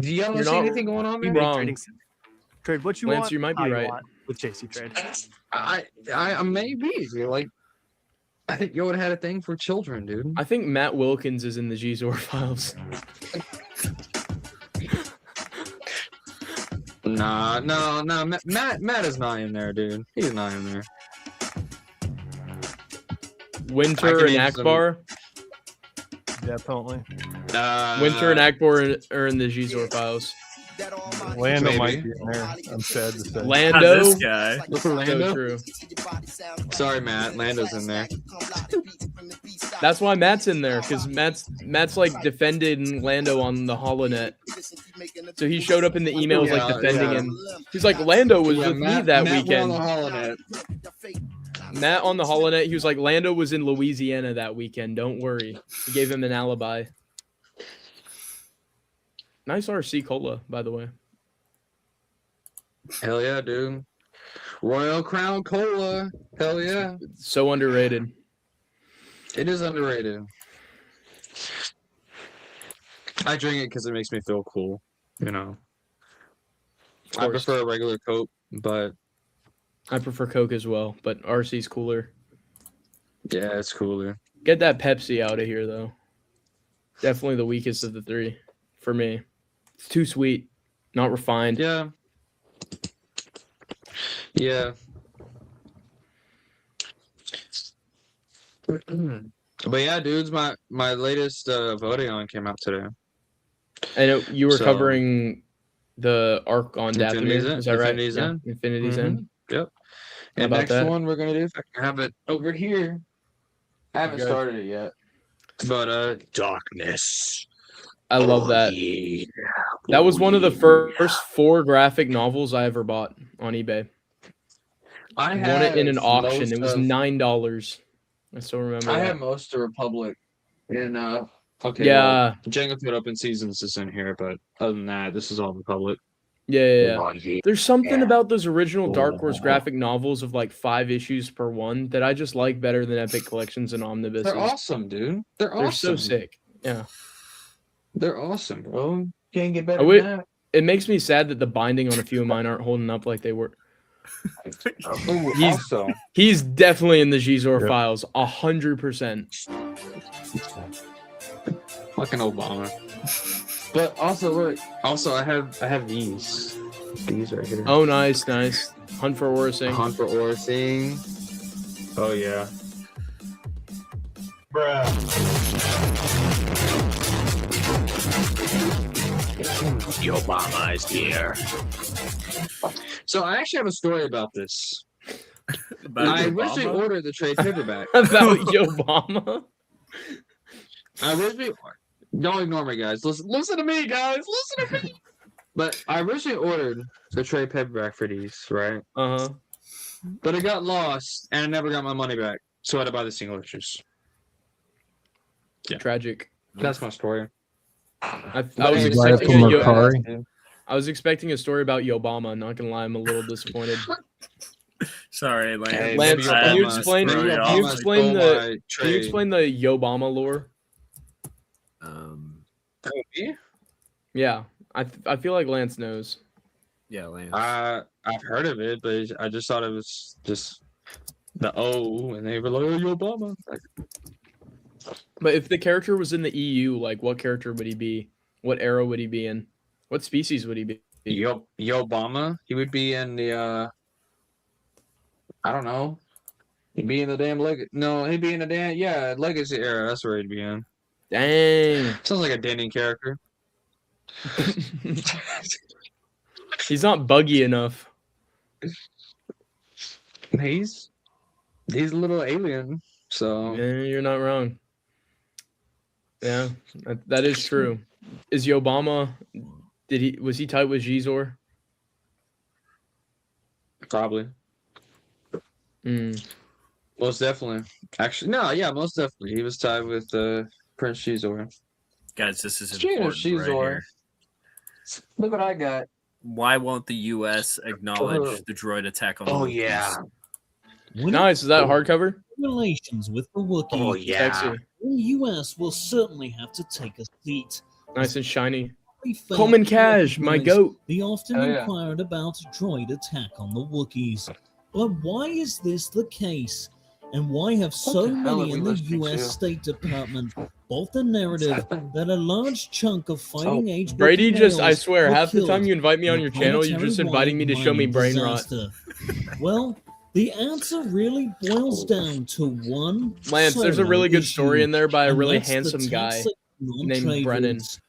Do y'all You're see not anything going on, man? wrong. Trade what you Lance, want. you might be how you right. want with JC Trade. I may be. Like, I think Yoda had a thing for children, dude. I think Matt Wilkins is in the Gizor files. Nah. Matt is not in there, dude. He's not in there. I Winter can and name some- Akbar. Definitely. Winter and Akbar are in the Gizor files. Lando Maybe. might be in there. I'm sad to say. Lando. This guy. Lando? So true. Sorry, Matt. Lando's in there. That's why Matt's in there, because Matt's like defending Lando on the Holonet. So he showed up in the emails like Yeah, defending yeah. him. He's like, Lando was Yeah, with me Matt- that Matt went on weekend. the holonet. Matt on the Holonet, he was like, Lando was in Louisiana that weekend. Don't worry. He gave him an alibi. Nice RC cola, by the way. Hell yeah, dude. Royal Crown Cola. Hell yeah. So underrated. It is underrated. I drink it because it makes me feel cool, you know. I prefer a regular Coke, but I prefer Coke as well, but RC's cooler. yeah, it's cooler. Get that Pepsi out of here, though. Definitely the weakest of the three for me. It's too sweet, not refined. Yeah. Yeah. But yeah, dudes, my latest Voteon came out today. I know you were So- covering the arc on Infinity's Dathomir. End. Is that right? Infinity's Yeah, End. Infinity's Mhm. End. Yep. How And about next that? one we're gonna do, if I can have it over here. I haven't Okay. started it yet. But Darkness. I love that. Yeah. That was one of the first 4 graphic novels I ever bought on eBay. I won it in an have auction. most It was of- $9. I still remember I that. have most of Republic in okay. Yeah. Well, Jenga Foot Open Seasons is in here, but other than that, this is all Republic. Yeah. There's something about those original Dark Horse graphic novels of like 5 issues per one that I just like better than Epic Collections and Omnibuses. They're awesome, dude. They're They're awesome. so sick. Yeah. They're awesome, bro. Can't get I better wi- than that. It makes me sad that the binding on a few of mine aren't holding up like they were. Ooh, He's- also, He's definitely in the Gizor files, 100%. fucking Obama. But also, look. Also, I have these right here. Oh, nice. Hunt for Orsing. Hunt for Orsing. Oh yeah. Obama is here. So I actually have a story about this. About I Obama? originally ordered the trade paperback. About Obama? I originally don't ignore me, guys. Listen to me, guys. Listen to me. But I originally ordered the trade paperback for these, right? Uh-huh. But it got lost, and I never got my money back. So I had to buy the single issues. Tragic. That's my story. I But was hey, expecting from a Yo- Mercari? I was expecting a story about Obama. Not gonna lie, I'm a little disappointed. Sorry, Lance. Hey, Lance, maybe can you Obama explain? stole Can Obama you explain stole the? my Can you trade. explain the Obama lore? Yeah, I feel like Lance knows. Yeah, Lance. I've heard of it, but I just thought it was just the O, and they were like, "Oh, you Obama." Like, But if the character was in the EU, like what character would he be? What era would he be in? What species would he be? Yo Obama, he would be in the I don't know. He'd be in the damn he'd be in the damn Legacy era. That's where he'd be in. Dang. Sounds like a Denny character. He's not buggy enough. He's a little alien, so Yeah, you're not wrong. Yeah, that is true. Is Obama? Was he tight with Gizor? probably. Most definitely. Actually, no, yeah, most definitely. He was tied with Prince Gizor. Guys, this is Speaking of important right Gizor, here. look what I got. Why won't the U.S. acknowledge the droid attack on the Wookiees? Nice. Is that hardcover? Relations with the Wookiees. Sexy. The U.S. will certainly have to take a seat. Nice and shiny. We fail Coleman to Cash, my recognize goat. The often Oh, yeah. inquired about droid attack on the Wookiees. But why is this the case? And why have so the hell many are we in the listening U.S. to? State Department bought the narrative that a large chunk of fighting age Brady Wookiee just, I males swear, were half the time killed you invite me on in your a channel, you're just inviting me to show me planetary brain rot. disaster? Well, the answer really boils down to one. Lance, there's a solo really good issue, story in there by a and really that's the handsome guy taxation on named trade Brennan. routes.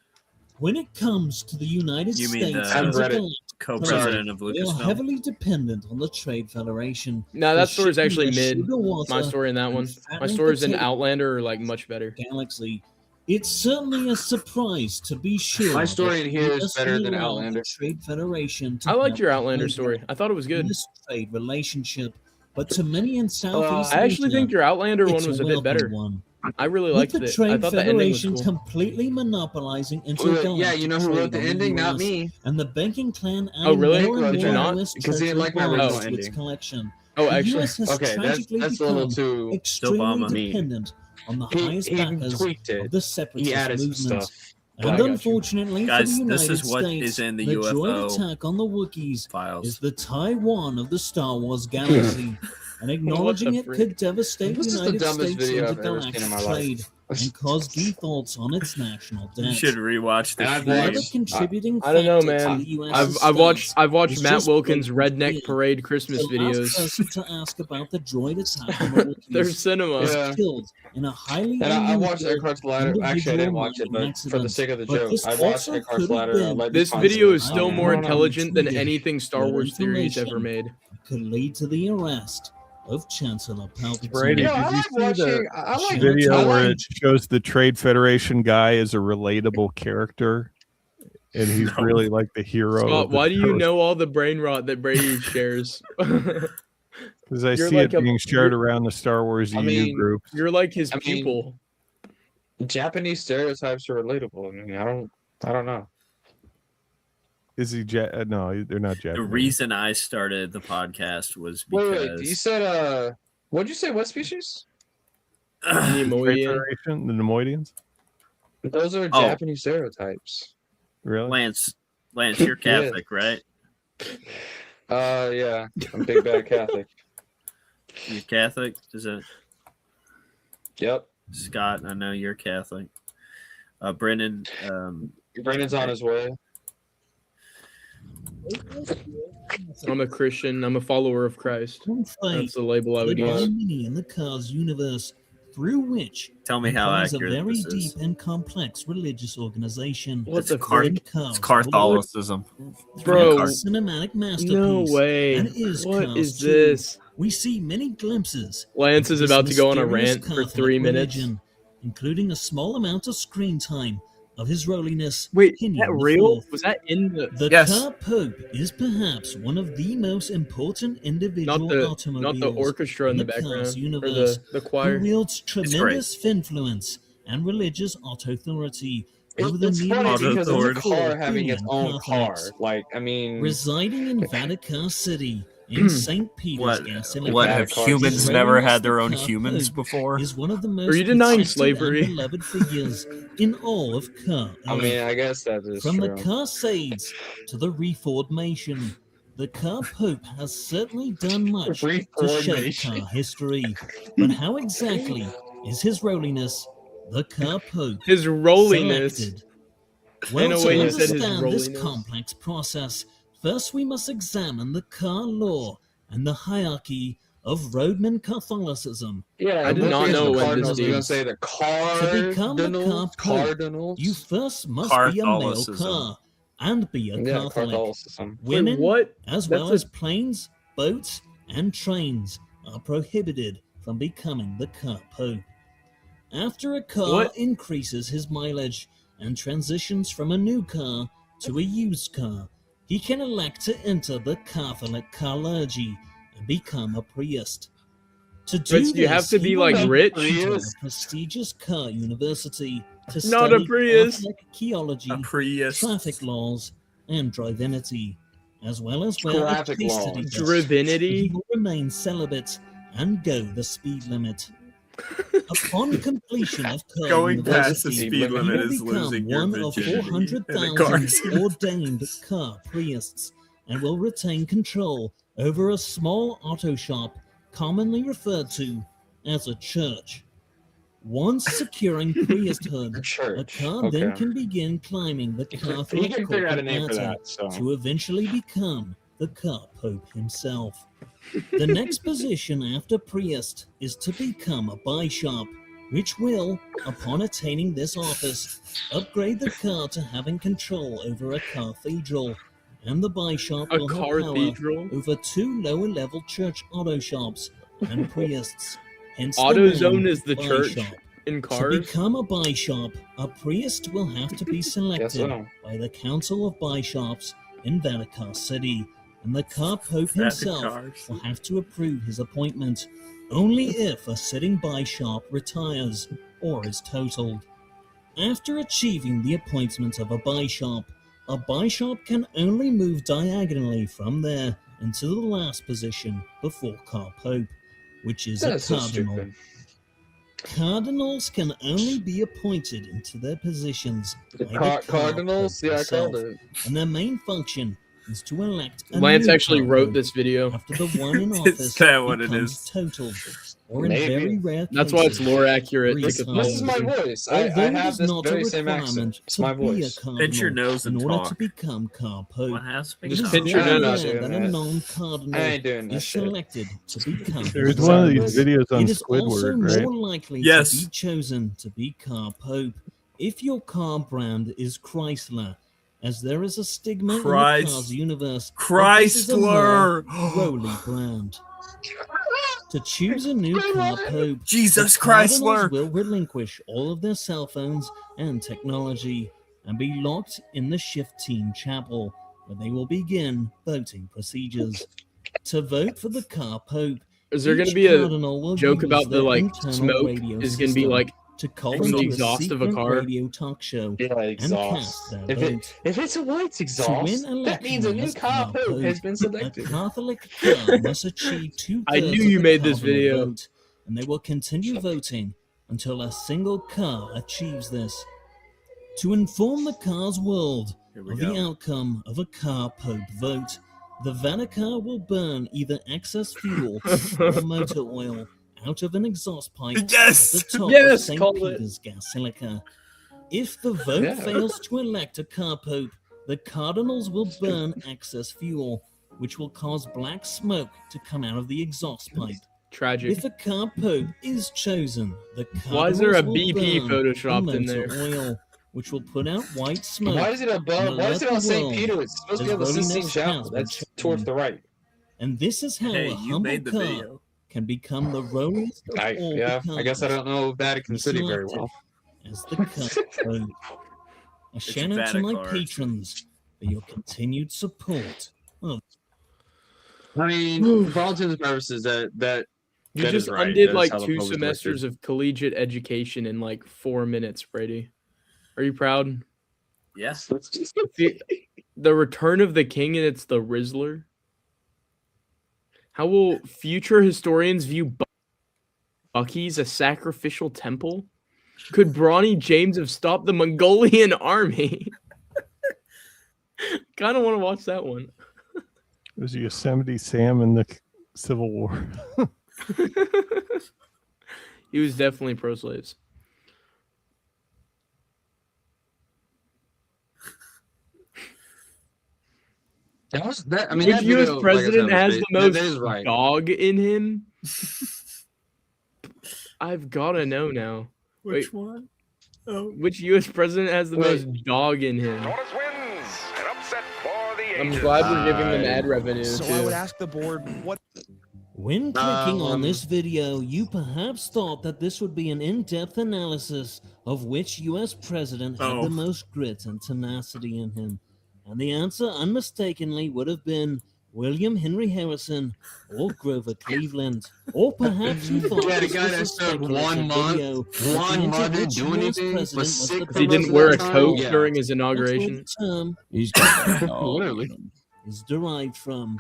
When it comes to the United You mean States the and Reddit co-president of they are Lucasfilm? heavily dependent on the Trade Federation. No, for that story's shipping actually their mid. sugar water My story in that and one. My fattening stories in potato Outlander are like much better. Galaxy. It's certainly a surprise to be sure. My story in here is US better will than allow the Outlander. Trade Federation to I liked have your a Outlander highly story. I thought it was good. this trade relationship, but to many in Southeast I actually Asia, think your Outlander it's one was a bit welcome better. one. I really With liked the it. I Trade thought the ending was Federation cool. completely monopolizing Yeah, intergalactic you know who wrote the trade on ending? Not US, me. and the banking clan Oh, adding really? more and Did you more not? US Because he didn't like my treasury original bonds to its ending. collection. Oh, The actually, US has Okay, tragically that's a little become too extremely Obama meme. dependent on the He highest backers tweaked it. of the He separatist added some movement. stuff. But I And got you. unfortunately Guys, for the this United is what States, is in the droid UFO attack on the Wookiees files. is the Taiwan of the Star Wars galaxy, and acknowledging it frick? could devastate This is the United dumbest States video I've ever seen intergalactic in my trade life. and cause defaults on its national You debt. should rewatch the And I've Another watched- contributing I don't know, factor to man. the US's I've watched stance is Matt just Wilkins' blatant Redneck fear. Parade Christmas The last videos. person to ask about the droid attack on the Wookiees They're cinema. was Yeah. killed in a highly And I watched unusual Eckhart's Ladder. Actually, I didn't watch it, individual but for the accident. sake of the But joke, this I watched also Eckhart's could have Ladder. been Led This Response video to is it. still I more don't know. intelligent than Tweeted anything Star that Wars theories information ever made. could lead to the arrest of Chancellor Palpatine. Brady, Yeah, did I you like see watching. the I like video I where like- it shows the Trade Federation guy as a relatable character, and he's No. really like the hero? Scott, of the why do you show? know all the brain rot that Brady shares? Because I You're see like it a- being shared around the Star Wars EU mean, group. You're like his I mean, pupil. Japanese stereotypes are relatable. I mean, I don't know. Is he? No, they're not The Japanese. reason I started the podcast was because Wait, you said what'd you say? What species? Trade Neimoidian. Federation, the Neimoidians. Those are Oh. Japanese stereotypes. Really? Lance, you're Catholic, right? Yeah, I'm big bad Catholic. You're Catholic? Is it Yep. Scott? I know you're Catholic. Brendan, Brandon's on his way. I'm a Christian. I'm a follower of Christ. That's the label I would There are use. many in the Cars universe through which tell me how lies a accurate very this deep is. and complex religious organization. What It's the frick? It's Catholicism. Bro, Cinematic masterpiece. No way. And is What Cars is 2. this? We see many glimpses. Lance is of about this to go on a mysterious rant for Catholic 3 minutes. religion, including a small amount of screen time of His Holiness. Wait, is Pinion that the real? Fourth. Was that in the? The Yes. car Pope is perhaps one of the most important individual Not the automobiles orchestra in the Cars background or universe, the choir. who wields great. tremendous influence and religious authority over the It's funny nearly because it's a 4 car having its billion own car. Catholics. Like, I mean, Residing in Vatican City in St. Peter's What have humans never had their own humans before? Is one of the most Are you denying consistent and slavery? beloved figures in all of car. I mean, I guess that is From true. the Carsades to the Reformation, the car Pope has certainly done much to shape Reformation. car history. But how exactly is His Holiness, the car Pope, His rolliness. selected? In Well, a to way, you said his understand this rolliness. complex process, first we must examine the car law and the hierarchy of Roman Catholicism. Yeah, I did not know when Cardinals this are gonna is. say the To become a car Pope, Cardinals. you first must be a male Catholicism. car and be a Yeah, Catholic. Catholicism. Women, Wait, what? as well That's as planes, boats, and trains, are prohibited from becoming the car Pope. After a car What? increases his mileage and transitions from a new car to a used car, he can elect to enter the Catholic clergy and become a priest. To do But you have this, to he be, will like, have to rich? enter a prestigious car university to Not a study priest. Catholic theology, A priest. traffic laws, and divinity, as well as wear a Traffic priestly laws. vest. Divinity? He will remain celibate and go the speed limit. Upon completion of car Going past the university, speed he limit will is become losing your one of virginity in a 400,000 car. ordained car priests and will retain control over a small auto shop commonly referred to as a church. Once securing priesthood, a Church. car then Okay. can begin climbing the He Catholic can figure out a corporate name for ladder that. So to eventually become the car Pope himself. The next position after priest is to become a bishop, which will, upon attaining this office, upgrade the car to having control over a cathedral, and the bishop A will have power cathedral? over 2 lower-level church auto shops and priests. Hence the AutoZone name is the church bishop. in To cars. become a bishop, a priest will have to be selected so. by the Council of Bishops in Vatican City, and the car Pope himself Vaticars. will have to approve his appointment. Only if a sitting bishop retires or is totaled. After achieving the appointment of a bishop can only move diagonally from there into the last position before car-pope, which is a cardinal. Cardinals can only be appointed into their positions by the Cardinals? Yeah, I called it. and their main function is to elect a Lance new actually wrote car-pope this video. after the one in Is office that what it becomes is? total, or in Maybe. very rare cases, That's why it's lore accurate. three to This is my Catholicism. voice. I Although it have is this not a very same accent. requirement It's to my be a voice. Pinch your cardinal nose in and order talk. to become car-pope. What has It Just is pinch your very nose. rare that a I non-cardinal ain't doing that is shit. selected to become There's a one of these cardinal. videos on It is also Squidward, right? more likely Yes. to be chosen to be car-pope if your car brand is Chrysler, as there is a stigma in the cars universe. that this is a more Chrysler! Rowley brand. To choose a new car-pope, Jesus the Cardinals Chrysler! will relinquish all of their cell phones and technology and be locked in the Shift Team Chapel, where they will begin voting procedures. To vote for the car-pope, Is there going to each be a cardinal will joke use about the their like internal smoke radio is going to be system like to call from the into exhaust a of a secret car? radio talk show Yeah, and exhaust. cast their If vote. it's a white To exhaust, win that means a election new as car pope has been a selected. Catholic car must achieve 2/3 I knew of you the made this cardinal video. vote, and they will continue voting until a single car achieves this. To inform the car's world Here we of go. the outcome of a car pope vote, the Vatican will burn either excess fuel or motor oil out of an exhaust pipe Yes! at the top Yes, of St. called it. Peter's Basilica. If the vote Yeah. fails to elect a car pope, the cardinals will burn excess fuel, which will cause black smoke to come out of the exhaust pipe. tragic. If a car pope is chosen, the Why is there a cardinals will BP burn photoshopped the in motor there? oil, which will put out white smoke. Why is it above? and Why is it alert on the St. world Peter? It's supposed to be as on the Sistine holiness Chapel. has been That's towards the right. And this is how Hey, a you humble made the car video. can become the rowliest of all I guess I don't know Vatican Be City very selected well. as the car-pope. A shout out to my Vatican. patrons for your continued support. Oh, I mean, for all intents and purposes, that You that just is right. undid That is like how the 2 Pope was semesters elected. of collegiate education in like 4 minutes, Brady. Are you proud? Yes. The Return of the King and it's the Rizzler. How will future historians view Bucky's a sacrificial temple? Could Brawny James have stopped the Mongolian army? Kind of want to watch that one. It was Yosemite Sam in the Civil War. He was definitely pro slaves. That was that. I mean, Which that U.S. video, like I president said, was has ba- the that- most that is right. dog in him? I've gotta know now. Which Wait, one? Oh. which U.S. president has the Wait. most dog in him? I'm glad we're giving them ad revenue. So too. I would ask the board what. when clicking on this video, you perhaps thought that this would be an in-depth analysis of which U.S. president had the most grit and tenacity in him. And the answer unmistakably would have been William Henry Harrison or Grover Cleveland. Or perhaps you thought Yeah, the this guy was that a served speculative 1 month, video looking 1 into month didn't which do US anything, president was was sick the for He most didn't of wear a that time? coat Yeah. during his That's where inauguration. the term He's got Literally. is derived from.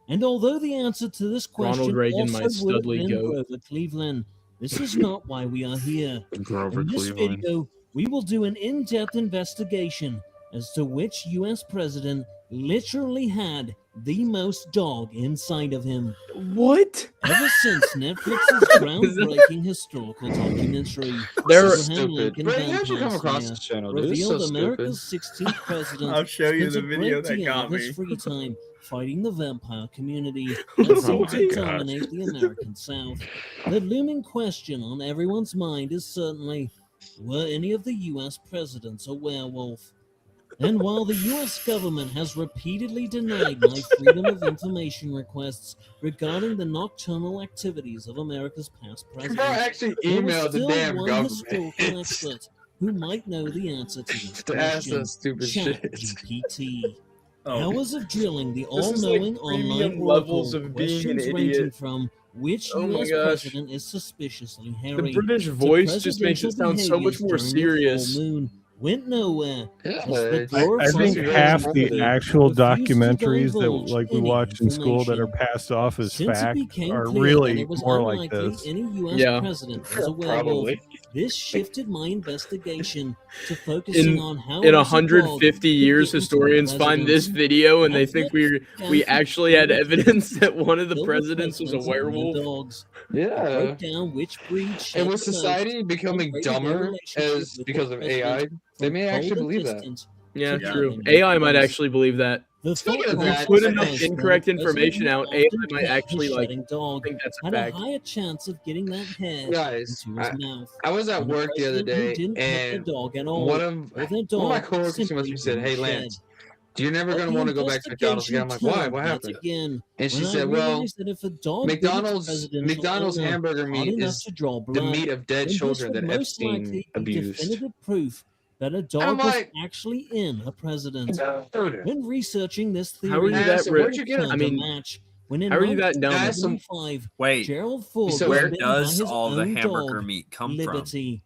And although the answer to this question Ronald Reagan, my also would have studly been goat. Grover Cleveland, this is not why we are here. Grover In this Cleveland. video, we will do an in-depth investigation as to which U.S. president literally had the most dog inside of him. What? Ever since Netflix's groundbreaking historical documentary, They're Abraham stupid. Lincoln Brady, how'd you come Vampire across Slayer this channel, dude? This is revealed so America's stupid. 16th president I'll show you spent the a video great that deal got of his me. free time fighting the vampire community Oh that seemed my to God. dominate the American South. The looming question on everyone's mind is certainly, were any of the U.S. presidents a werewolf? And while the U.S. government has repeatedly denied my Freedom of Information requests regarding the nocturnal activities of America's past presidents, Bro actually there was emailed the still damn one government historical expert who might know the answer to this to ask question. that stupid shit. ChatGPT. Oh. Hours of drilling the This is like all-knowing premium online levels oracle, of being an questions ranging idiot. from Which Oh my U.S. gosh. president is suspiciously hairy? The British The voice just makes it presidential sound so much behaviors more during the full serious. moon went nowhere. Yeah, As the I think glorified half the president actual refused to documentaries that divulge like we any watch in school that are information. passed off as Since it fact became are clear that really it was more like unlikely this. any U.S. Yeah. president was a werewolf, Probably. this shifted my investigation to focusing In on how in as a dog 150 could years, get into the historians find this president's video and they outfit think we and actually had filled evidence that one of the with presidents was a presidents and their werewolf. dogs. Yeah. Broke down which breed And shed with the most society becoming and rated their dumber relationship as with because the of AI, president they from may cold actually and believe that. distant Yeah, to true. loving AI might friends. actually believe that. The Speaking thought of If you that, put process enough was that incorrect the president information would out, AI often might kick actually his like shedding dog, think that's a had a fact. higher chance of getting that hair Guys, into his mouth. I was at And the work the other president who day, didn't pet and the dog at all, one of or their my dog coworkers must simply have said, didn't "Hey, shed. Lance, you're never But gonna the want to go back to McDonald's again." I'm like, "Why? investigation What turned happened?" yet again And she when I said, "Well, realized that if a dog bit its presidential McDonald's owner hamburger hard meat enough is to draw the blood, meat of dead then this children would that most Epstein likely be abused." definitive proof that a I'm dog was like, actually in a president. dude, When researching this How are theory, you that so where'd rich? you get it? I mean, match when in how are you that dumb? 1975, Wait, Gerald Ford so was where bitten by does his all the own hamburger dog, meat come from? Liberty.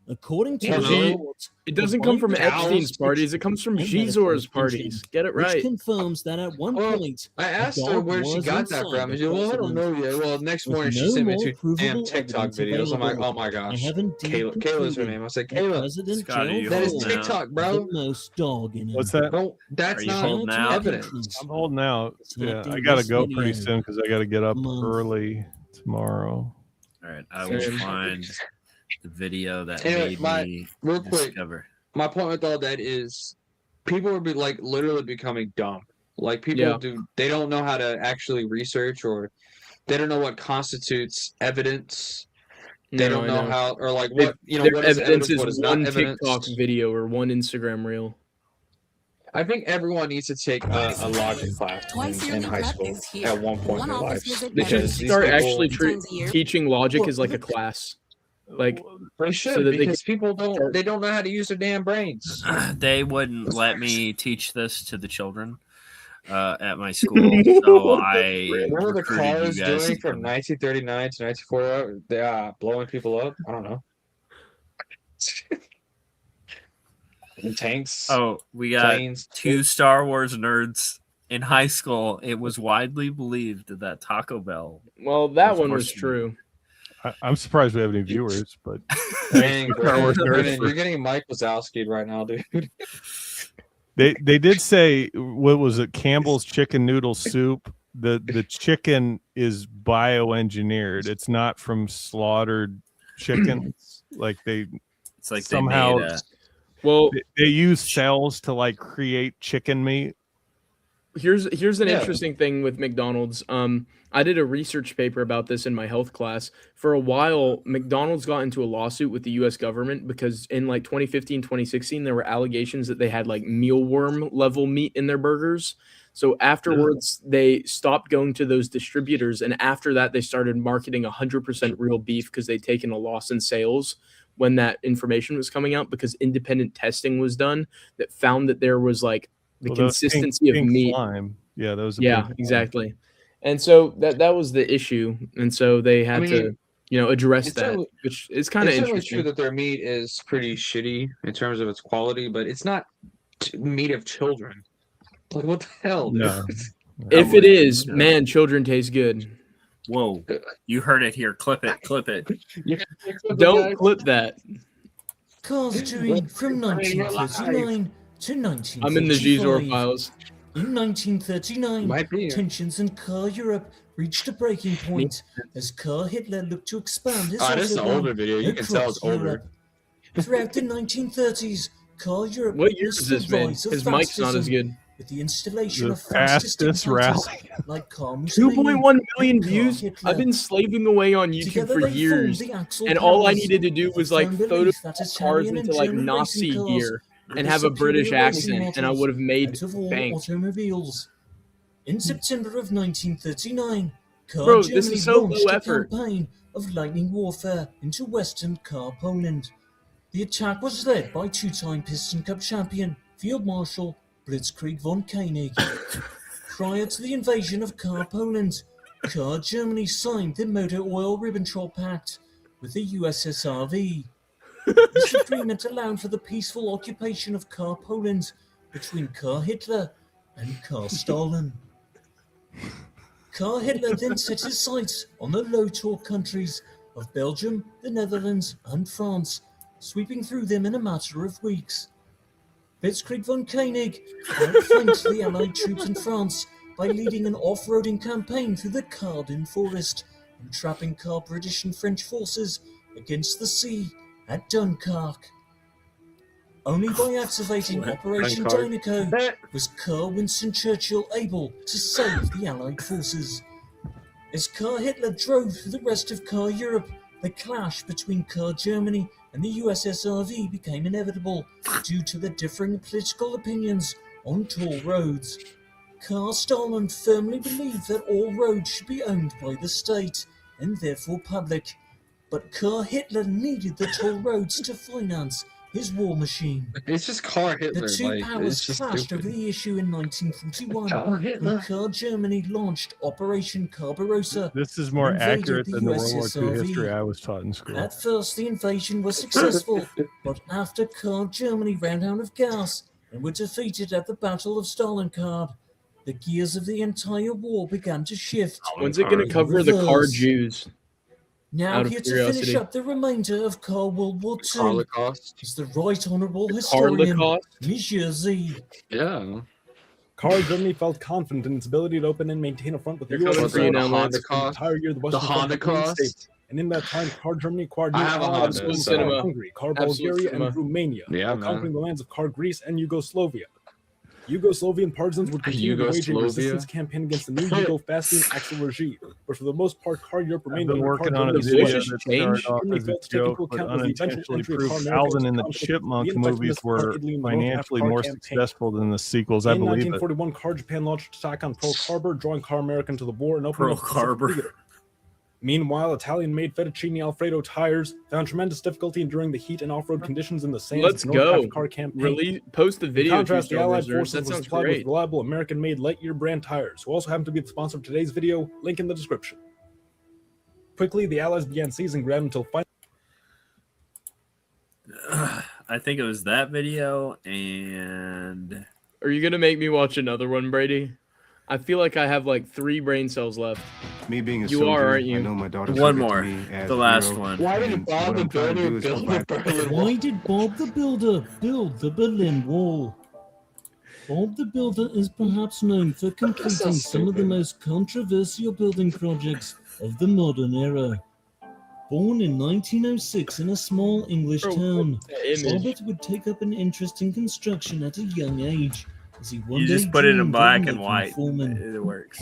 According to Well, the G- report, It the doesn't come from bite was Epstein's parties. It comes from and medical Gizor's attention, parties. Get it which right. confirms that at one Well, point I a asked her dog where she was got that inside from. the And she said, "Well, I don't president. know yet." Well, next With morning she no sent me more 2 damn provable TikTok evidence videos. I'm like, available, "Oh my I gosh." have indeed Kayla's her concluded name. I said, that "Kayla, President Scotty, Gerald you that is Ford holding out? TikTok, had bro. the most dog in him. What's that? Don't. That's Are you not holding Shout out? to evidence." I'm holding out. Yeah, Selecting I gotta this go pretty video. soon because I gotta get up Month. early tomorrow. All right, I will Same. find the video that Anyway, made me real quick, discover. my point with all that is people would be like literally becoming dumb. Like people Yeah. they don't know how to actually research, or they don't know what constitutes evidence. They No, don't I know know. how, or like Their what, you know, their what is evidence evidence, what is is not one evidence. TikTok video or one Instagram reel. I think everyone needs to take a logic class in high school at one point in their lives. They should Because these start people, actually teaching logic as like a class. Like they should, so that they because people don't know how to use their damn brains. They wouldn't let me teach this to the children at my school, so I Remember the recruited cars you guys doing to from come. 1939 to 1940? They blowing people up. I don't know. And tanks. Oh, we got planes. 2 Star Wars nerds in high school. It was widely believed that Taco Bell. Well, that was one more was true. I'm surprised we have any viewers, but Dang, Star Wars nerds Brennan, for- you're getting Mike Wazowski right now, dude. they did say, what was it, Campbell's chicken noodle soup? The chicken is bioengineered. It's not from slaughtered chickens. Like it's like somehow they made well they use cells to like create chicken meat. Here's an Yeah. interesting thing with McDonald's. I did a research paper about this in my health class. For a while, McDonald's got into a lawsuit with the US government because in like 2015, 2016, there were allegations that they had like mealworm level meat in their burgers. So afterwards, they stopped going to those distributors. And after that, they started marketing 100% real beef because they'd taken a loss in sales when that information was coming out, because independent testing was done that found that there was like the Well, those consistency of pink meat. slime. Yeah, those. Yeah, exactly. And so that was the issue. And so they had to, address it's that, certainly- which is kind of It's certainly interesting. true that their meat is pretty shitty in terms of its quality, but it's not meat of children. Like, what the hell? dude? No. If it is, man, children taste good. Whoa, you heard it here. Clip it. Clip it. Don't clip that. Cars touring from 1939 to 1945. I'm in the Gizor files. In 1939, Might be. tensions in car Europe reached a breaking point as car Hitler looked to expand his Oh, this is an Autobahn older video. You can tell it's across older. Europe. Throughout the 1930s, car Europe What year witnessed is the this, man? rise of His mic's not as fascism good. with the installation The of fascist fastest dictators rally. like Carl Mussolini 2.1 million and Karl views. Hitler. I've been slaving away on YouTube Together for they formed years, the Axel and all I Powers, needed to do was like firm photo belief that cars Italian into and like German Nazi racing cars gear were and the have a British superior racing accent, and I models would have made out of all bank. automobiles. In September of 1939, Car Bro, this Germany is so launched low a effort. campaign of lightning warfare into Western Car Poland. The attack was led by two-time Piston Cup champion Field Marshal Blitzkrieg von Koenig. Prior to the invasion of Car Poland, Car Germany signed the Motor Oil Ribbentrop Pact with the USSRV. This agreement allowed for the peaceful occupation of Car Poland between Car Hitler and Car Stalin. Car Hitler then set his sights on the low-talk countries of Belgium, the Netherlands, and France, sweeping through them in a matter of weeks. Blitzkrieg von Koenig outflanked the Allied troops in France by leading an off-roading campaign through the Cardin Forest and trapping Car British and French forces against the sea at Dunkirk. Only by activating Operation Dinoco was Car Winston Churchill able to save the Allied forces. As Car Hitler drove through the rest of Car Europe, the clash between Car Germany and the USSRV became inevitable due to the differing political opinions on toll roads. Car Stalin firmly believed that all roads should be owned by the state and therefore public, but Car Hitler needed the toll roads to finance his war machine. It's just Car Hitler. The two powers clashed over the issue in 1941 when Car Germany launched Operation Barbarossa. This is more and invaded accurate the than the World War II USSRV. history I was taught in school. At first, the invasion was successful, but after Car Germany ran out of gas and were defeated at the Battle of Stalingrad, the gears of the entire war began to shift. When's it going to cover the car Jews? Now Out of here to finish curiosity. up the remainder of Car World War II Holocaust. is the Right Honourable Historian, Holocaust? Monsieur Z. Yeah. Car Germany felt confident in its ability to open and maintain a front with the They're coming for you now, Lance. the entire year. The The Western Front between Holocaust? states. And in that time, Car Germany acquired new I have a allies Honda, in so- Car Hungary, Car Absolute Bulgaria, cinema. and Romania, Yeah, while man. conquering the lands of Car Greece and Yugoslavia. Yugoslavian partisans would continue to wage a Yugoslavia? resistance campaign against the new Yugo-fascist Axel regime, but for the most part, Car Europe I've remained been under working Car on a Germany's video sway. that started off Germany as a failed to take into joke, but account the eventual unintentionally entry of proved Car America Alvin into and the conflict with Chipmunks the movies ineffectiveness of were Car Italy and the North financially Africa more campaign. successful than the sequels. I In believe it. 1941, Car Japan launched an attack on Pearl Harbor, drawing Car America into the war and opening Pearl up the Pacific Harbor. theater. Meanwhile, Italian-made fettuccine Alfredo tires found tremendous difficulty enduring the heat and off-road conditions in the sands Let's of the North go. Pacific Car campaign. Release, post the video. In contrast, the Two-star Allied reserves. forces That were sounds supplied great. with reliable American-made Lightyear brand tires, who also happen to be the sponsor of today's video. Link in the description. Quickly, the Allies began seizing ground until finally. I think it was that video, and Are you gonna make me watch another one, Brady? I feel like I have like 3 brain cells left. Me being a You soldier, are, aren't you? I know my daughter's one looking to more, me as the a last hero, one. Why did and Bob what the I'm trying to Builder do is build go the back- Berlin Wall? Why did Bob the Builder build the Berlin Wall? Bob the Builder is perhaps known for completing some of the most controversial building projects of the modern era. Born in 1906 in a small English town, Robert would take up an interest in construction at a young age, as he one You day just put it in dreamed of black and making white. foreman. It works.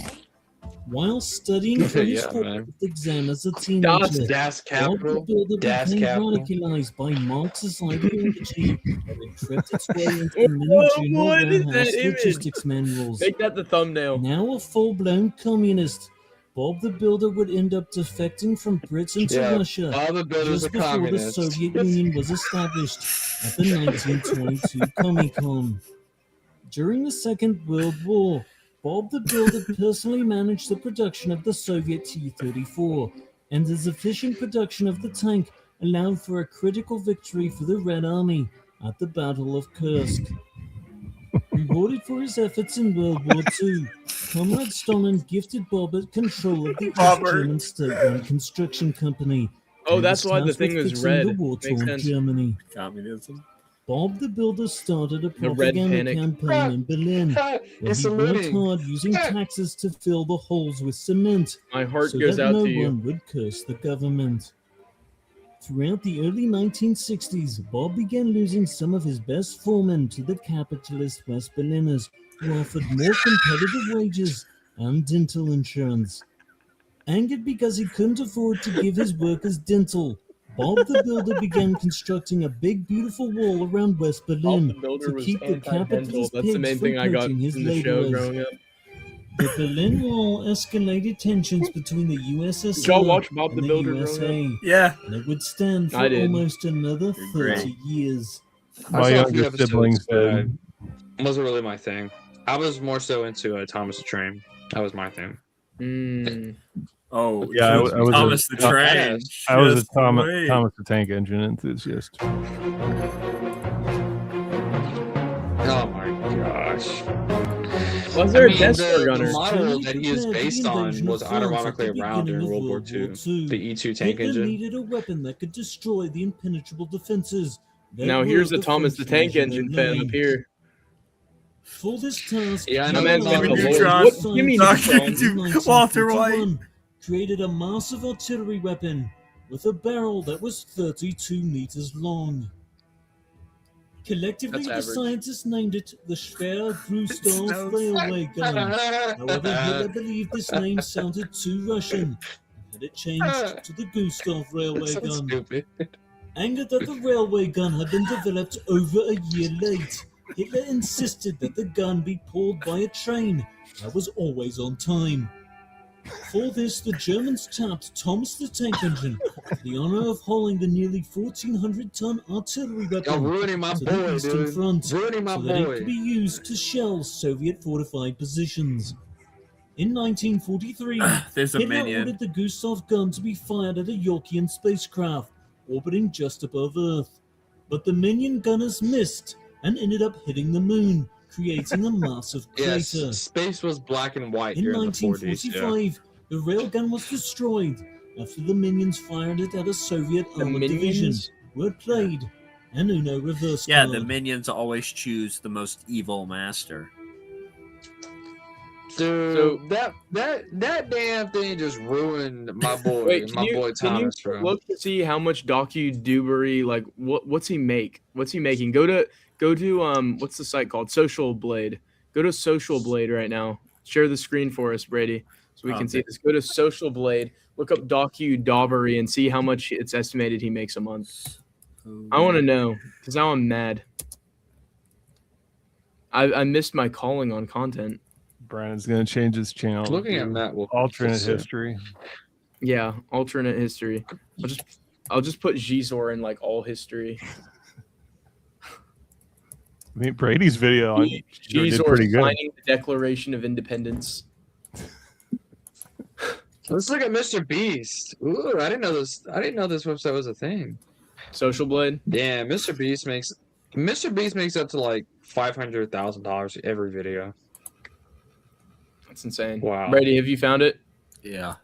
While studying for his Yeah, man. forklift exam as a teenager, Das Bob the Capital. Builder Das became Capital. radicalized by Marx's ideology and it crept its way into many Oh, general what is warehouse that image? logistics manuals. Make that the thumbnail. Now a full-blown communist, Bob the Builder would end up defecting from Britain to Yeah, Russia Bob the Builder's just a before communist. the Soviet Union was established at the 1922 Comic-Con. During the Second World War, Bob the Builder personally managed the production of the Soviet T-34, and his efficient production of the tank allowed for a critical victory for the Red Army at the Battle of Kursk. Rewarded for his efforts in World War II, Comrade Stalin gifted Bob control of the East German state-run construction company. Oh, and that's was why the tasked thing with was fixing red. The Makes war-torn sense. Germany. Communism. Bob the Builder started a The Red propaganda Panic. campaign in Berlin, where It's he worked saluting. hard using taxes to fill the holes with cement, My heart so goes that out no to you. one would curse the government. Throughout the early 1960s, Bob began losing some of his best foremen to the capitalist West Berliners, who offered more competitive wages and dental insurance. Angered because he couldn't afford to give his workers dental, Bob the Builder began constructing a big, beautiful wall around West Bob Berlin the Builder to was keep the anti-dental. capitalist That's the main pigs thing from I got poaching his from the show laborers. growing up. The Berlin Wall escalated tensions between the USSR Did y'all watch Bob the and the Builder USA, growing up? Yeah. and it would stand for I did. almost another Great. 30 years. I My saw a few younger episodes, siblings but did. it wasn't really my thing. I was more so into Thomas the Train. That was my thing. Oh, yeah, I was Thomas the Train. I was a Just wait. Thomas the Tank Engine enthusiast. Oh my gosh. Was there a Death the, Star the gunner? model that he is based on was ironically around during World War II, the E-2 tank Hitler engine. needed a weapon that could destroy the impenetrable defenses. that Now were here's a the Thomas the French Tank invasion Engine fan line. up here. For this task, Yeah, I My know. man's Walter got the White. Lord. What? Give me Walter White. Created a massive artillery weapon with a barrel that was 32 meters long. Collectively, That's the average. scientists named it the Schwer-Grustov railway gun. However, Hitler believed this name sounded too Russian and had it changed to the Gustav railway That's so gun. stupid. Angered that the railway gun had been developed over a year late, Hitler insisted that the gun be pulled by a train that was always on time. For this, the Germans tapped Thomas the Tank Engine for the honor of hauling the nearly 1,400-ton artillery Y'all weapon ruining my to the boy, Eastern dude. Front Ruining my so that it boy. could be used to shell Soviet fortified positions. In 1943, There's a Hitler minion. ordered the Gustav gun to be fired at a Yorkian spacecraft orbiting just above Earth. But the minion gunners missed and ended up hitting the moon, creating a massive Yes, crater. space was black and white In during the 40s. Yeah. 1945, the railgun was destroyed after the minions fired it at a Soviet The armored division. Minions? Word played, an Uno reverse Yeah, card. the minions always choose the most evil master. Dude, So- that damn thing just ruined my boy, Wait, can my you, boy can you Thomas, bro. look to see how much Docu Dewberry, like what's he make? What's he making? Go to what's the site called? Social Blade. Go to Social Blade right now. Share the screen for us, Brady, so we can see Okay. this. Go to Social Blade, look up Docu Dewberry and see how much it's estimated he makes a month. I want to know because now I'm mad. I missed my calling on content. Brandon's gonna change his channel. Looking at to Matt Wilkins, alternate it's, history. Yeah, alternate history. I'll just put Gizor in like all history. I mean, Brady's video on did Gizor pretty good. signing the Declaration of Independence. Let's look at Mr. Beast. Ooh, I didn't know this. I didn't know this website was a thing. Social Blade. Yeah, Mr. Beast makes up to like $500,000 every video. That's insane. Wow. Brady, have you found it? Yeah.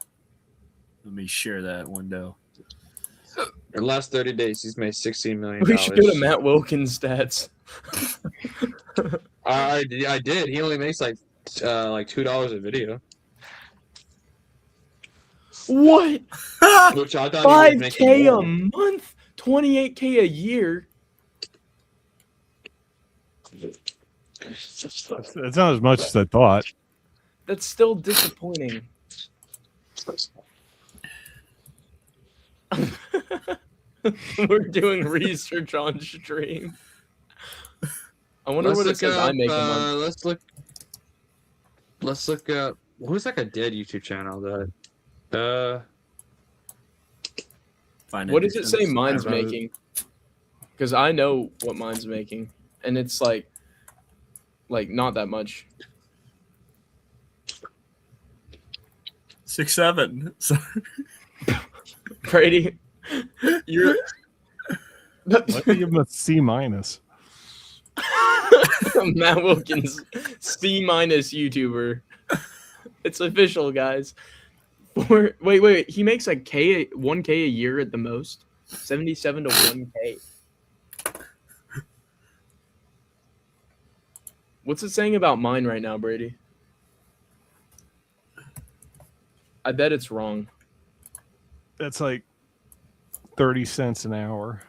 Let me share that window. In the last 30 days, he's made $16 million. We should go to Matt Wilkins' stats. I did. He only makes like $2 a video, What? which I thought he was making 5K more. a month, 28K a year. That's not as much as I thought. That's still disappointing. We're doing research on stream. I wonder what it says I make a month. Let's look up. Who's like a dead YouTube channel that? What does it say mine's making? Because I know what mine's making, and it's like not that much. 6'7". Sorry. Brady, you're Why do you give him a C minus? Matt Wilkins, C- YouTuber. It's official, guys. Wait. He makes like 1K a year at the most. 77 to 1K. What's it saying about mine right now, Brady? I bet it's wrong. That's like 30 cents an hour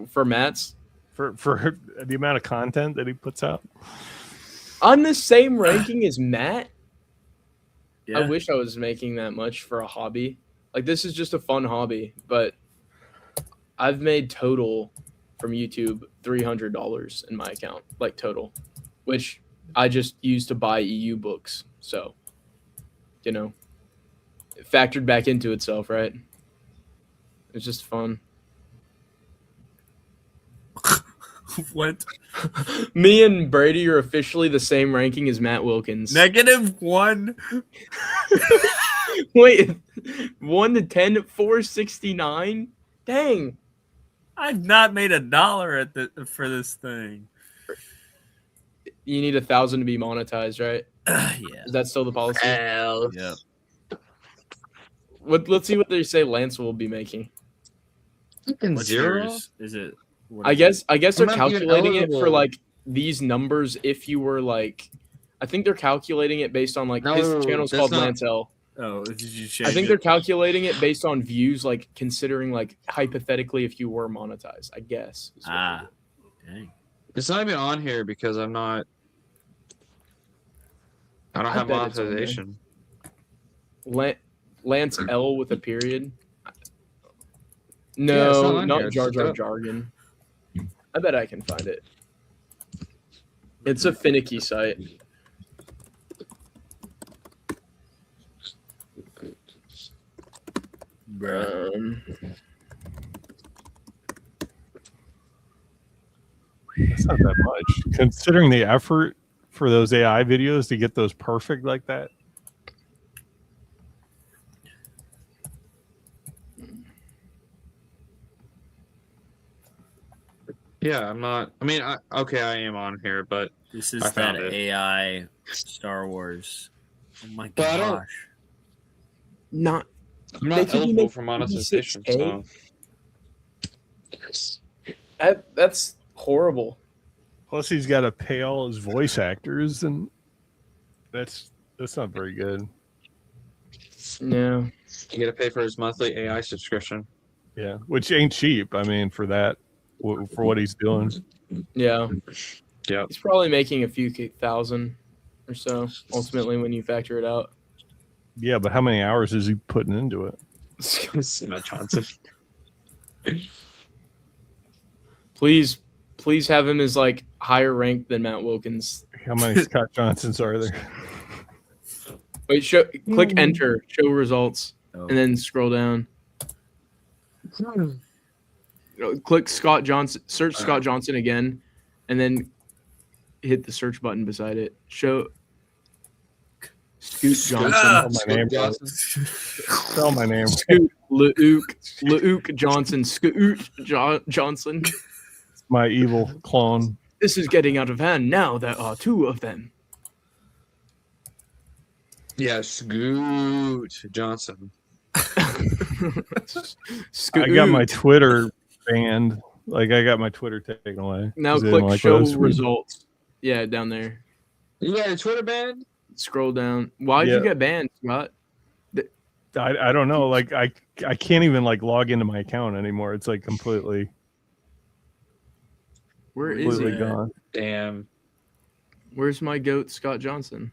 For Matt's? for the amount of content that he puts out. I'm the same ranking as Matt. Yeah. I wish I was making that much for a hobby. Like, this is just a fun hobby, but I've made total from YouTube $300 in my account, like total, which I just used to buy EU books. So, it factored back into itself, right? It's just fun. What? Me and Brady are officially the same ranking as Matt Wilkins. -1. Wait, 1 to 10, 469. Dang. I've not made $1 for this thing. You need 1,000 to be monetized, right? Yeah. Is that still the policy? Yep. Let's see what they say Lance will be making. What's Zero? yours? Is it? I guess they're I'm not even calculating it for eligible. like these numbers. If you were like, I think they're calculating it based on like his No, channel's that's called not- Lance L. Oh, did you change I think it? they're calculating it based on views, like considering like hypothetically if you were monetized. I guess. is what Ah, dang. It's not even on here because I don't I have bet it's on there. monetization. Lance L with a period. Yeah, it's No, not on not here. Jar Just Jar look it up. Jargon. I bet I can find it. It's a finicky site. That's not that much, considering the effort for those AI videos to get those perfect like that. Yeah, I'm not. I mean, okay, I am on here, but This is I found that it. AI Star Wars. Oh my But I don't- gosh. Not. I'm They not could eligible make for monetization. 56K. So That's horrible. Plus, he's got to pay all his voice actors, and that's not very good. No. you got to pay for his monthly AI subscription. Yeah, which ain't cheap. I mean, for that, for what he's doing. Yeah. Yeah. He's probably making a few thousand or so ultimately when you factor it out. Yeah, but how many hours is he putting into it? Matt Johnson. Please have him as like higher ranked than Matt Wilkins. How many Scott Johnsons are there? Wait, click enter, show results, and then scroll down. Click Scott Johnson, search Scott Johnson again, and then hit the search button beside it. Show Scoot Johnson. Spell my name. Spell my name. Scoot Luke Johnson. Scoot Johnson. My evil clone. This is getting out of hand. Now there are two of them. Yeah, Scoot Johnson. I got my Twitter banned. Like, I got my Twitter taken away. Now 'cause they didn't click like show what I was reading. results. Yeah, down there. You got a Twitter ban? Scroll down. Why did Yeah. you get banned, Scott? I don't know. Like, I can't even like log into my account anymore. It's like completely Where is he? gone. Damn. Where's my goat, Scott Johnson?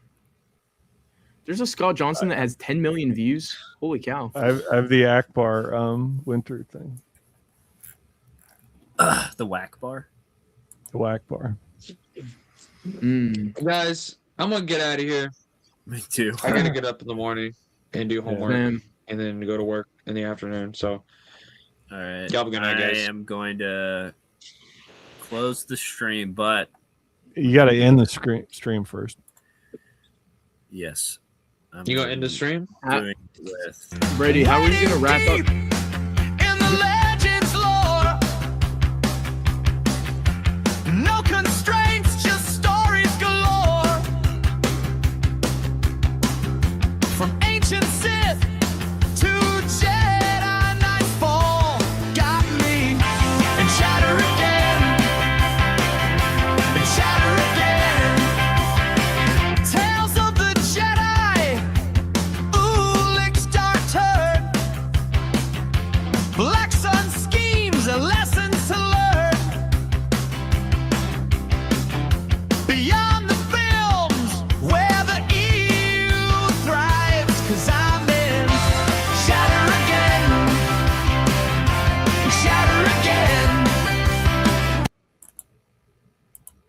There's a Scott Johnson that has 10 million views. Holy cow. I have the Akbar winter thing. The whack bar. The whack bar. Guys, I'm gonna get out of here. Me too. I gotta get up in the morning and do homework, Same. and then go to work in the afternoon. So, All right. Y'all have a good night, I guys. am going to close the stream, but You got to end the stream first. yes. I'm you gonna end the stream? doing it with Brady, how are you going to wrap up? In the legends lore, no constraints, just stories galore. From ancient Sith to Jedi Nightfall, got me and chatter again, and chatter again. Tales of the Jedi, Ulick's dark turn, Black